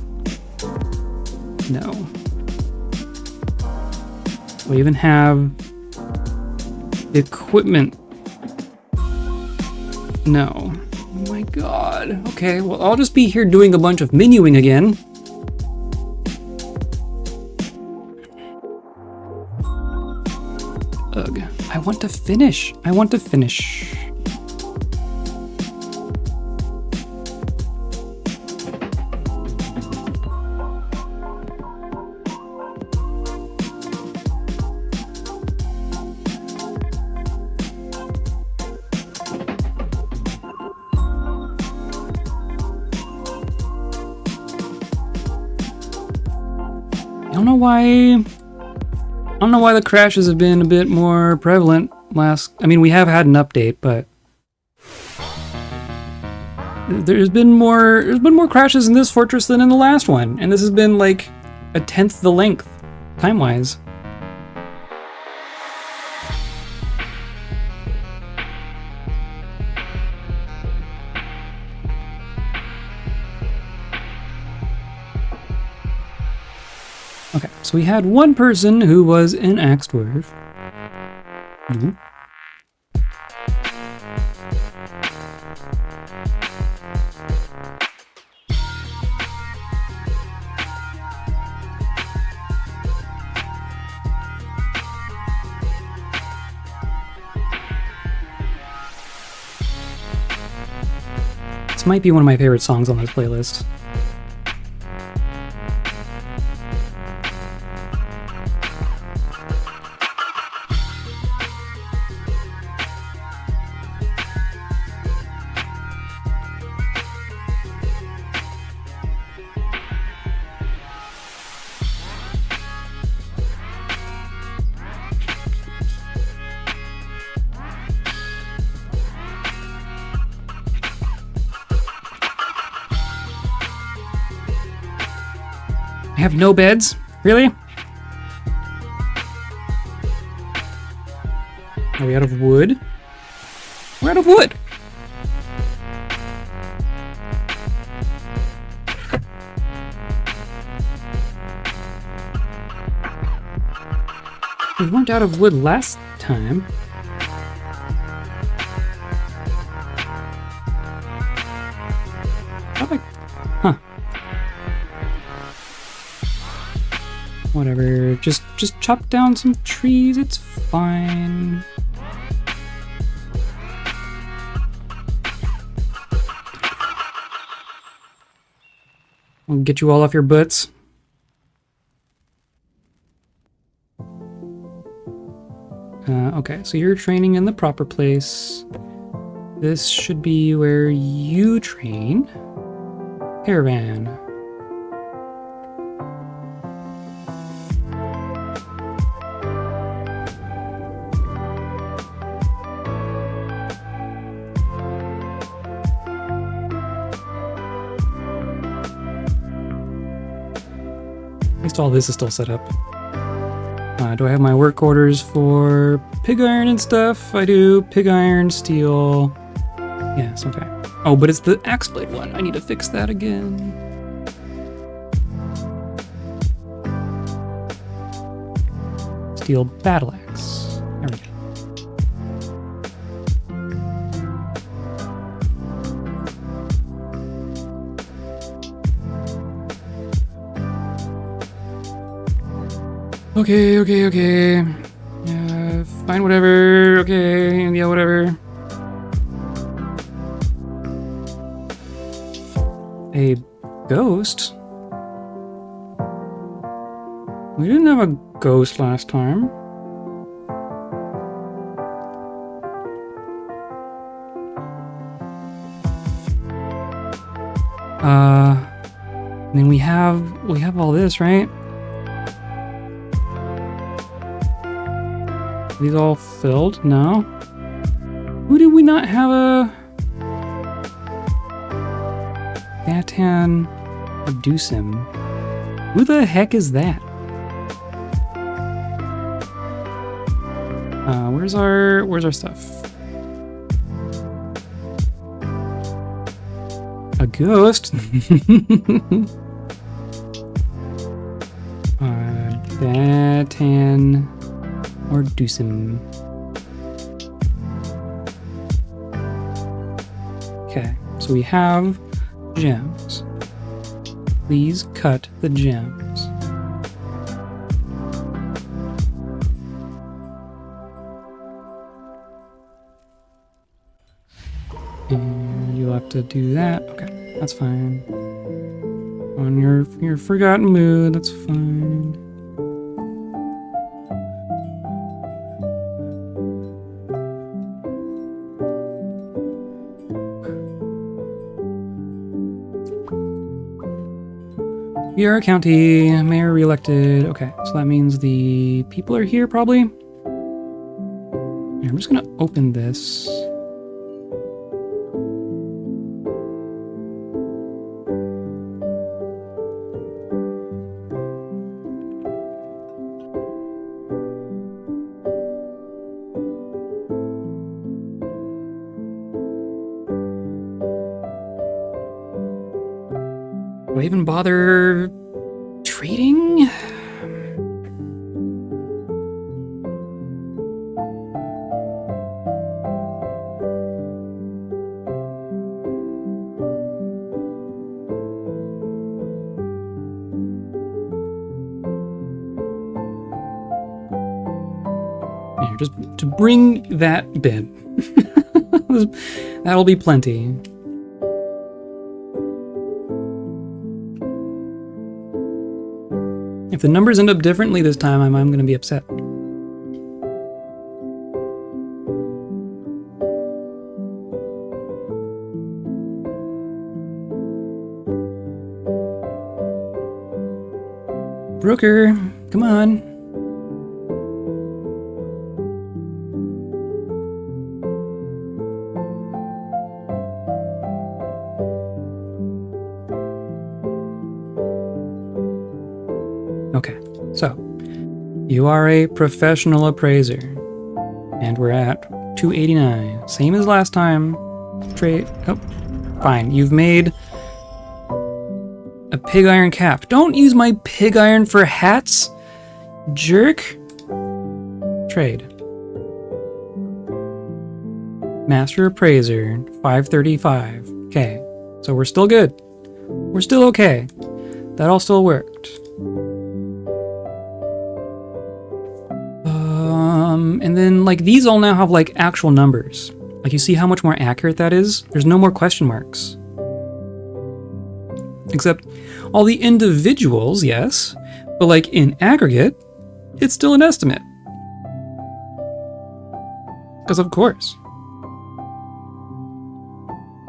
No. Do we even have the equipment? No. Oh my god. Okay, well, I'll just be here doing a bunch of menuing again. Ugh. I want to finish. I want to finish. I don't know why the crashes have been a bit more prevalent I mean, we have had an update, but there's been more crashes in this fortress than in the last one, and this has been like a tenth the length, time-wise. Okay, so we had one person who was an axe dwarf. Mm-hmm. This might be one of my favorite songs on this playlist. I have no beds? Really? Are we out of wood? We're out of wood! We weren't out of wood last time. Huh. Whatever. Just chop down some trees. It's fine. I'll get you all off your butts. Okay, so you're training in the proper place. This should be where you train. Caravan. At least all this is still set up. Do I have my work orders for pig iron and stuff? I do. Pig iron, steel. Yes, okay. Oh, but it's the axe blade one. I need to fix that again. Steel battle axe. There we go. Okay. Yeah, fine, whatever. Okay, yeah, whatever. A ghost? We didn't have a ghost last time. I mean, we have all this, right? These all filled? No. Who did we not have a... Batan reduce him. Who the heck is that? Where's our stuff? A ghost? Batan or Deucem. Okay, so we have gems. Please cut the gems. And you'll have to do that. Okay, that's fine. On your forgotten mood, that's fine. We are a county, mayor reelected. Okay, so that means the people are here probably. I'm just gonna open this. Do I even bother trading? Here, just to bring that bit. That'll be plenty. If the numbers end up differently this time, I'm going to be upset. Brooker, come on. Okay, so you are a professional appraiser, and we're at 289, same as last time. Trade. Oh, fine. You've made a pig iron cap. Don't use my pig iron for hats, jerk. trade. Master Appraiser, 535. Okay, so we're still good. We're still okay. That all still worked. And then like these all now have like actual numbers. Like you see how much more accurate that is? There's no more question marks. Except all the individuals, yes, but like in aggregate, it's still an estimate. Because of course.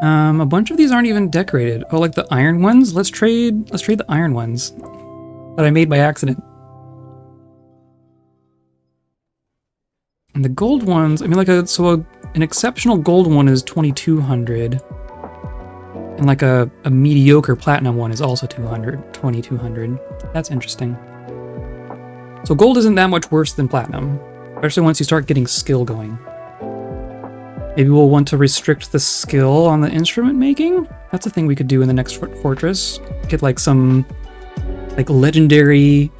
A bunch of these aren't even decorated. Oh, like the iron ones? Let's trade the iron ones that I made by accident. And the gold ones, I mean like an exceptional gold one is 2200. And like a mediocre platinum one is also 2200. That's interesting. So gold isn't that much worse than platinum, especially once you start getting skill going. Maybe we'll want to restrict the skill on the instrument making. That's a thing we could do in the next fortress. Get like some like legendary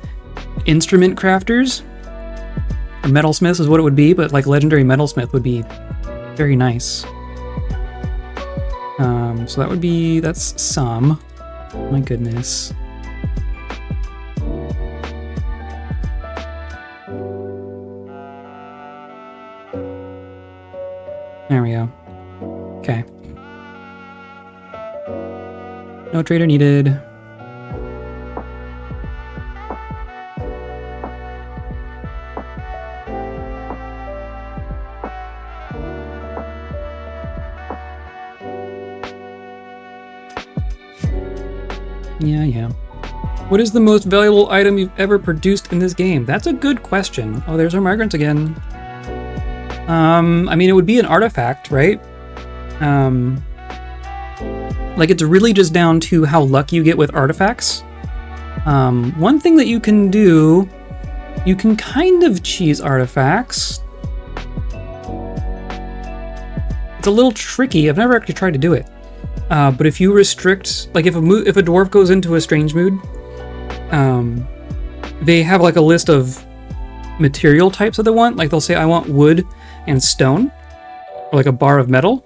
instrument crafters. Or metalsmiths is what it would be, but like legendary metalsmith would be very nice. So that's some. My goodness. There we go. Okay. No trader needed. Yeah. What is the most valuable item you've ever produced in this game? That's a good question. Oh, there's our migrants again. I mean, it would be an artifact, right? Like, it's really just down to how lucky you get with artifacts. One thing that you can do, you can kind of cheese artifacts. It's a little tricky. I've never actually tried to do it. But if you restrict, like if a dwarf goes into a strange mood, they have like a list of material types that they want. Like they'll say, I want wood and stone, or like a bar of metal,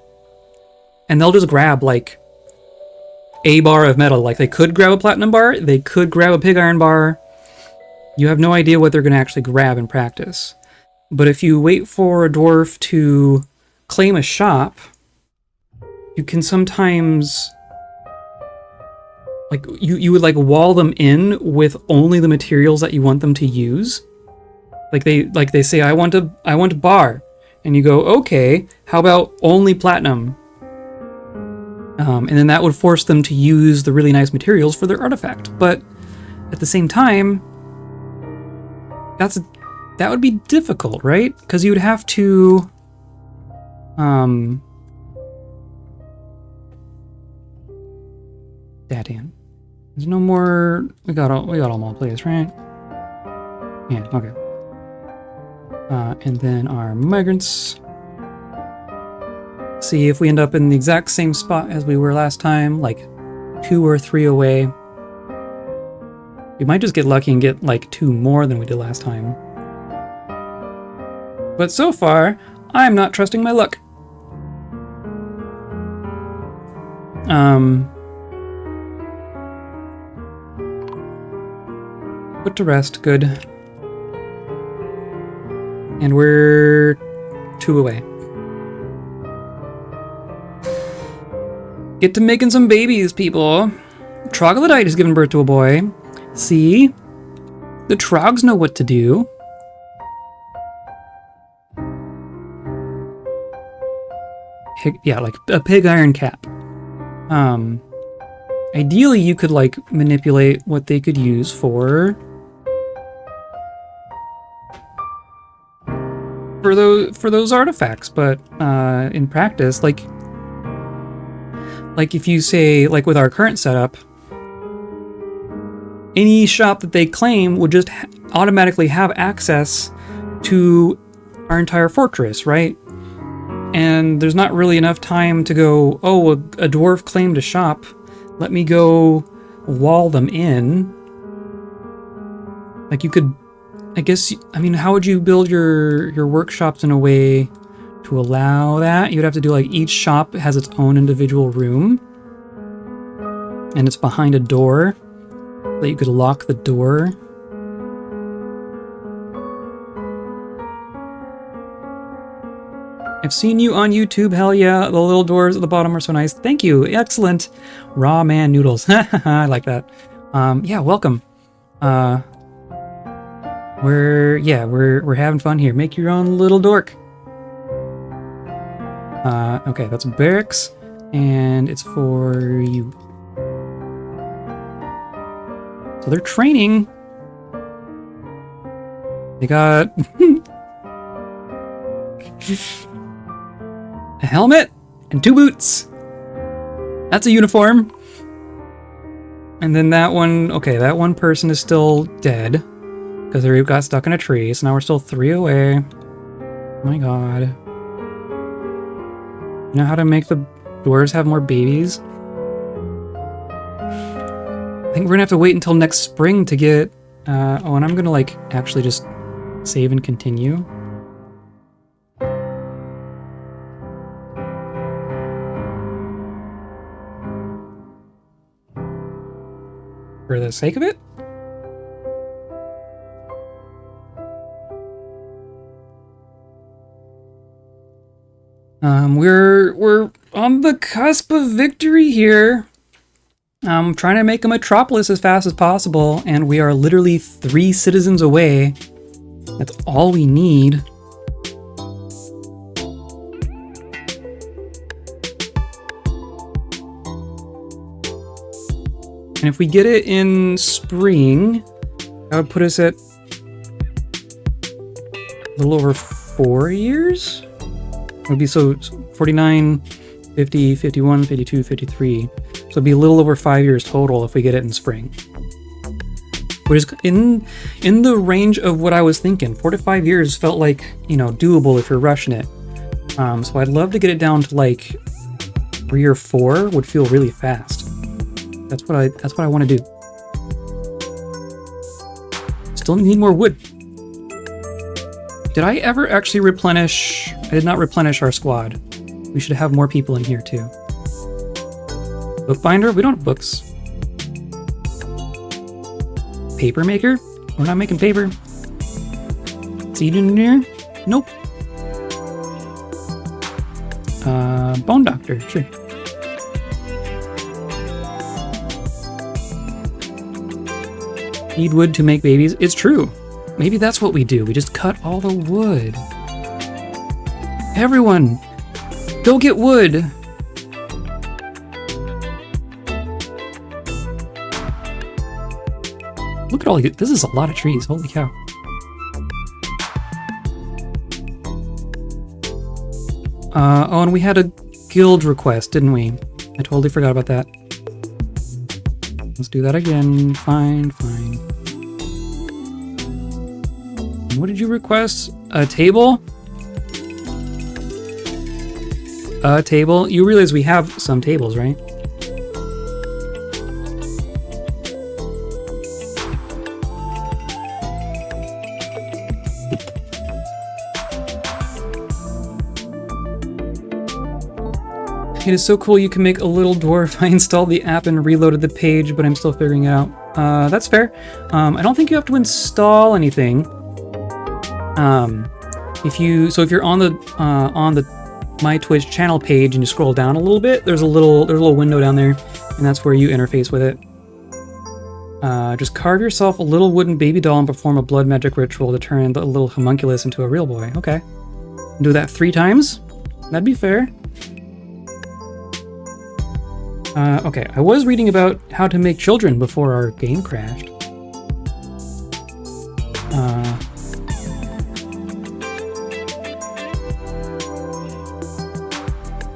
and they'll just grab like a bar of metal. Like they could grab a platinum bar, they could grab a pig iron bar. You have no idea what they're going to actually grab in practice. But if you wait for a dwarf to claim a shop, you can sometimes like you would like wall them in with only the materials that you want them to use. Like they say, I want a bar, and you go, okay, how about only platinum? And then that would force them to use the really nice materials for their artifact. But at the same time, that would be difficult, right? Because you would have to Datan. There's no more. We got all my plays, right? Yeah, okay. And then our migrants. See if we end up in the exact same spot as we were last time, like 2 or 3 away. We might just get lucky and get like 2 more than we did last time. But so far, I'm not trusting my luck. Put to rest, good. And we're 2 away. Get to making some babies, people. Troglodyte has given birth to a boy. See? The trogs know what to do. Yeah, like a pig iron cap. Ideally, you could like manipulate what they could use for those artifacts, but in practice, like if you say, like with our current setup, any shop that they claim would just automatically have access to our entire fortress, right? And there's not really enough time to go, oh, a dwarf claimed a shop, let me go wall them in. Like you could I guess, I mean, how would you build your workshops in a way to allow that? You'd have to do like each shop has its own individual room. And it's behind a door that you could lock the door. I've seen you on YouTube, hell yeah. The little doors at the bottom are so nice. Thank you, excellent. Raw man noodles, I like that. Yeah, welcome. We're having fun here. Make your own little dork. Okay, that's barracks, and it's for you. So they're training. They got a helmet and 2 boots. That's a uniform. And then that one, okay, that one person is still dead because they got stuck in a tree. So now we're still 3 away. Oh my god. You know how to make the dwarves have more babies? I think we're gonna have to wait until next spring to get, oh, and I'm gonna like actually just save and continue. For the sake of it. We're on the cusp of victory here. I'm trying to make a metropolis as fast as possible, and we are literally 3 citizens away. That's all we need. And if we get it in spring, that would put us at a little over 4 years? It would be so 49, 50, 51, 52, 53. So it'd be a little over 5 years total if we get it in spring. Which is in the range of what I was thinking. 4 to 5 years felt like, you know, doable if you're rushing it. So I'd love to get it down to like 3 or 4 would feel really fast. That's what I want to do. Still need more wood. Did I ever actually replenish? I did not replenish our squad. We should have more people in here too. Bookbinder? We don't have books. Paper maker? We're not making paper. Seed engineer? Nope. Bone doctor, sure. Need wood to make babies. It's true. Maybe that's what we do. We just cut all the wood. Everyone, go get wood. Look at all you. This is a lot of trees. Holy cow. Oh, and we had a guild request, didn't we? I totally forgot about that. Let's do that again. Fine, fine. What did you request? A table? A table? You realize we have some tables, right? It is so cool you can make a little dwarf. I installed the app and reloaded the page, but I'm still figuring it out. That's fair. I don't think you have to install anything. If you're on the My Twitch channel page and you scroll down a little bit, there's a little window down there, and that's where you interface with it. Just carve yourself a little wooden baby doll and perform a blood magic ritual to turn the little homunculus into a real boy. Okay. Do that 3 times? That'd be fair. Okay, I was reading about how to make children before our game crashed.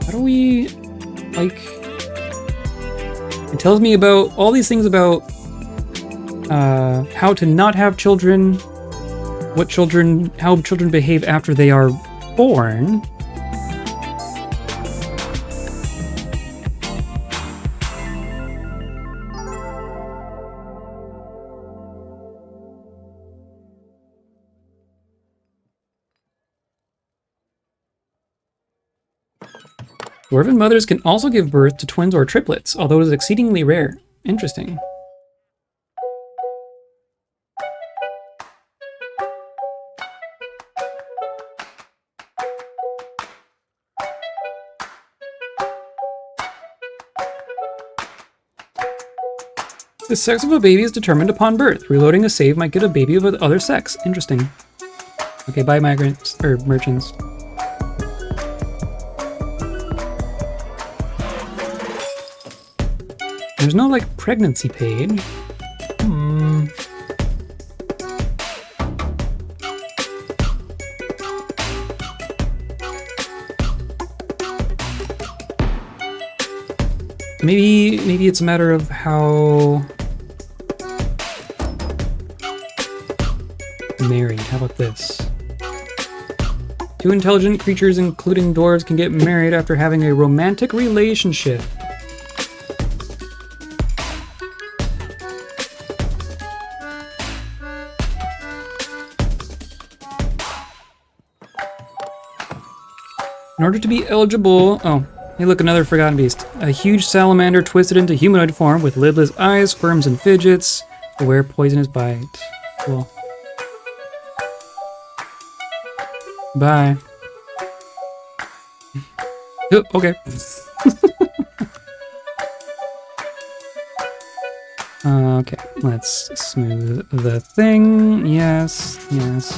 How do we, like... It tells me about all these things about how to not have children, how children behave after they are born. Dwarven mothers can also give birth to twins or triplets, although it is exceedingly rare. Interesting. The sex of a baby is determined upon birth. Reloading a save might get a baby of the other sex. Interesting. Okay, bye migrants, or merchants. There's no, like, pregnancy page. Maybe it's a matter of how married. How about this? Two intelligent creatures, including dwarves, can get married after having a romantic relationship. In order to be eligible... Oh, hey look, another forgotten beast. A huge salamander twisted into humanoid form with lidless eyes, squirms and fidgets. Beware poisonous bite. Cool. Bye. Oh, okay. Okay, let's smooth the thing. Yes, yes.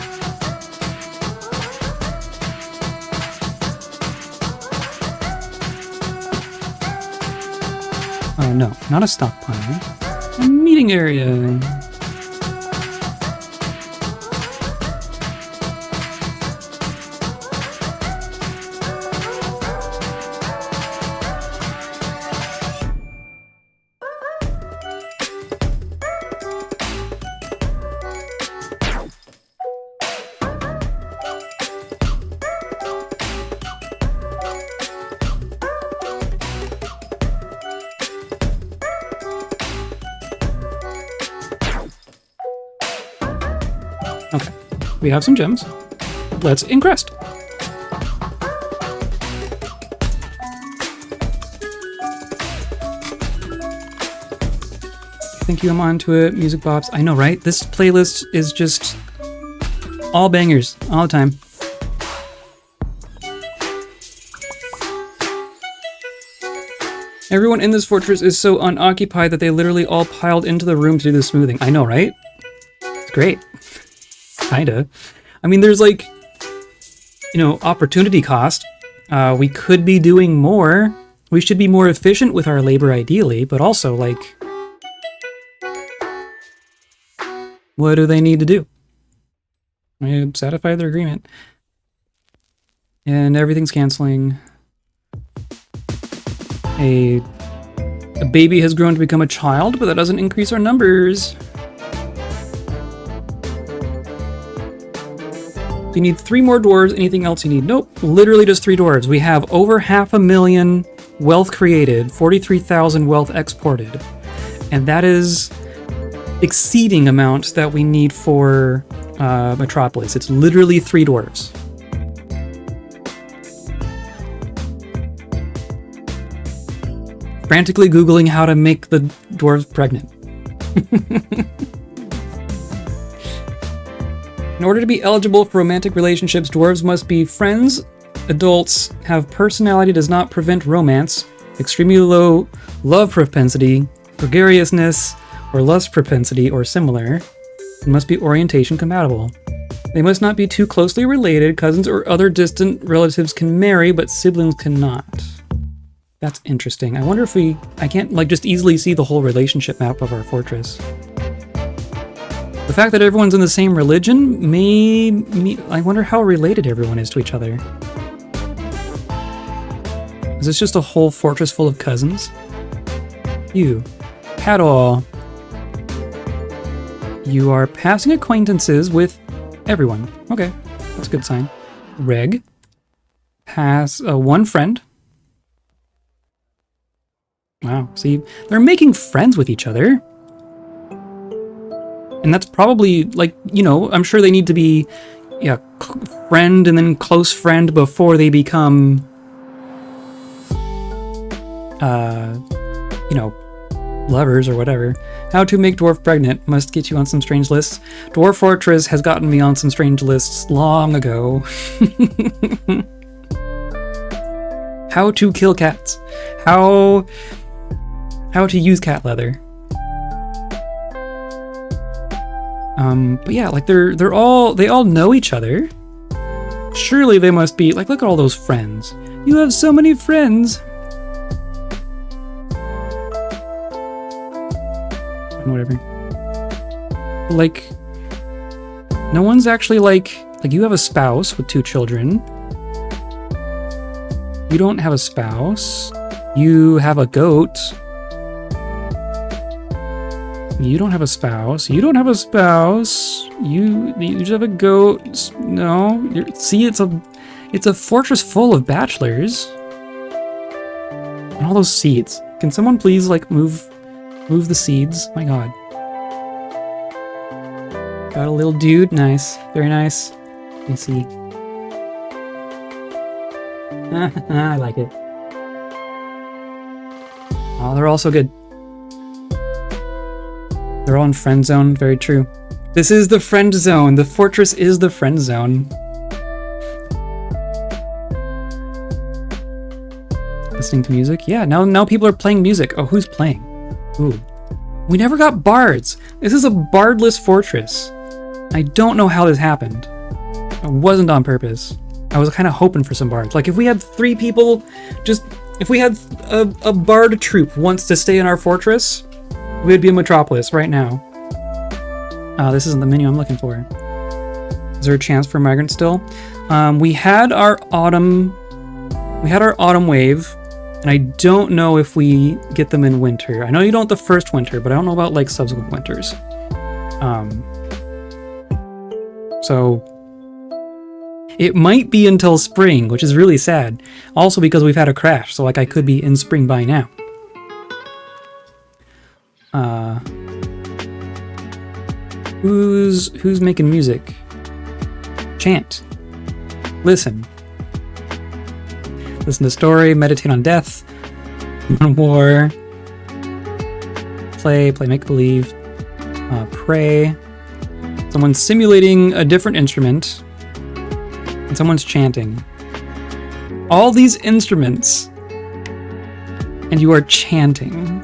Oh no, not a stockpile. A meeting area. Okay, we have some gems. Let's increst. Thank you, I'm onto it. Music bops. I know, right? This playlist is just all bangers, all the time. Everyone in this fortress is so unoccupied that they literally all piled into the room to do the smoothing. I know, right? It's great. Kinda. I mean, there's like, you know, opportunity cost. We could be doing more. We should be more efficient with our labor ideally, but also like, what do they need to do? We satisfy their agreement. And everything's canceling. A baby has grown to become a child, but that doesn't increase our numbers. You need 3 more dwarves. Anything else you need? Nope. Literally just 3 dwarves. We have over 500,000 wealth created, 43,000 wealth exported. And that is exceeding amount that we need for Metropolis. It's literally 3 dwarves. Frantically Googling how to make the dwarves pregnant. In order to be eligible for romantic relationships, dwarves must be friends, adults, have personality does not prevent romance, extremely low love propensity, gregariousness, or lust propensity, or similar, and must be orientation compatible. They must not be too closely related. Cousins or other distant relatives can marry, but siblings cannot. That's interesting. I wonder if I can't like just easily see the whole relationship map of our fortress. The fact that everyone's in the same religion I wonder how related everyone is to each other. Is this just a whole fortress full of cousins? You, Cadol. You are passing acquaintances with everyone. Okay, that's a good sign. Reg has 1 friend. Wow, see, they're making friends with each other. And that's probably, like, you know, I'm sure they need to be, yeah, friend and then close friend before they become you know, lovers or whatever. How to make dwarf pregnant must get you on some strange lists. Dwarf Fortress has gotten me on some strange lists long ago. How to kill cats. How to use cat leather. But yeah, like they all know each other. Surely they must be like, look at all those friends. You have so many friends. Whatever. Like, no one's actually like you have a spouse with 2 children. You don't have a spouse. You have a goat. You don't have a spouse. You don't have a spouse. You just have a goat. No. See, it's a fortress full of bachelors. And all those seeds. Can someone please like move the seeds? My god. Got a little dude. Nice. Very nice. Let me see. I like it. Oh, they're all so good. They're all in friend zone. Very true. This is the friend zone. The fortress is the friend zone. Listening to music? Yeah, now people are playing music. Oh, who's playing? Ooh. We never got bards. This is a bardless fortress. I don't know how this happened. It wasn't on purpose. I was kind of hoping for some bards. Like if we had 3 people, if we had a bard troop wants to stay in our fortress, we'd be a metropolis right now. This isn't the menu I'm looking for. Is there a chance for migrants still? We had our autumn wave, and I don't know if we get them in winter. I know you don't the first winter, but I don't know about like subsequent winters. So it might be until spring, which is really sad. Also because we've had a crash, so like I could be in spring by now. Who's making music? Chant. Listen. Listen to story, meditate on death, on war, play make-believe, pray. Someone's simulating a different instrument, and someone's chanting. All these instruments, and you are chanting.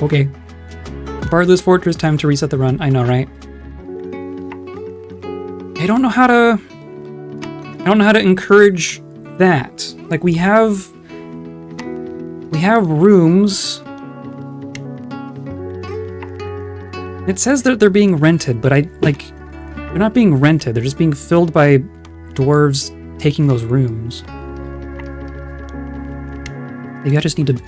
Okay. Bardless Fortress, time to reset the run. I know, right? I don't know how to encourage that. Like we have rooms. It says that they're being rented, but they're not being rented. They're just being filled by dwarves taking those rooms. Maybe I just need to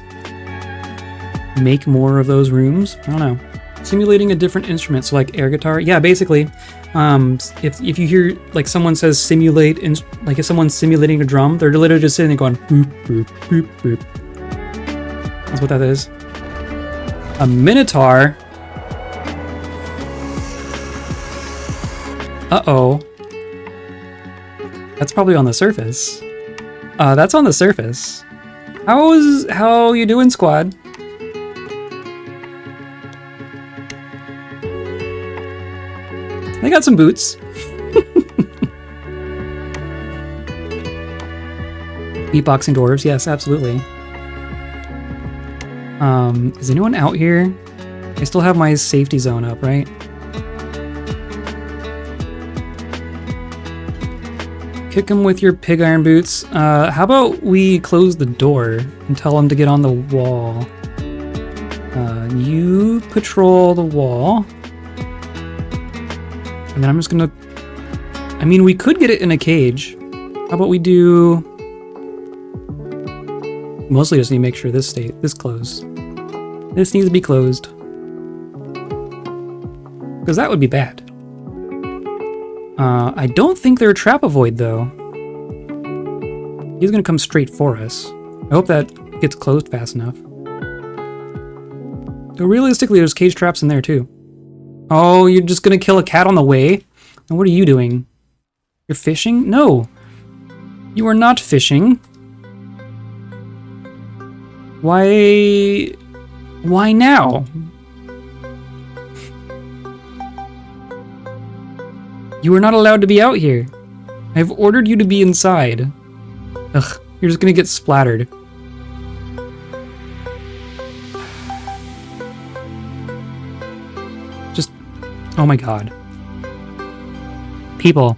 make more of those rooms. I don't know. Simulating a different instrument, so like air guitar. Yeah, basically. If you hear like someone says simulate, like if someone's simulating a drum, they're literally just sitting there going boop boop boop boop. That's what that is. A minotaur. Uh-oh. That's probably on the surface. That's on the surface. How you doing, squad? They got some boots. Beatboxing dwarves, yes, absolutely. Is anyone out here? I still have my safety zone up, right? Kick them with your pig iron boots. How about we close the door and tell them to get on the wall? You patrol the wall. And then I'm just gonna... I mean, we could get it in a cage. How about we do... Mostly just need to make sure this closed. This needs to be closed. Because that would be bad. I don't think they're a trapovoid, though. He's gonna come straight for us. I hope that gets closed fast enough. So realistically, there's cage traps in there, too. Oh, you're just gonna kill a cat on the way? And what are you doing? You're fishing? No. You are not fishing. Why now? You are not allowed to be out here. I've ordered you to be inside. Ugh, you're just gonna get splattered. Just, oh my god. People.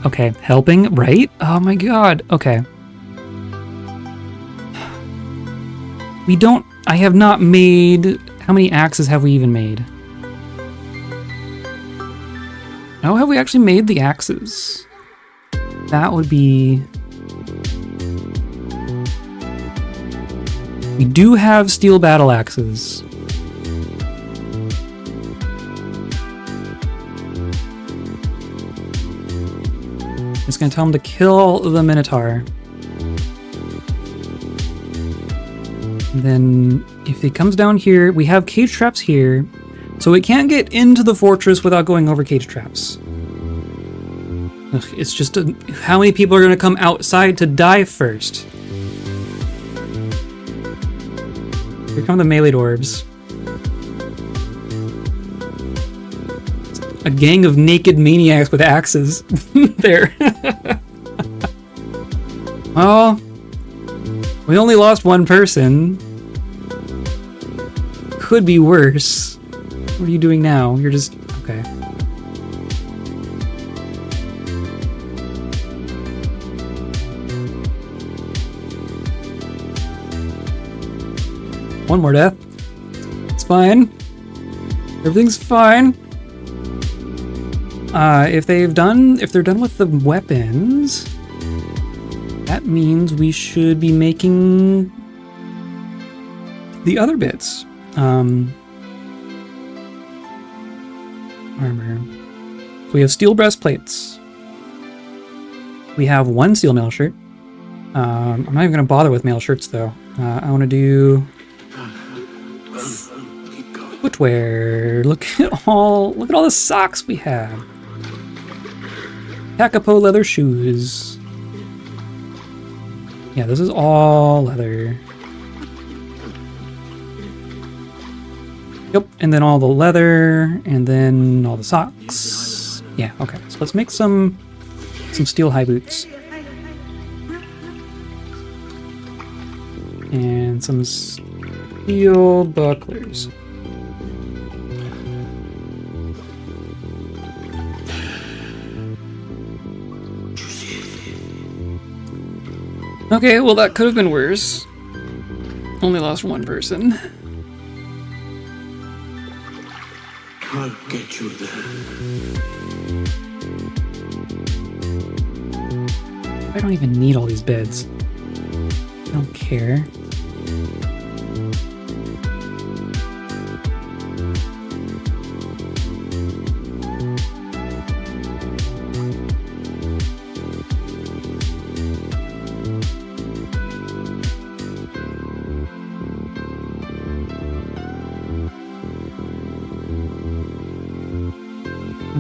Okay, helping, right? Oh my god, okay. I have not made, how many axes have we even made? How have we actually made the axes? That would be... We do have steel battle axes. It's gonna tell him to kill the minotaur. And then if he comes down here, we have cage traps here, so it can't get into the fortress without going over cage traps. Ugh, it's just how many people are gonna come outside to die first? Here come the melee dwarves. A gang of naked maniacs with axes. There. Well, we only lost one person. Could be worse. What are you doing now? You're just... okay. One more death. It's fine. Everything's fine. If they're done with the weapons, that means we should be making the other bits. Armor. So we have steel breastplates. We have one steel mail shirt. I'm not even gonna bother with mail shirts though. I want to do footwear. Look at all the socks we have. Takapo leather shoes. Yeah, this is all leather. Yep, and then all the leather, and then all the socks. Yeah, okay. So let's make some steel high boots. And some steel bucklers. Okay, well that could have been worse. Only lost one person. I'll get you there. I don't even need all these beds. I don't care.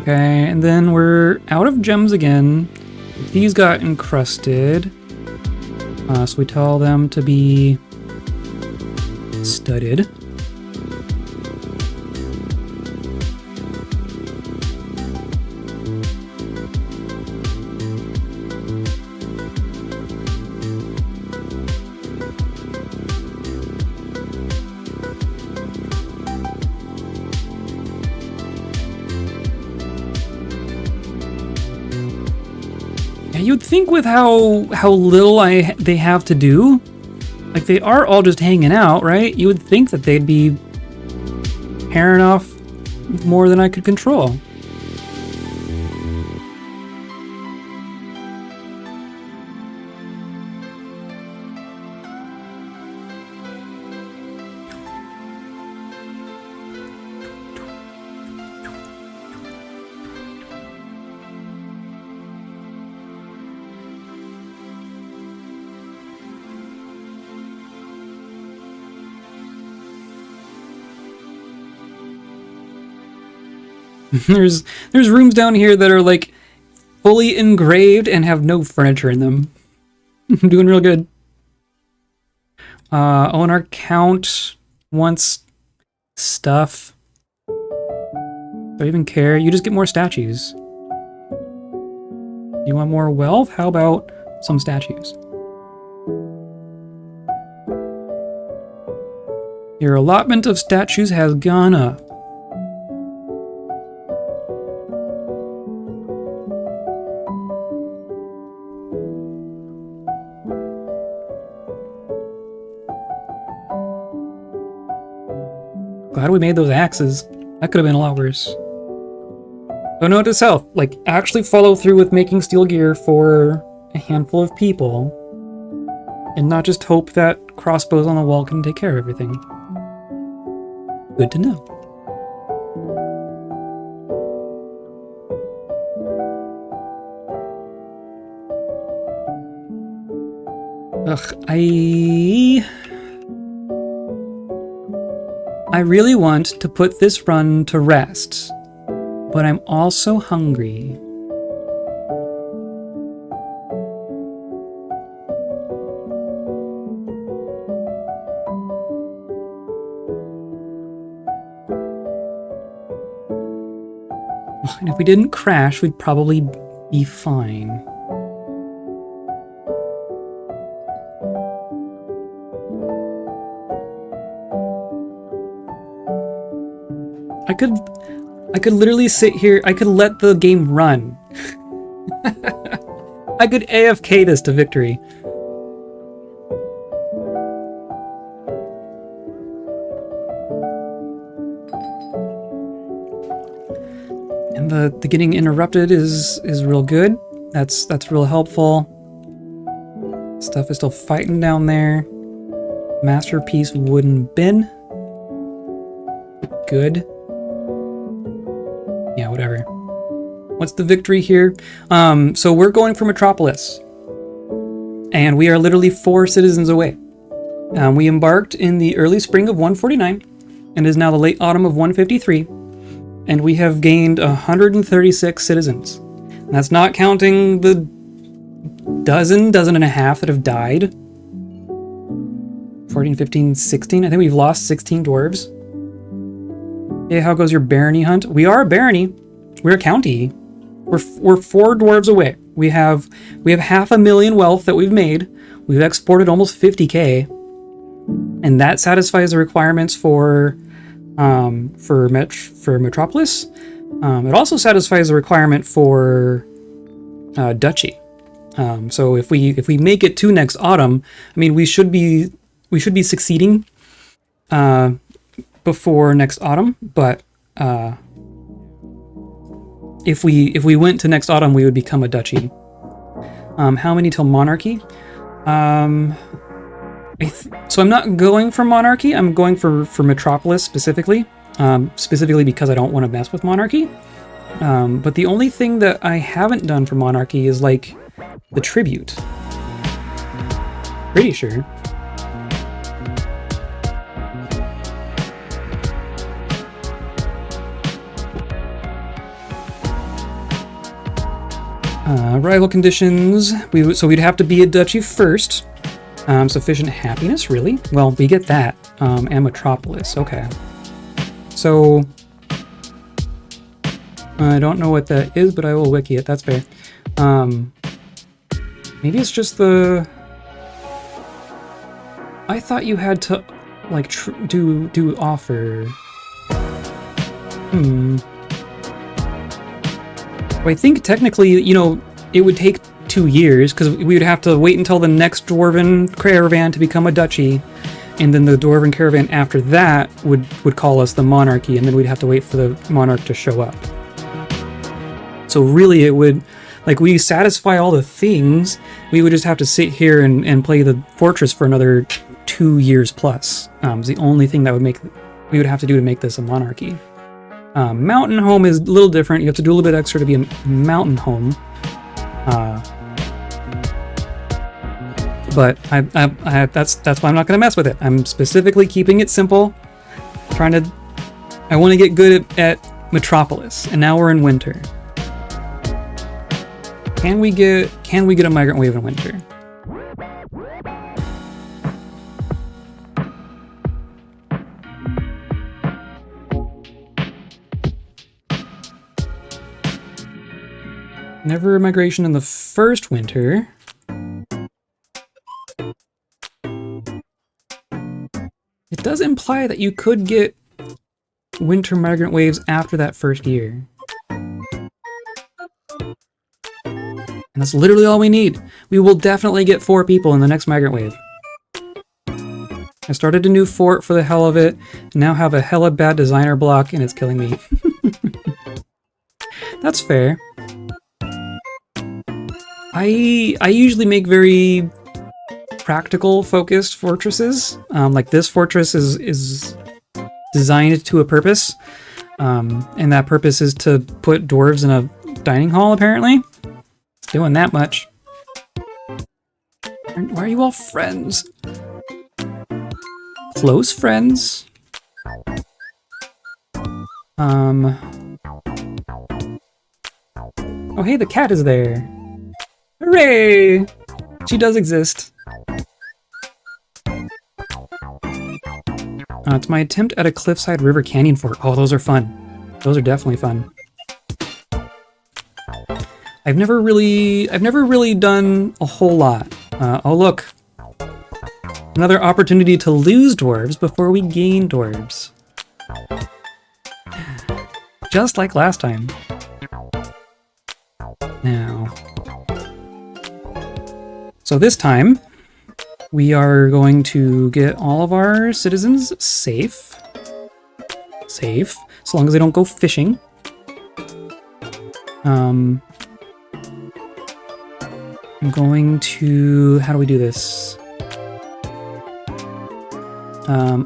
Okay, and then we're out of gems again. These got encrusted. So we tell them to be studded. You'd think with how little they have to do, like they are all just hanging out, right? You would think that they'd be pairing off more than I could control. There's rooms down here that are like fully engraved and have no furniture in them. I'm doing real good. Oh, and our count wants stuff. Do I even care? You just get more statues. You want more wealth? How about some statues? Your allotment of statues has gone up. Glad we made those axes. That could have been a lot worse. Oh, note to self, like, actually follow through with making steel gear for a handful of people, and not just hope that crossbows on the wall can take care of everything. Good to know. Ugh, I really want to put this run to rest, but I'm also hungry. And if we didn't crash, we'd probably be fine. I could literally sit here, I could let the game run. I could AFK this to victory. And the getting interrupted is real good. That's real helpful. Stuff is still fighting down there. Masterpiece wooden bin. Good. Yeah, whatever. What's the victory here? So we're going for Metropolis. And we are literally 4 citizens away. We embarked in the early spring of 149, and it is now the late autumn of 153, and we have gained 136 citizens. And that's not counting the dozen and a half that have died. 14, 15, 16. I think we've lost 16 dwarves. Yeah, how goes your barony hunt? We are a barony. We're a county. We're 4 dwarves away. We have 500,000 wealth that we've made. We've exported almost 50k, and that satisfies the requirements for Metropolis. It also satisfies the requirement for duchy. So if we make it to next autumn, I mean we should be succeeding before next autumn, but if we went to next autumn, we would become a duchy. How many till monarchy? So I'm not going for monarchy. I'm going for Metropolis specifically, because I don't want to mess with monarchy. But the only thing that I haven't done for monarchy is like the tribute. Pretty sure. Rival conditions. So we'd have to be a duchy first. Sufficient happiness, really? Well, we get that. And Metropolis, okay. So, I don't know what that is, but I will wiki it, that's fair. Maybe it's just the... I thought you had to, like, do offer... Well, I think technically, you know, it would take 2 years, because we would have to wait until the next dwarven caravan to become a duchy, and then the dwarven caravan after that would call us the monarchy, and then we'd have to wait for the monarch to show up. So really it would, like, we satisfy all the things, we would just have to sit here and play the fortress for another 2 years plus. It's the only thing that we would have to do to make this a monarchy. Mountain home is a little different. You have to do a little bit extra to be a mountain home. But that's why I'm not going to mess with it. I'm specifically keeping it simple. I want to get good at Metropolis, and now we're in winter. Can we get a migrant wave in winter? Never a migration in the first winter. It does imply that you could get winter migrant waves after that first year. And that's literally all we need. We will definitely get 4 people in the next migrant wave. I started a new fort for the hell of it, and now have a hella bad designer block, and it's killing me. That's fair. I usually make very practical focused fortresses. Like this fortress is designed to a purpose, and that purpose is to put dwarves in a dining hall, apparently. It's doing that much. Why are you all friends? Close friends. Oh hey, the cat is there. Hooray! She does exist. It's my attempt at a cliffside river canyon fort. Oh, those are fun. Those are definitely fun. I've never really done a whole lot. Oh look. Another opportunity to lose dwarves before we gain dwarves. Just like last time. Now. So this time, we are going to get all of our citizens safe. Safe, so long as they don't go fishing. I'm going to... how do we do this?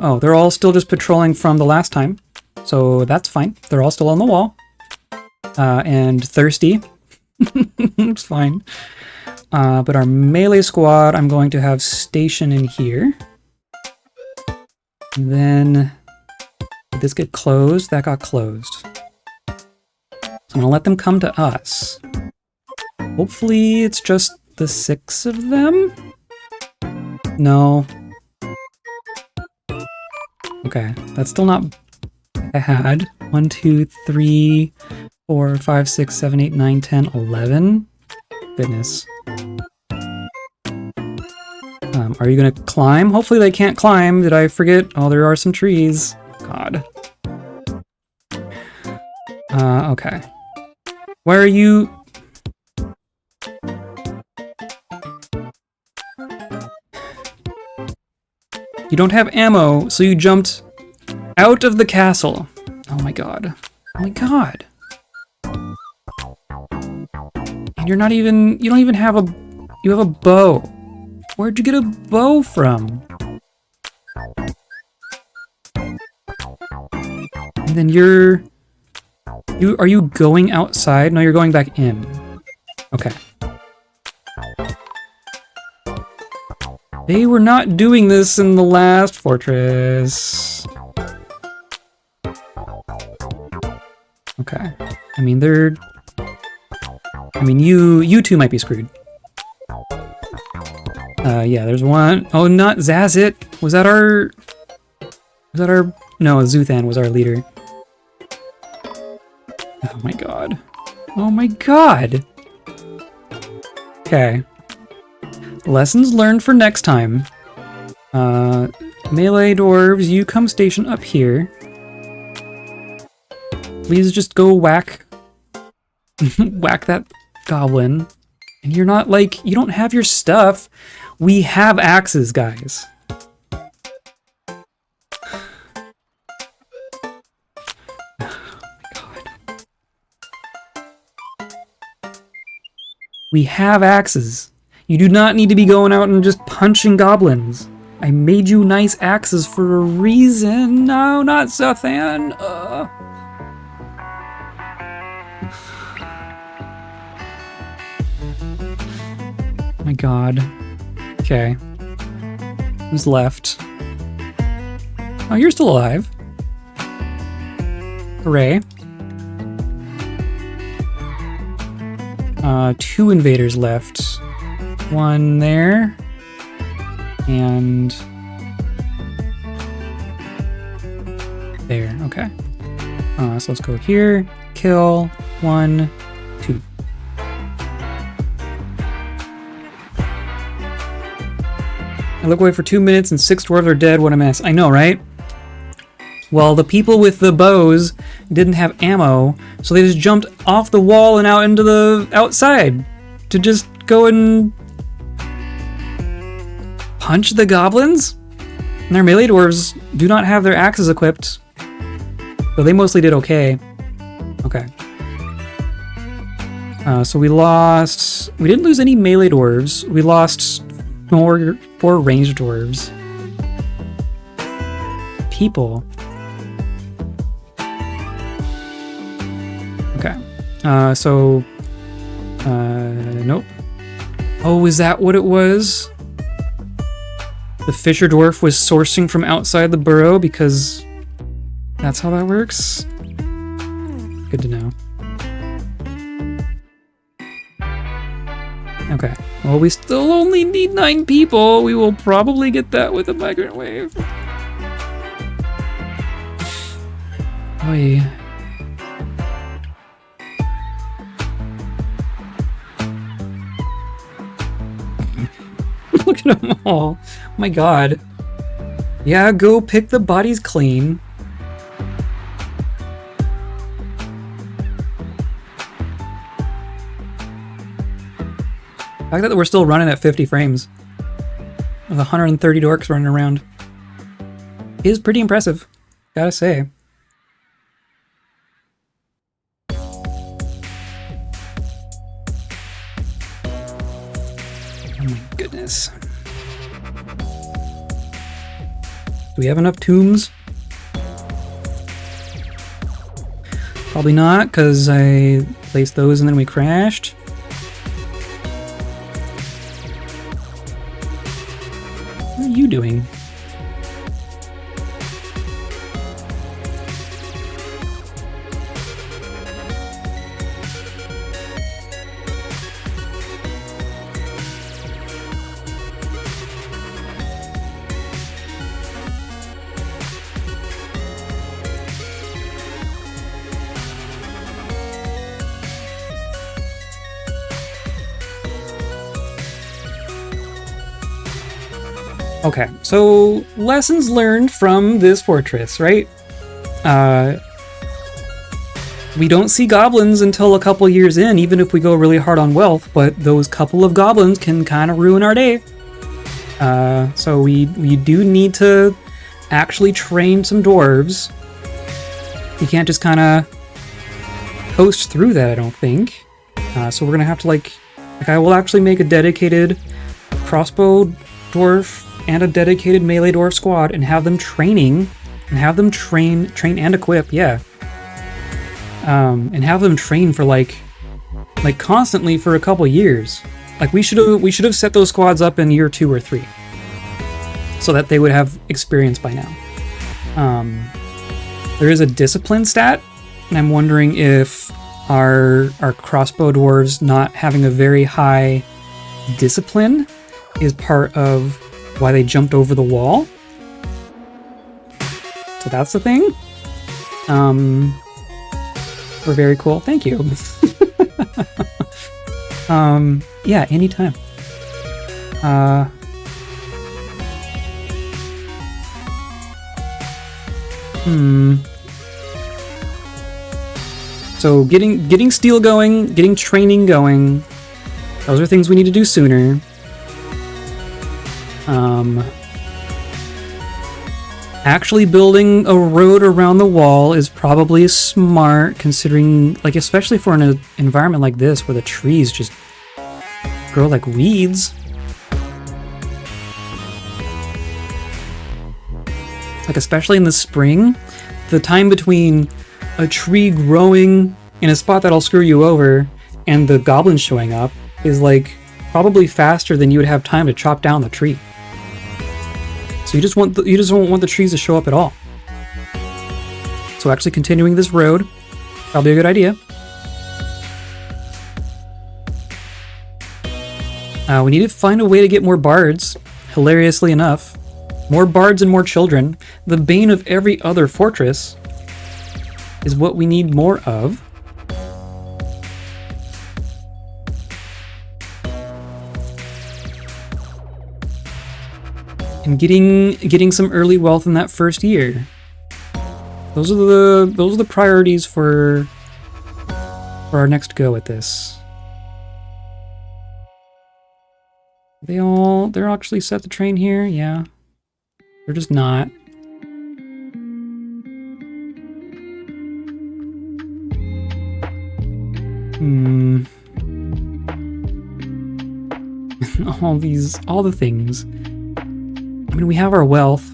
Oh, they're all still just patrolling from the last time, so that's fine. They're all still on the wall. And thirsty. It's fine. But our melee squad, I'm going to have station in here. And then, did this get closed? That got closed. So I'm gonna let them come to us. Hopefully it's just the 6 of them? No. Okay, that's still not bad. 1, 2, 3, 4, 5, 6, 7, 8, 9, 10, 11. Goodness. Are you gonna climb? Hopefully they can't climb. Did I forget? Oh, there are some trees. God. Okay. Where are you? You don't have ammo, so you jumped out of the castle. Oh my god. Oh my god. And you're not even, you don't even have a, you have a bow. Where'd you get a bow from? And then are you going outside? No, you're going back in. Okay. They were not doing this in the last fortress. Okay. I mean, you two might be screwed. Yeah, there's one. Oh, not Zazit. Was that our... No, Zuthan was our leader. Oh my god. Oh my god! Okay. Lessons learned for next time. Melee dwarves, you come station up here. Please just go whack... whack that goblin. And you're not, like, you don't have your stuff. We have axes, guys. We have axes. You do not need to be going out and just punching goblins. I made you nice axes for a reason. No, not Zuthan. My god. Okay. Who's left? Oh, you're still alive. Hooray. 2 invaders left. One there. And... there, okay. So let's go here. Kill. 1, 2. I look away for 2 minutes and 6 dwarves are dead. What a mess. I know, right? Well, the people with the bows didn't have ammo, so they just jumped off the wall and out into the outside to just go and punch the goblins? And their melee dwarves do not have their axes equipped, so they mostly did okay. Okay. So we didn't lose any melee dwarves. We lost 4 ranged dwarves. People. Okay. Nope. Oh, is that what it was? The fisher dwarf was sourcing from outside the burrow because that's how that works? Good to know. Okay. Well, we still only need 9 people. We will probably get that with a migrant wave. Oy. Look at them all. Oh my god. Yeah, go pick the bodies clean. The fact that we're still running at 50 frames with 130 dorks running around is pretty impressive, gotta say. Oh my goodness. Do we have enough tombs? Probably not, because I placed those and then we crashed. What are you doing? Okay, so lessons learned from this fortress, right? We don't see goblins until a couple years in, even if we go really hard on wealth, but those couple of goblins can kind of ruin our day. So we do need to actually train some dwarves. You can't just kind of coast through that, I don't think. So we're gonna have to like I will actually make a dedicated crossbow dwarf and a dedicated melee dwarf squad and have them training and have them train and equip, yeah. And have them train for like constantly for a couple years. Like we should have set those squads up in year 2 or 3 so that they would have experience by now. There is a discipline stat, and I'm wondering if our crossbow dwarves not having a very high discipline is part of why they jumped over the wall. So that's the thing. We're very cool. Thank you. Yeah, anytime. So getting steel going, getting training going, those are things we need to do sooner. Actually building a road around the wall is probably smart, considering, like, especially for an environment like this where the trees just grow like weeds. Like, especially in the spring, the time between a tree growing in a spot that'll screw you over and the goblins showing up is like probably faster than you would have time to chop down the tree. So you just don't want the trees to show up at all. So actually continuing this road, probably a good idea. We need to find a way to get more bards, hilariously enough. More bards and more children. The bane of every other fortress is what we need more of. and getting some early wealth in that first year. Those are the priorities for our next go at this. They're actually set the train here, yeah. They're just not. all the things. I mean, we have our wealth.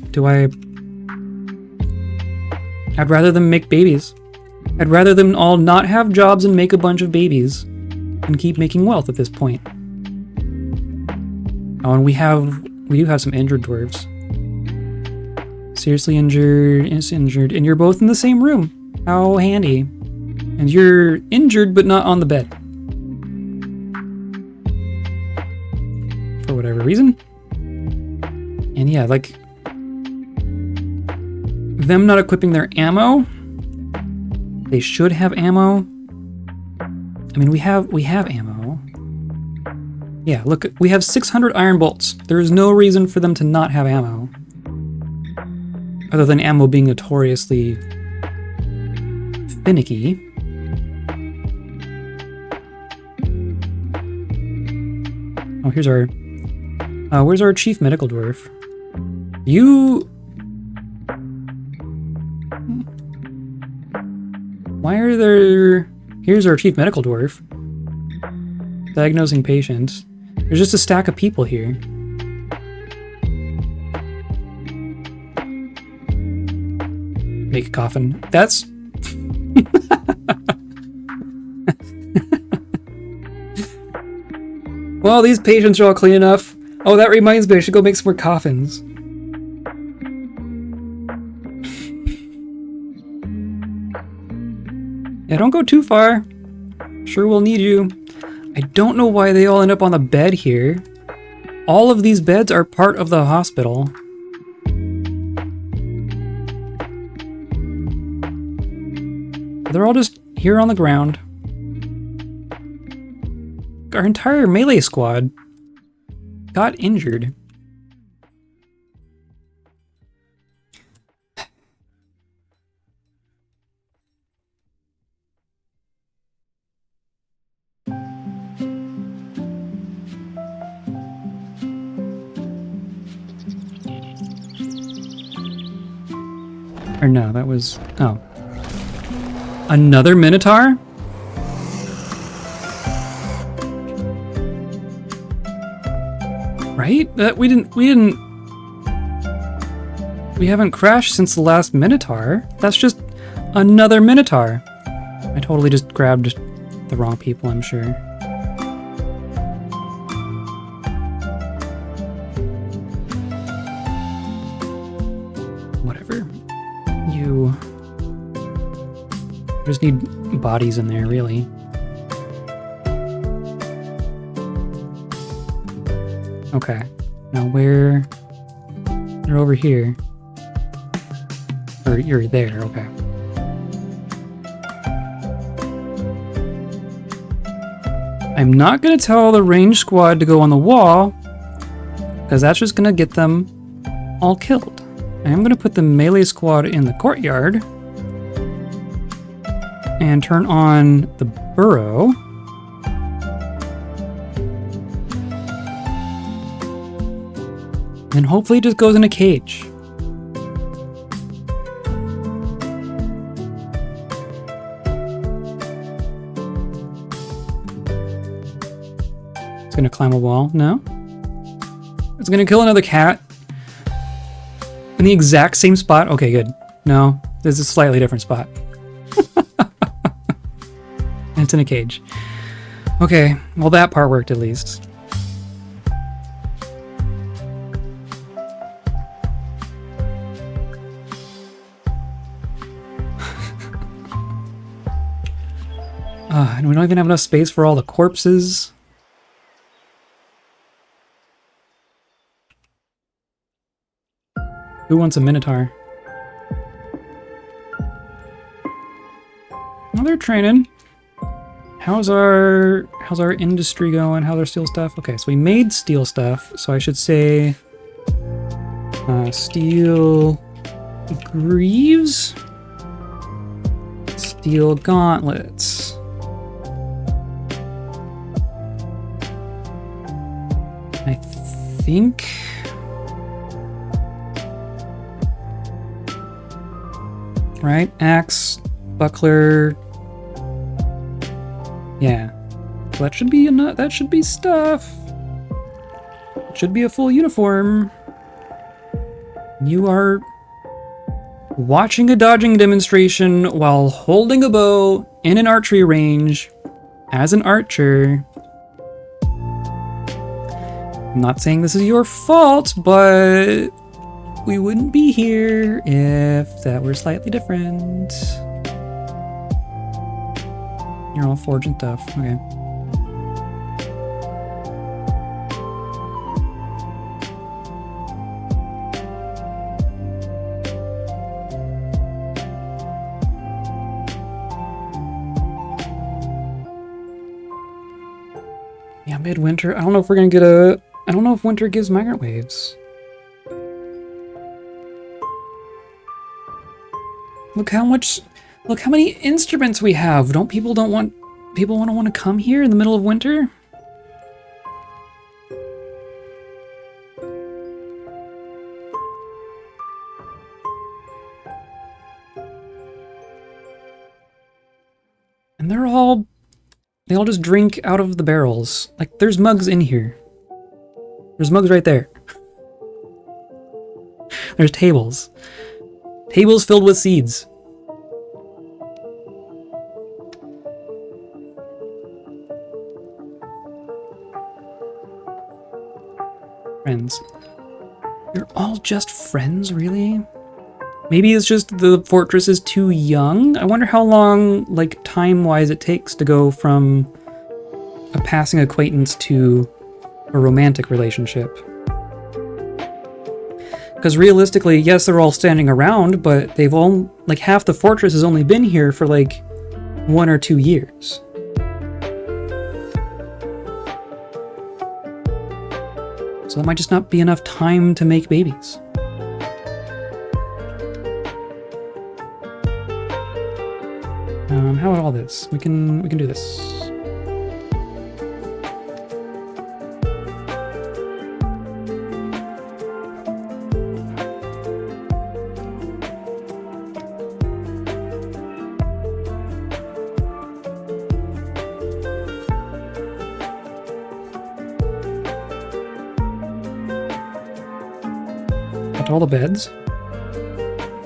I'd rather them make babies. I'd rather them all not have jobs and make a bunch of babies and keep making wealth at this point. Oh, and we do have some injured dwarves. Seriously injured, is injured, and you're both in the same room. How handy. And you're injured but not on the bed. For whatever reason. And yeah, like them not equipping their ammo. They should have ammo. I mean, we have ammo. Yeah, look, we have 600 iron bolts. There is no reason for them to not have ammo. Other than ammo being notoriously finicky. Oh, here's our... where's our chief medical dwarf? Why are there... Here's our chief medical dwarf. Diagnosing patients. There's just a stack of people here. Make a coffin. That's... Well, these patients are all clean enough. Oh, that reminds me, I should go make some more coffins. Yeah, don't go too far. Sure we'll need you. I don't know why they all end up on the bed here. All of these beds are part of the hospital. They're all just here on the ground. Our entire melee squad got injured. Or no, that was... Oh. Another minotaur? Right? We haven't crashed since the last minotaur. That's just another minotaur. I totally just grabbed the wrong people, I'm sure. Whatever. You just need bodies in there, really. Okay. Now where... You're over here. Or you're there, okay. I'm not gonna tell the range squad to go on the wall, because that's just gonna get them all killed. I am gonna put the melee squad in the courtyard and turn on the burrow. And hopefully it just goes in a cage. It's gonna climb a wall. No? It's gonna kill another cat. In the exact same spot? Okay, good. No, this is a slightly different spot. And it's in a cage. Okay, well that part worked at least. And we don't even have enough space for all the corpses. Who wants a minotaur? Well, they're training. How's our industry going? How's our steel stuff? Okay, so we made steel stuff, so I should say Steel greaves. Steel gauntlets. I think... Right? Axe, buckler. Yeah. So that should be enough. That should be stuff. It should be a full uniform. You are watching a dodging demonstration while holding a bow in an archery range as an archer. I'm not saying this is your fault, but we wouldn't be here if that were slightly different. You're all forging stuff. Okay. Yeah, midwinter. I don't know if we're gonna get a... I don't know if winter gives migrant waves. Look how many instruments we have. People want to come here in the middle of winter? And they all just drink out of the barrels. Like, there's mugs in here. There's mugs right there. There's tables. Tables filled with seeds. Friends. You're all just friends, really? Maybe it's just the fortress is too young? I wonder how long, like, time-wise it takes to go from a passing acquaintance to a romantic relationship. Because realistically, yes, they're all standing around, but they've all, like, half the fortress has only been here for, like, 1 or 2 years. So that might just not be enough time to make babies. How about all this? We can do this. Got all the beds.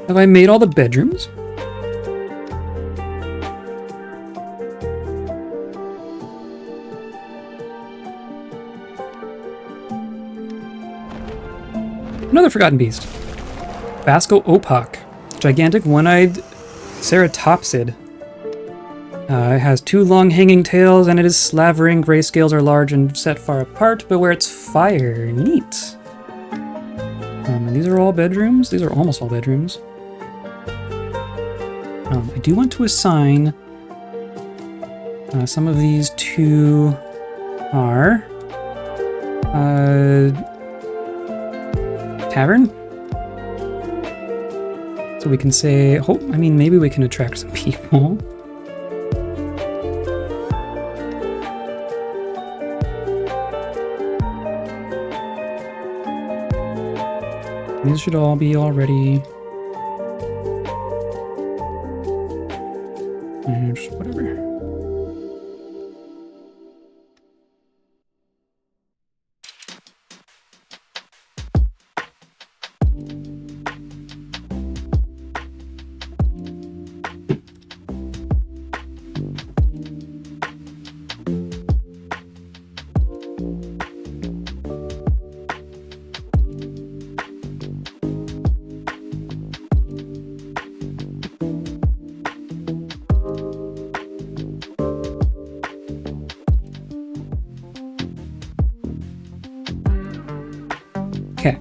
Have I made all the bedrooms? Another forgotten beast. Vasco opak. Gigantic one-eyed ceratopsid. It has 2 long hanging tails and it is slavering. Gray scales are large and set far apart, but where it's fire. Neat. These are all bedrooms. These are almost all bedrooms. I do want to assign some of these to our tavern. So we can say, oh, I mean, maybe we can attract some people. These should all be already. Just whatever. Okay.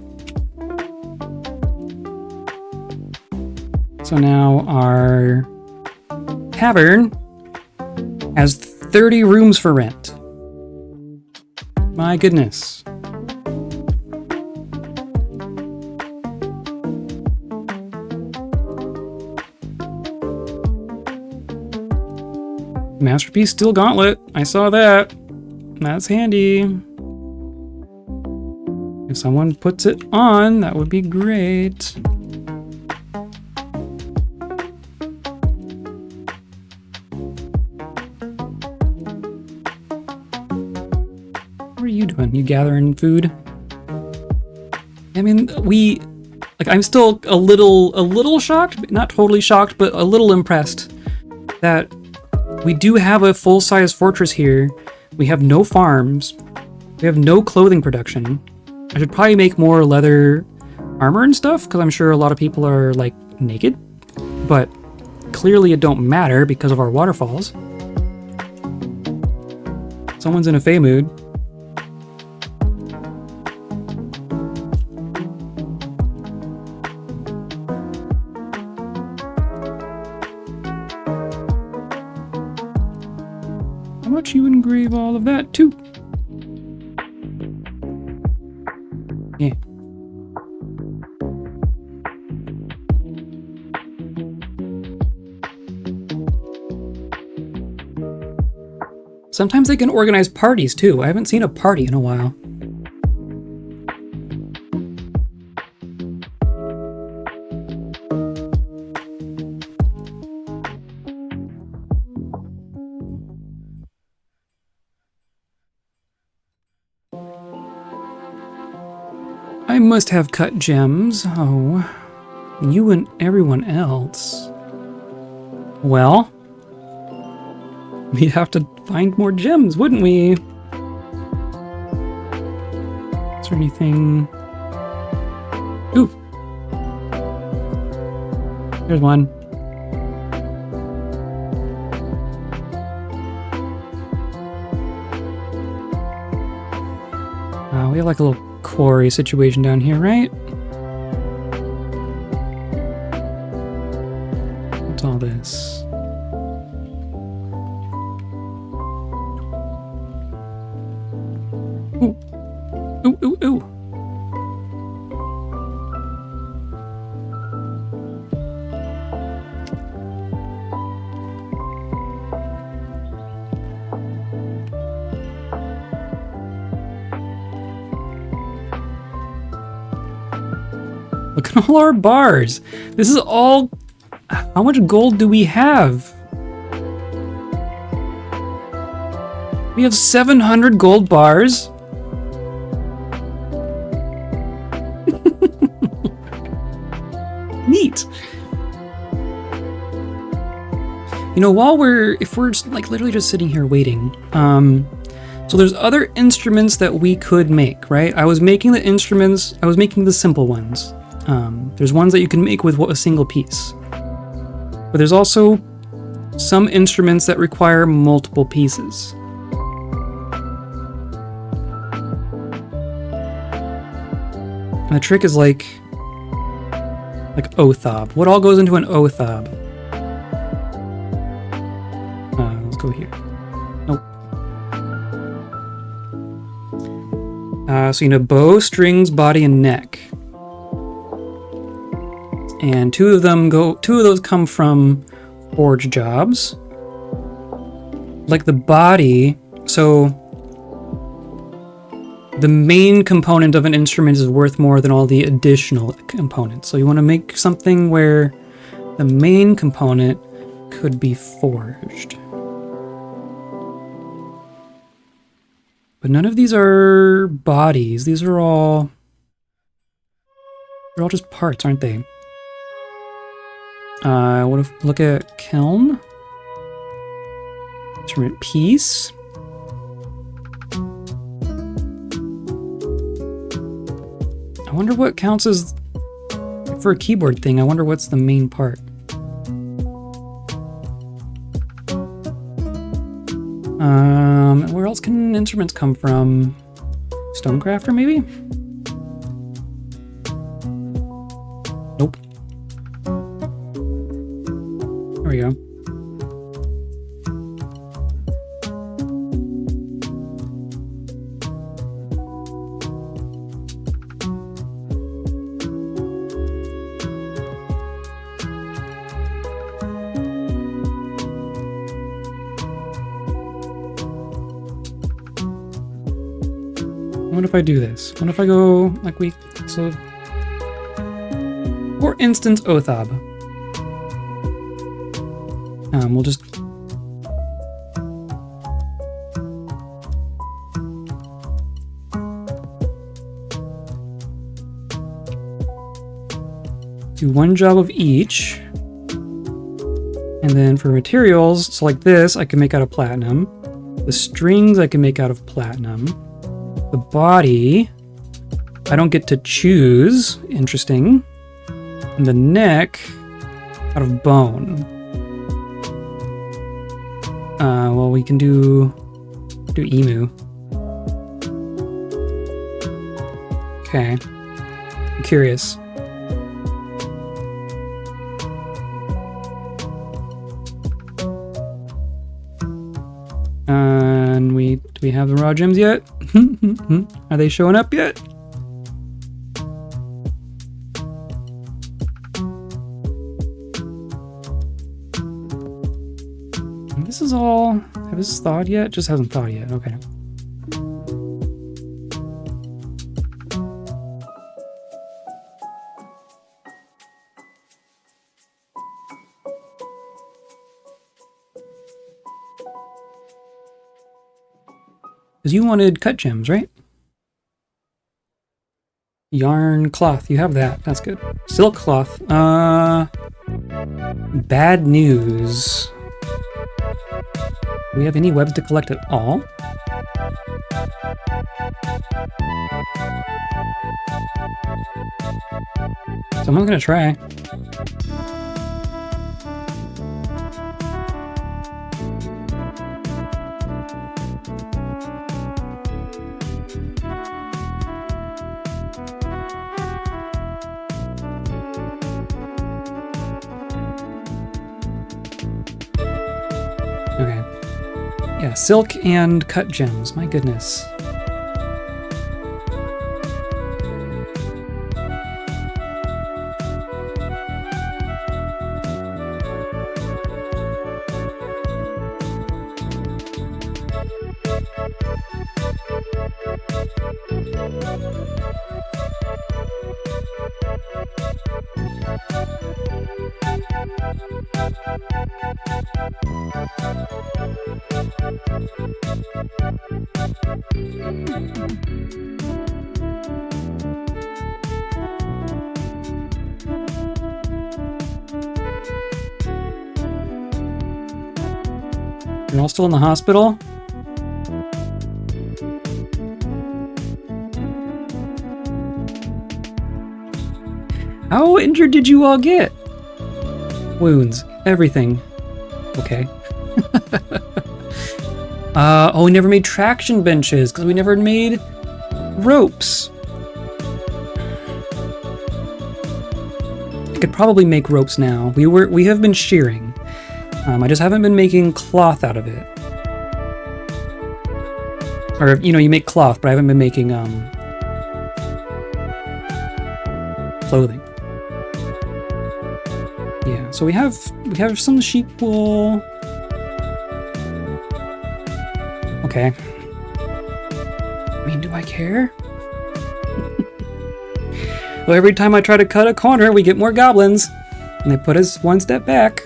So now our tavern has 30 rooms for rent. My goodness. Masterpiece Steel Gauntlet. I saw that. That's handy. If someone puts it on, that would be great. What are you doing? You gathering food? I mean, I'm still a little shocked, not totally shocked, but a little impressed that we do have a full-size fortress here. We have no farms. We have no clothing production. I should probably make more leather armor and stuff, because I'm sure a lot of people are, like, naked. But clearly it don't matter because of our waterfalls. Someone's in a Fey mood. How much you engrave all of that, too? Yeah. Sometimes they can organize parties too. I haven't seen a party in a while. I must have cut gems. Oh, you and everyone else. Well, we'd have to find more gems, wouldn't we? Is there anything? Ooh. There's one. We have like a little quarry situation down here, right? What's all this? Ooh. Ooh, ooh, ooh. Look at all our bars. This is all... How much gold do we have? We have 700 gold bars. Neat. You know, if we're like literally just sitting here waiting, so there's other instruments that we could make, right? I was making the simple ones. There's ones that you can make with a single piece. But there's also some instruments that require multiple pieces. And the trick is like Othob. What all goes into an Othob? Let's go here. Nope. So you need a bow, strings, body, and neck. And two of those come from forge jobs. Like the body, so the main component of an instrument is worth more than all the additional components. So you want to make something where the main component could be forged. But none of these are bodies. They're all just parts, aren't they? What if look at kiln? Instrument piece. I wonder what counts as for a keyboard thing. I wonder what's the main part. Where else can instruments come from? Stonecrafter, maybe? Nope. There we go. What if I do this? What if I go like so for instance, Othab. We'll just do one job of each. And then for materials, so like this, I can make out of platinum. The strings I can make out of platinum. The body, I don't get to choose. Interesting. And the neck, out of bone. Well, we can do emu. Okay. I'm curious. And do we have the raw gems yet? Are they showing up yet? This is all. Have this thawed yet? Just hasn't thawed yet. Okay. Because you wanted cut gems, right? Yarn cloth, you have that. That's good. Silk cloth. Bad news. Do we have any webs to collect at all? Someone's gonna try. Okay. Yeah, silk and cut gems. My goodness. You're all still in the hospital? How injured did you all get? Wounds, everything. Okay. Oh, we never made traction benches because we never made ropes. I could probably make ropes now. We have been shearing. I just haven't been making cloth out of it. Or, you know, you make cloth, but I haven't been making clothing. Yeah, so we have some sheep wool. Okay. I mean, do I care? Well, every time I try to cut a corner, we get more goblins, and they put us one step back.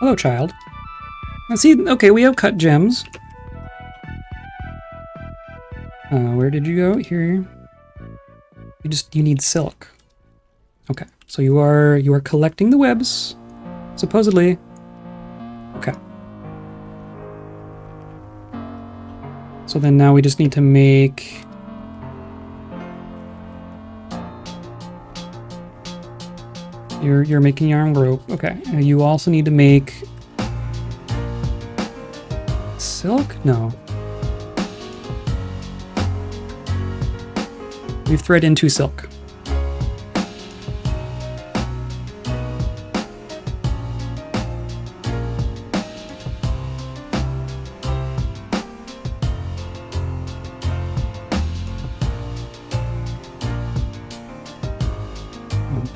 Hello, child. Let's see. Okay, we have cut gems. Where did you go? Here. You need silk. Okay, so you are collecting the webs, supposedly. Okay. So then now we just need to make. You're making yarn rope. Okay. You also need to make silk? No. We've thread into silk.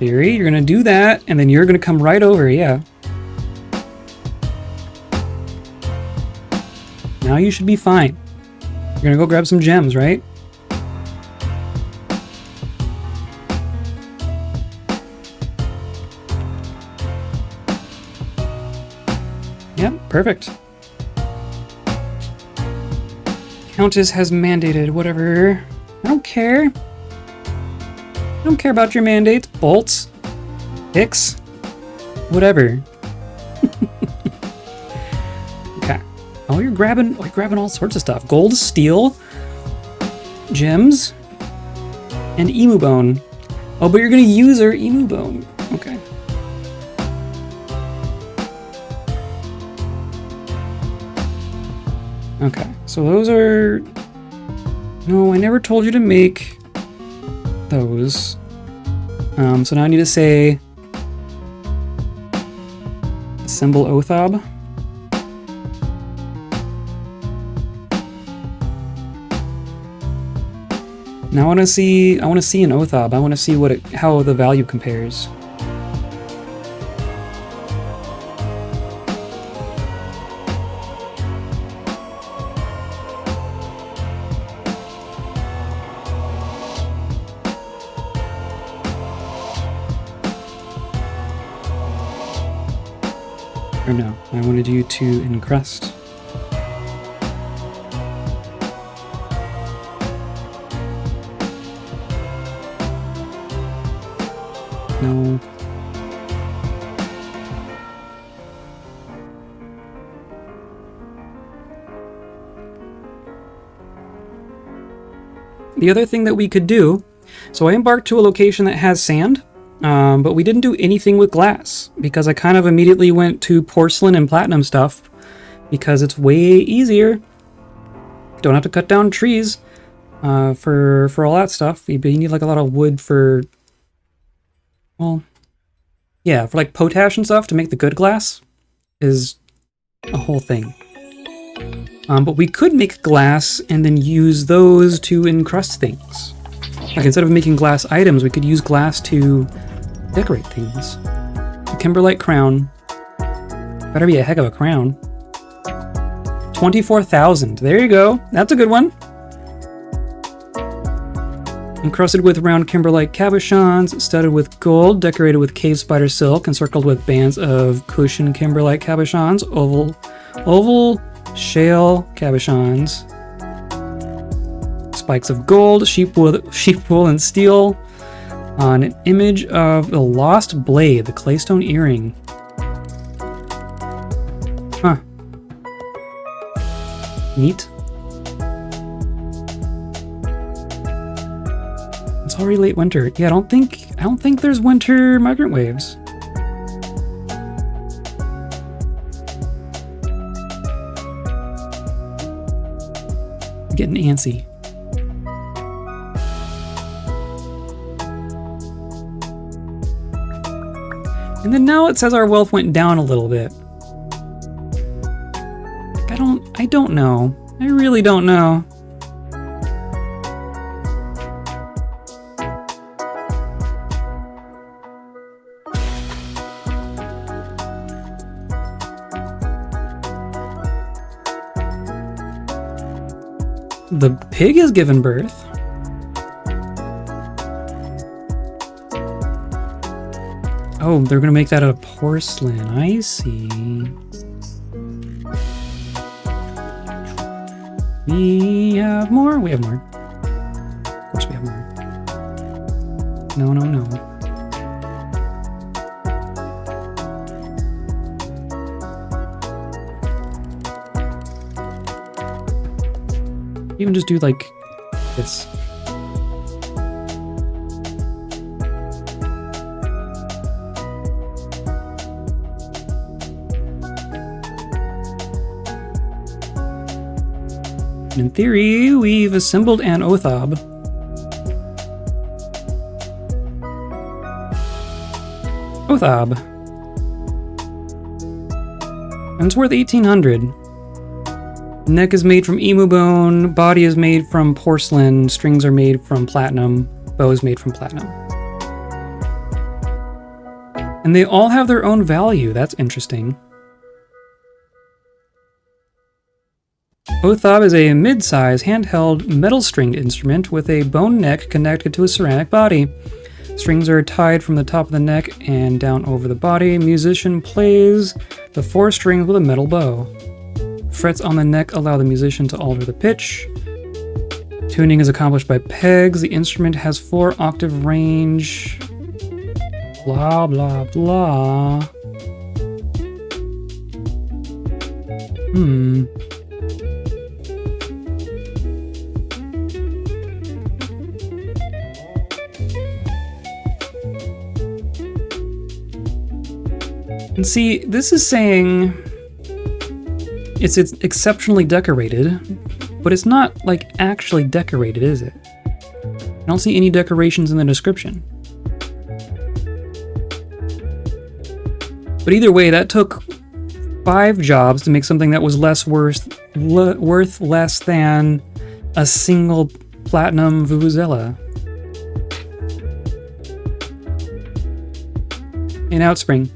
theory, you're gonna do that, and then you're gonna come right over, yeah. Now you should be fine. You're gonna go grab some gems, right? Yep, perfect. Countess has mandated, whatever. I don't care. I don't care about your mandates. Bolts. Picks. Whatever. Okay. Oh, you're grabbing all sorts of stuff. Gold, steel, gems, and emu bone. Oh, but you're gonna use our emu bone. Okay. Okay, so those are... No, I never told you to make those. So now I need to say... Assemble Othob. Now I want to see an Othob. I want to see how the value compares. Or no, I wanted you to encrust. No. The other thing that we could do, so I embarked to a location that has sand, but we didn't do anything with glass because I kind of immediately went to porcelain and platinum stuff because it's way easier. Don't have to cut down trees for all that stuff. You need like a lot of wood for, well, yeah, for like potash and stuff to make the good glass is a whole thing. But we could make glass and then use those to encrust things. Like instead of making glass items, we could use glass to decorate things. A kimberlite crown. Better be a heck of a crown. 24,000. There you go. That's a good one. Encrusted with round kimberlite cabochons, studded with gold, decorated with cave spider silk, encircled with bands of cushion kimberlite cabochons, oval shale cabochons, spikes of gold, sheep wool, and steel, on an image of the lost blade, the claystone earring. Huh. Neat. It's already late winter. Yeah, I don't think there's winter migrant waves. I'm getting antsy. And then now it says our wealth went down a little bit. I don't know. I really don't know. The pig has given birth. Oh, they're gonna make that out of porcelain. I see. We have more? We have more. Of course we have more. No, no, no. Even just do like this. In theory, we've assembled an Othob. Othob. And it's worth 1,800. Neck is made from emu bone, body is made from porcelain, strings are made from platinum, bow is made from platinum. And they all have their own value. That's interesting. Othab is a mid-size handheld metal-stringed instrument with a bone neck connected to a ceramic body. Strings are tied from the top of the neck and down over the body. Musician plays the 4 strings with a metal bow. Frets on the neck allow the musician to alter the pitch. Tuning is accomplished by pegs. The instrument has 4-octave range. Blah, blah, blah. And see, this is saying it's exceptionally decorated, but it's not, like, actually decorated, is it? I don't see any decorations in the description. But either way, that took 5 jobs to make something that was worth less than a single platinum vuvuzela. In Outspring.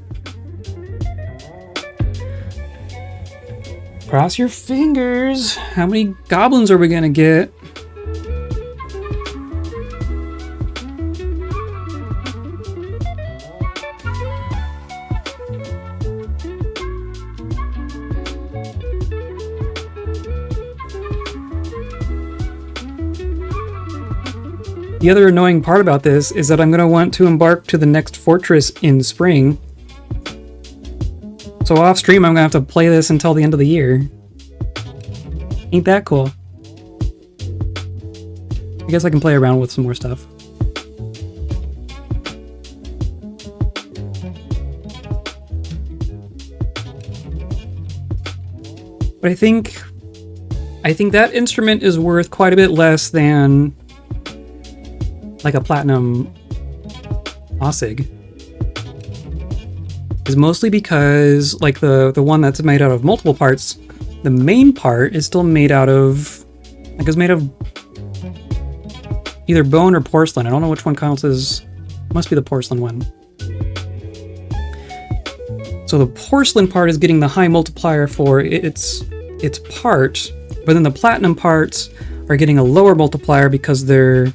Cross your fingers. How many goblins are we gonna get? The other annoying part about this is that I'm going to want to embark to the next fortress in spring. So off stream, I'm going to have to play this until the end of the year. Ain't that cool? I guess I can play around with some more stuff. But I think that instrument is worth quite a bit less than like a platinum Ossig. Is mostly because like the one that's made out of multiple parts, the main part is still made out of like it's made of either bone or porcelain. I don't know which one counts as, must be the porcelain one. So the porcelain part is getting the high multiplier for its part, but then the platinum parts are getting a lower multiplier because they're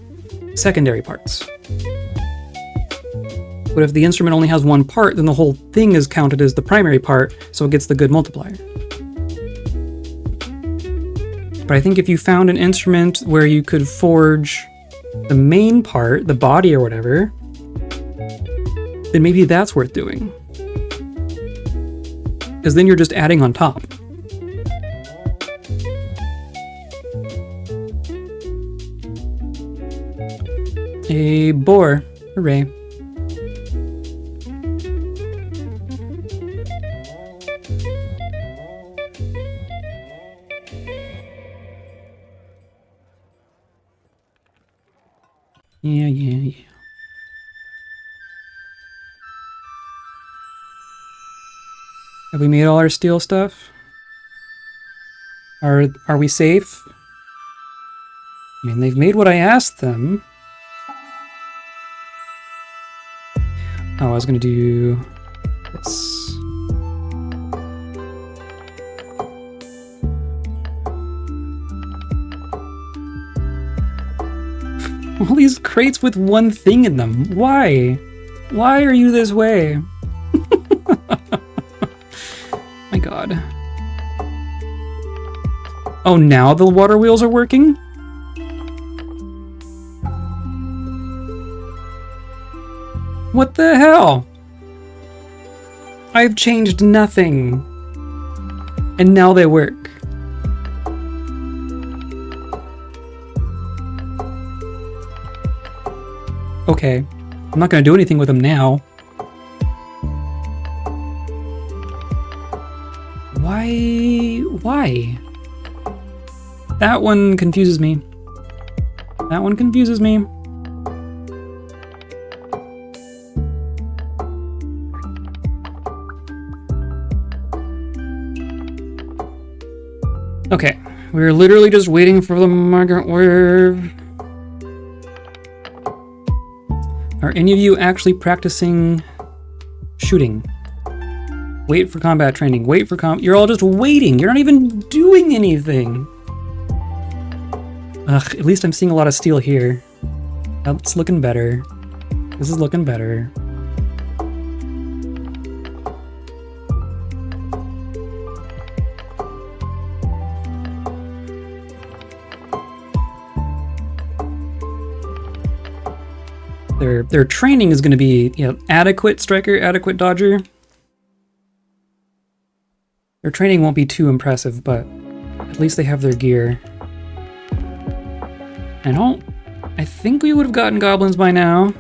secondary parts. But if the instrument only has one part, then the whole thing is counted as the primary part, so it gets the good multiplier. But I think if you found an instrument where you could forge the main part, the body or whatever, then maybe that's worth doing. Because then you're just adding on top. A boar. Hooray. Yeah. Have we made all our steel stuff? Are we safe? I mean, they've made what I asked them. Oh, I was gonna do this. All these crates with one thing in them. Why? Why are you this way? My god. Oh, now the water wheels are working? What the hell? I've changed nothing. And now they work. Okay. I'm not gonna do anything with them now. Why? That one confuses me. That one confuses me. Okay, we're literally just waiting for the migrant wave. Are any of you actually practicing Shooting. Wait for combat training. Wait for You're all just waiting. You're not even doing anything. Ugh, at least I'm seeing a lot of steel here. That's looking better. This is looking better. Their training is going to be, you know, adequate striker, adequate dodger. Their training won't be too impressive, but at least they have their gear. I think we would have gotten goblins by now.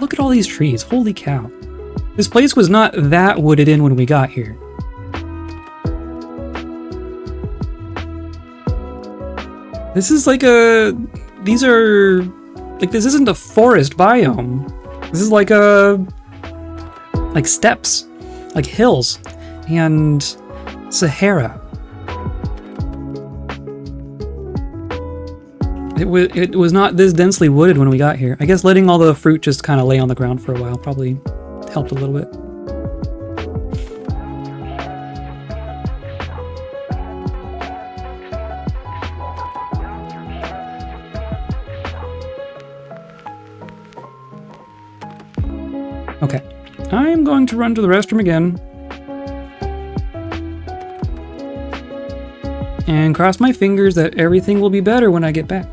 Look at all these trees, holy cow. This place was not that wooded in when we got here. This is like this isn't a forest biome. This is like steppes, like hills, and Sahara. It was not this densely wooded when we got here. I guess letting all the fruit just kind of lay on the ground for a while probably helped a little bit. Okay, I'm going to run to the restroom again. And cross my fingers that everything will be better when I get back.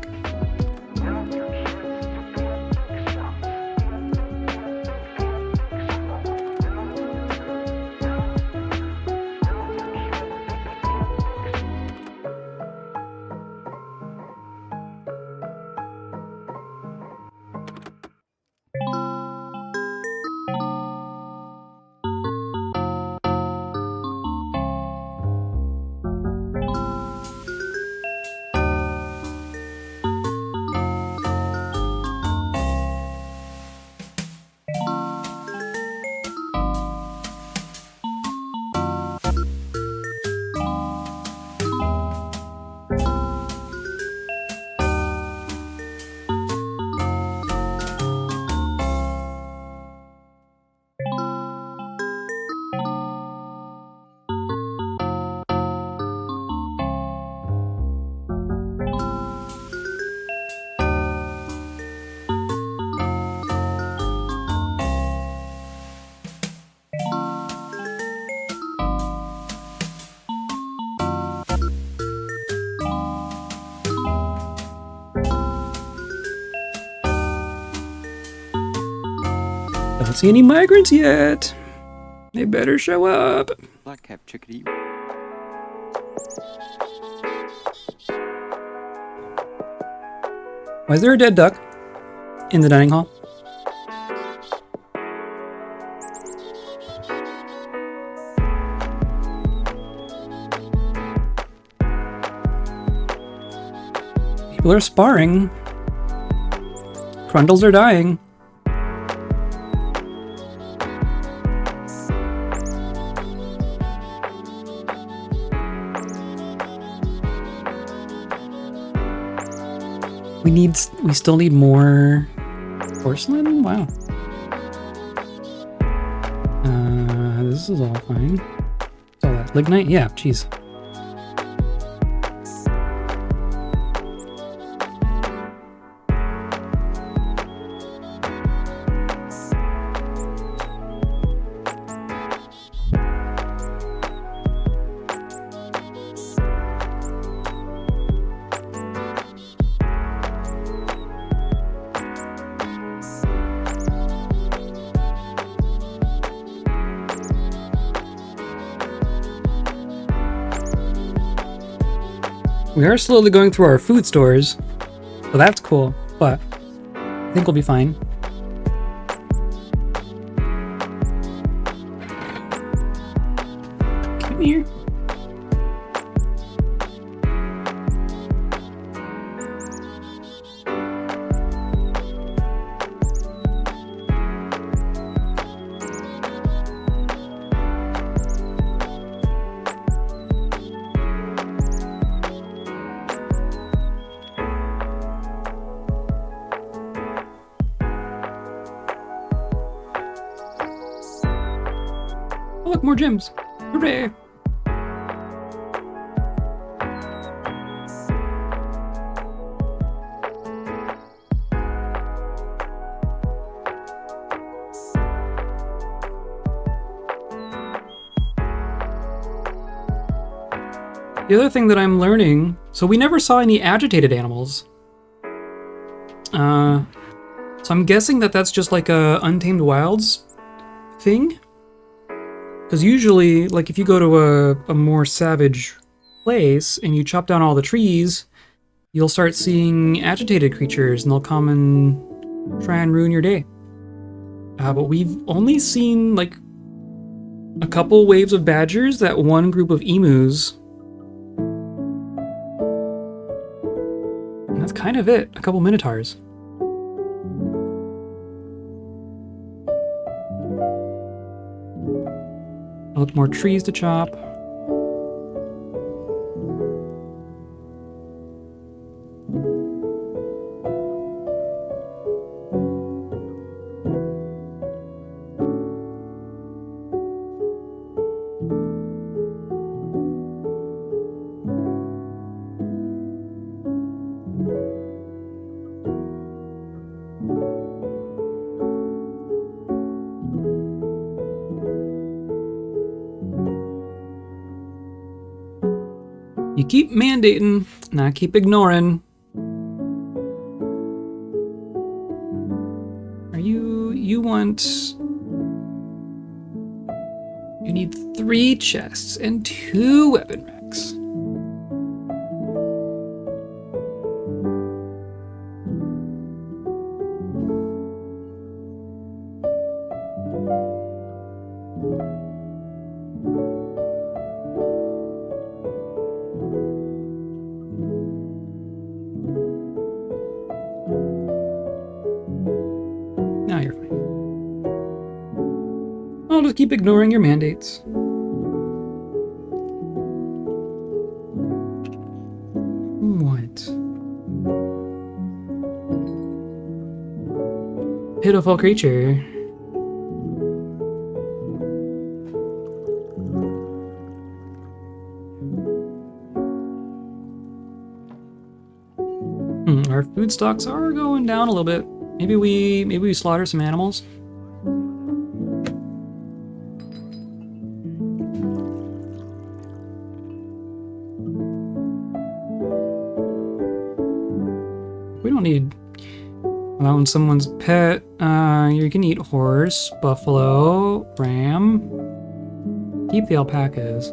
Don't see any migrants yet. They better show up. Black-cap chickadee. Why is there a dead duck in the dining hall? People are sparring. Crundles are dying. We still need more porcelain? Wow. This is all fine. What's all that? Lignite? Yeah, jeez. We are slowly going through our food stores, so that's cool, but I think we'll be fine. Come here. Oh, look, more gems. Hooray! The other thing that I'm learning, so we never saw any agitated animals. So I'm guessing that that's just like a Untamed Wilds thing? Because usually, like if you go to a more savage place and you chop down all the trees, you'll start seeing agitated creatures and they'll come and try and ruin your day. But we've only seen like a couple waves of badgers, that one group of emus. And that's kind of it. A couple minotaurs. Look, more trees to chop. You keep mandating, and I keep ignoring. Are you want... You need 3 chests and 2 weapon racks. Now you're fine. I'll just keep ignoring your mandates. What? Pitiful creature. Our food stocks are going down a little bit. Maybe we slaughter some animals. We don't need allowing someone's pet. You can eat horse, buffalo, ram. Keep the alpacas.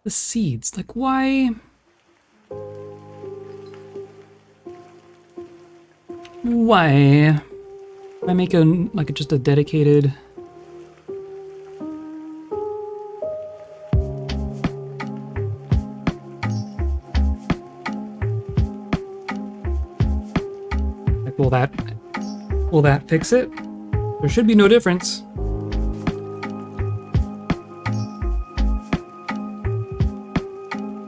The seeds, like why? Why? I make just a dedicated. Like, will that fix it? There should be no difference.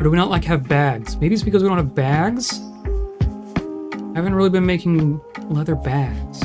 do we not like have bags? Maybe it's because we don't have bags? I haven't really been making leather bags.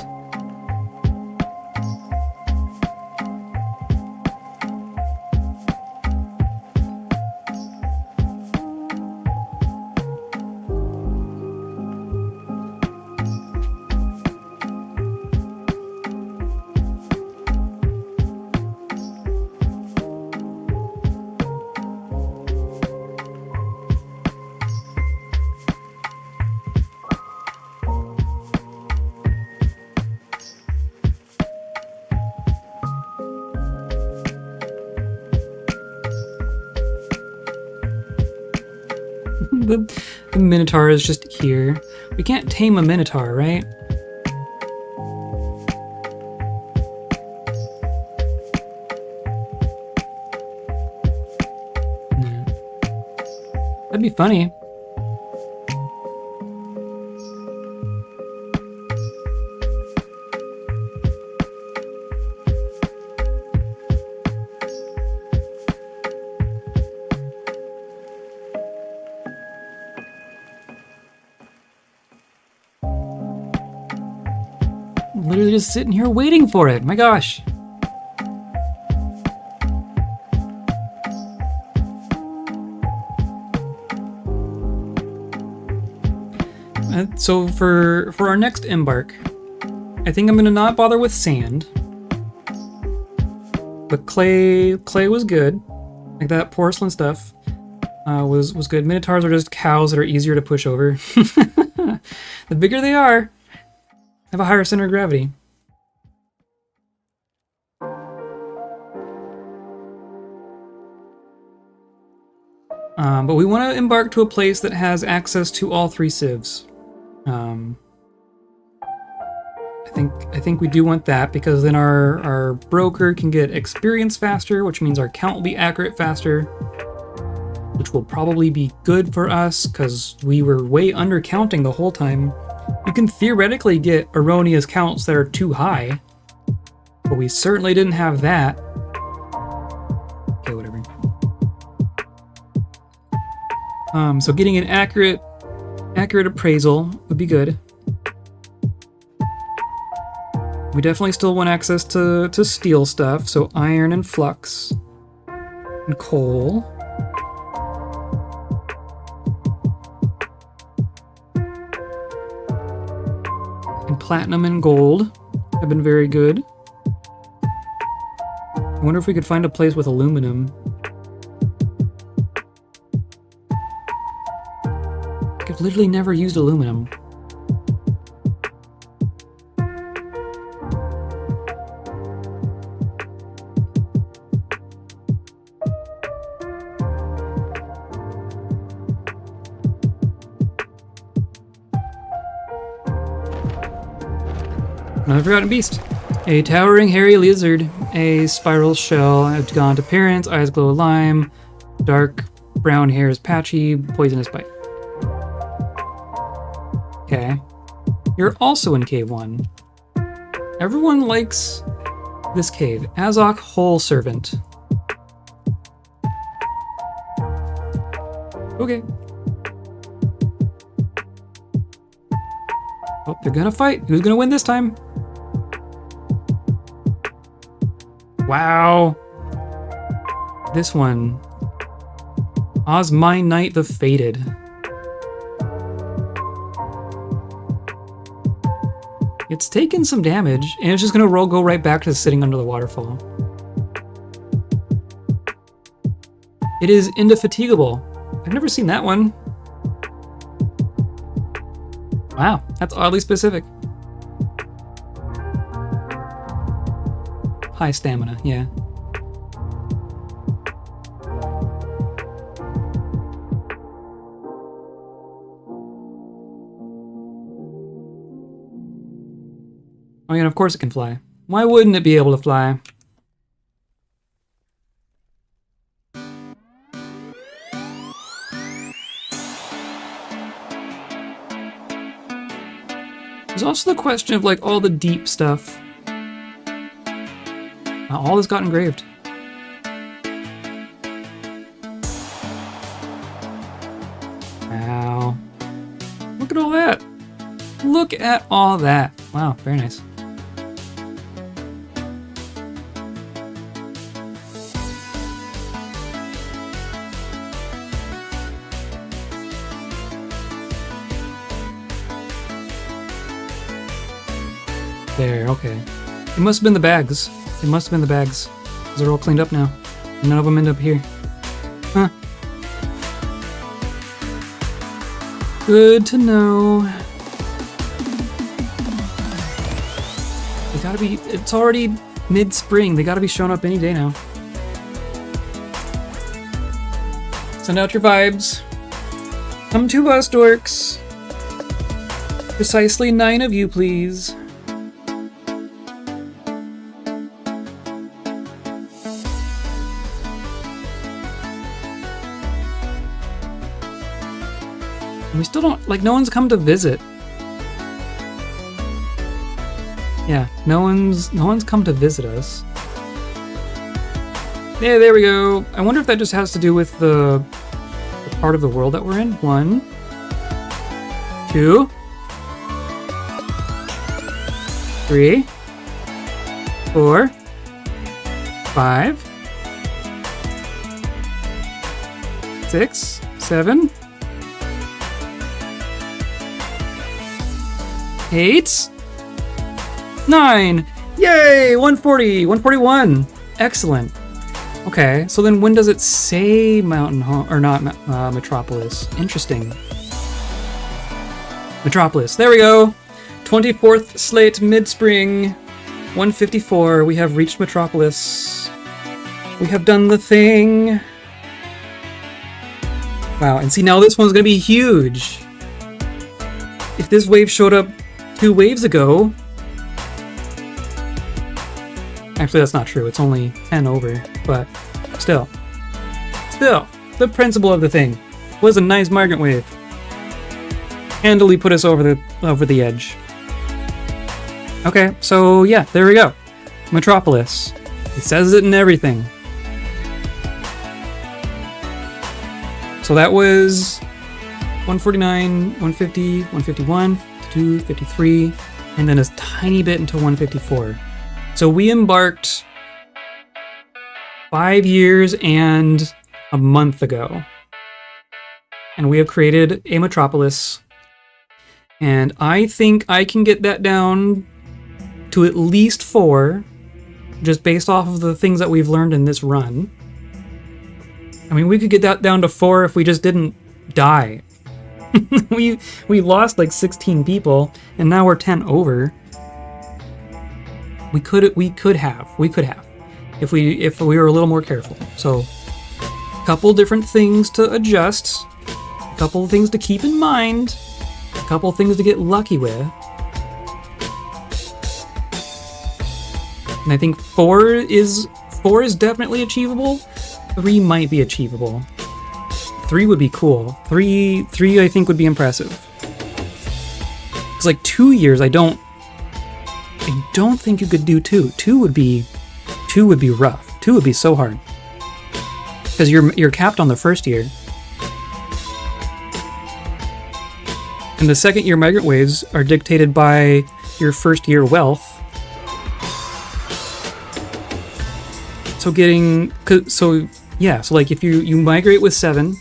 The minotaur is just here. We can't tame a minotaur, right? No. That'd be funny. Literally just sitting here waiting for it. My gosh. So for our next embark, I think I'm gonna not bother with sand. But clay was good. Like that porcelain stuff was good. Minotaurs are just cows that are easier to push over. The bigger they are, have a higher center of gravity. But we want to embark to a place that has access to all 3 civs. I think we do want that because then our broker can get experience faster, which means our count will be accurate faster, which will probably be good for us because we were way undercounting the whole time. You can theoretically get erroneous counts that are too high, but we certainly didn't have that. Okay, whatever. So getting an accurate appraisal would be good. We definitely still want access to steel stuff, so iron and flux and coal. And platinum and gold have been very good. I wonder if we could find a place with aluminum. I've literally never used aluminum. Another forgotten beast. A towering hairy lizard, a spiral shell, a gaunt appearance, eyes glow lime, dark brown hair is patchy, poisonous bite. Okay. You're also in cave 1. Everyone likes this cave. Azok Hole Servant. Okay. Oh, they're gonna fight. Who's gonna win this time? Wow. This one. Osmine Knight the Fated. It's taken some damage, and it's just gonna go right back to sitting under the waterfall. It is indefatigable. I've never seen that one. Wow, that's oddly specific. High stamina, yeah. Oh, yeah, and of course it can fly. Why wouldn't it be able to fly? There's also the question of like all the deep stuff. All this got engraved. Look at all that. Wow, very nice. There, okay. It must have been the bags. It must have been the bags. Because they're all cleaned up now. None of them end up here. Huh. Good to know. They gotta be... It's already mid-spring. They gotta be showing up any day now. Send out your vibes. Come to us, dorks. Precisely 9 of you, please. We still don't, like, no one's come to visit. Yeah, no one's come to visit us. Yeah, there we go. I wonder if that just has to do with the part of the world that we're in. 1, 2, 3, 4, 5, 6, 7, 8, 9. Yay! 140, 141. Excellent. Okay, so then when does it say mountain home or not? Metropolis. Interesting. Metropolis. There we go. 24th slate mid-spring. 154. We have reached Metropolis. We have done the thing. Wow, and see, now this one's gonna be huge. If this wave showed up 2 waves ago... Actually, that's not true. It's only 10 over, but still. Still, the principle of the thing was a nice migrant wave. Handily put us over the edge. Okay, so yeah, there we go. Metropolis. It says it in everything. So that was 149, 150, 151, 52, 53, and then a tiny bit into 154. So we embarked 5 years and a month ago. And we have created a metropolis. And I think I can get that down to at least 4, just based off of the things that we've learned in this run. I mean, we could get that down to 4 if we just didn't die. we lost like 16 people, and now we're 10 over. We could have if we were a little more careful. So, a couple different things to adjust, a couple of things to keep in mind, a couple of things to get lucky with. And I think 4 is definitely achievable. 3 might be achievable. 3 would be cool. 3 I think would be impressive. It's like 2 years. I don't think you could do 2. 2 would be rough. 2 would be so hard. Because you're capped on the first year. And the second year migrant waves are dictated by your first year wealth. So like if you migrate with 7,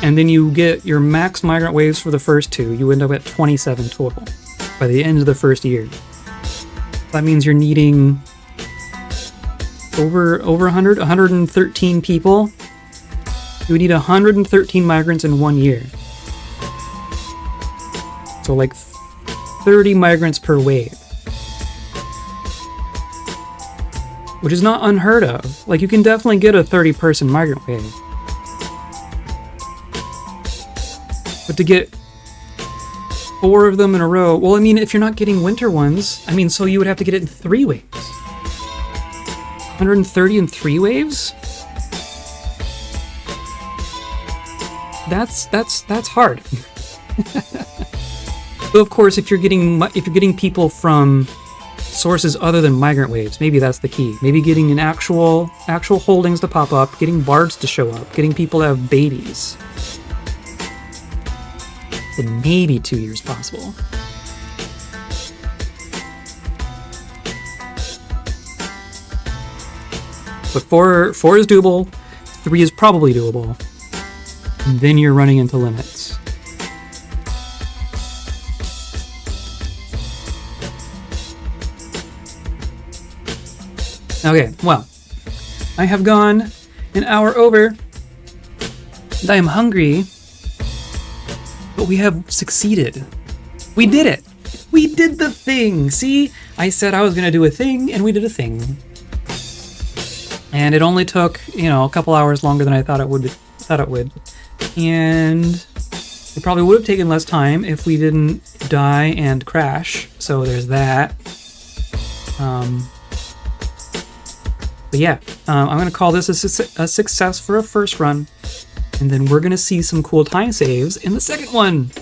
and then you get your max migrant waves for the first 2, you end up at 27 total by the end of the first year. That means you're needing over 113 people. You would need 113 migrants in 1 year. So like 30 migrants per wave. Which is not unheard of. Like, you can definitely get a 30-person migrant wave. But to get 4 of them in a row... Well, I mean, if you're not getting winter ones, I mean, so you would have to get it in 3 waves. 130 in 3 waves? That's hard. So, of course, if you're getting people from sources other than migrant waves, maybe that's the key. Maybe getting an actual holdings to pop up, getting bards to show up, getting people to have babies. Then maybe 2 years possible. But four is doable. 3 is probably doable. And then you're running into limits. Okay, well, I have gone an hour over, and I am hungry, but we have succeeded. We did it! We did the thing! See? I said I was gonna do a thing, and we did a thing. And it only took, a couple hours longer than I thought it would. And it probably would have taken less time if we didn't die and crash. So there's that. But yeah, I'm going to call this a success for a first run. And then we're going to see some cool time saves in the second one.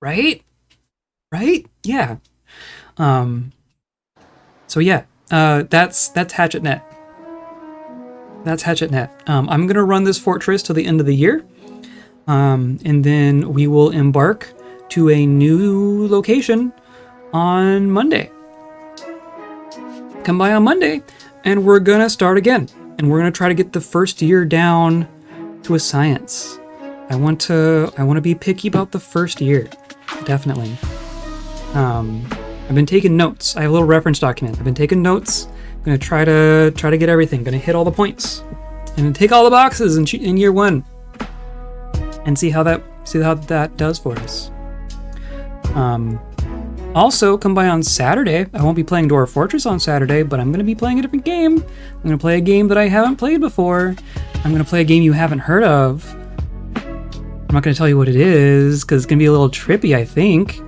Right? Right? Yeah. So yeah, that's Hatchetnet. That's Hatchetnet. I'm going to run this fortress till the end of the year. And then we will embark to a new location on Monday. Come by on Monday, and we're going to start again. And we're going to try to get the first year down to a science. I want to be picky about the first year. Definitely. I've been taking notes. I have a little reference document. I've been taking notes. I'm gonna try to get everything. Gonna hit all the points, and take all the boxes in year 1, and see how that does for us. Also, come by on Saturday. I won't be playing Dwarf Fortress on Saturday, but I'm gonna be playing a different game. I'm gonna play a game that I haven't played before. I'm gonna play a game you haven't heard of. I'm not gonna tell you what it is because it's gonna be a little trippy, I think.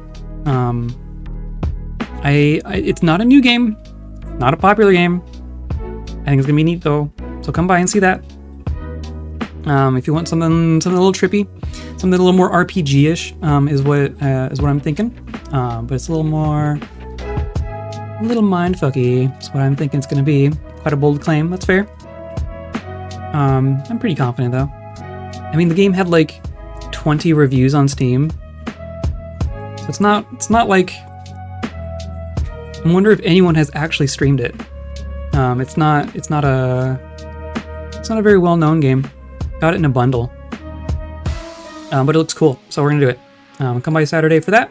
It's not a new game. Not a popular game. I think it's gonna be neat though. So come by and see that. If you want something a little trippy, something a little more RPG-ish, is what I'm thinking. But it's a little mindfucky. That's what I'm thinking it's gonna be. Quite a bold claim. That's fair. I'm pretty confident though. I mean, the game had like 20 reviews on Steam, so it's not like. I wonder if anyone has actually streamed it. It's not a very well-known game. Got it in a bundle. But it looks cool, so we're gonna do it. Come by Saturday for that,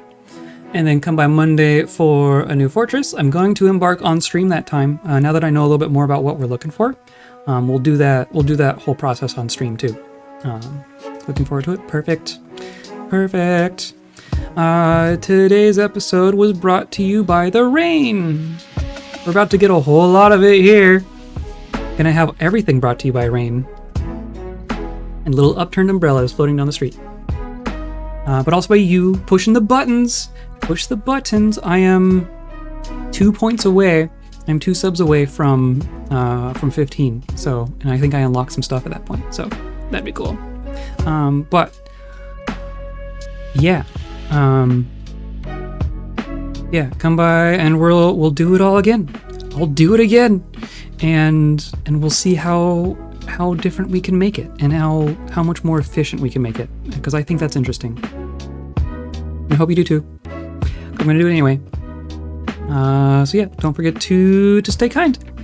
and then come by Monday for a new fortress. I'm going to embark on stream that time. Now that I know a little bit more about what we're looking for, we'll do that whole process on stream too. Looking forward to it. Perfect. Today's episode was brought to you by the rain. We're about to get a whole lot of it here. Gonna have everything brought to you by rain. And little upturned umbrellas floating down the street. But also by you pushing the buttons. Push the buttons. I am 2 points away. I'm 2 subs away from 15. So, and I think I unlocked some stuff at that point. So that'd be cool. But yeah. Yeah, come by and we'll do it all again. I'll do it again, and we'll see how different we can make it, and how much more efficient we can make it, because I think that's interesting. I hope you do too. I'm gonna do it anyway. So yeah, don't forget to stay kind.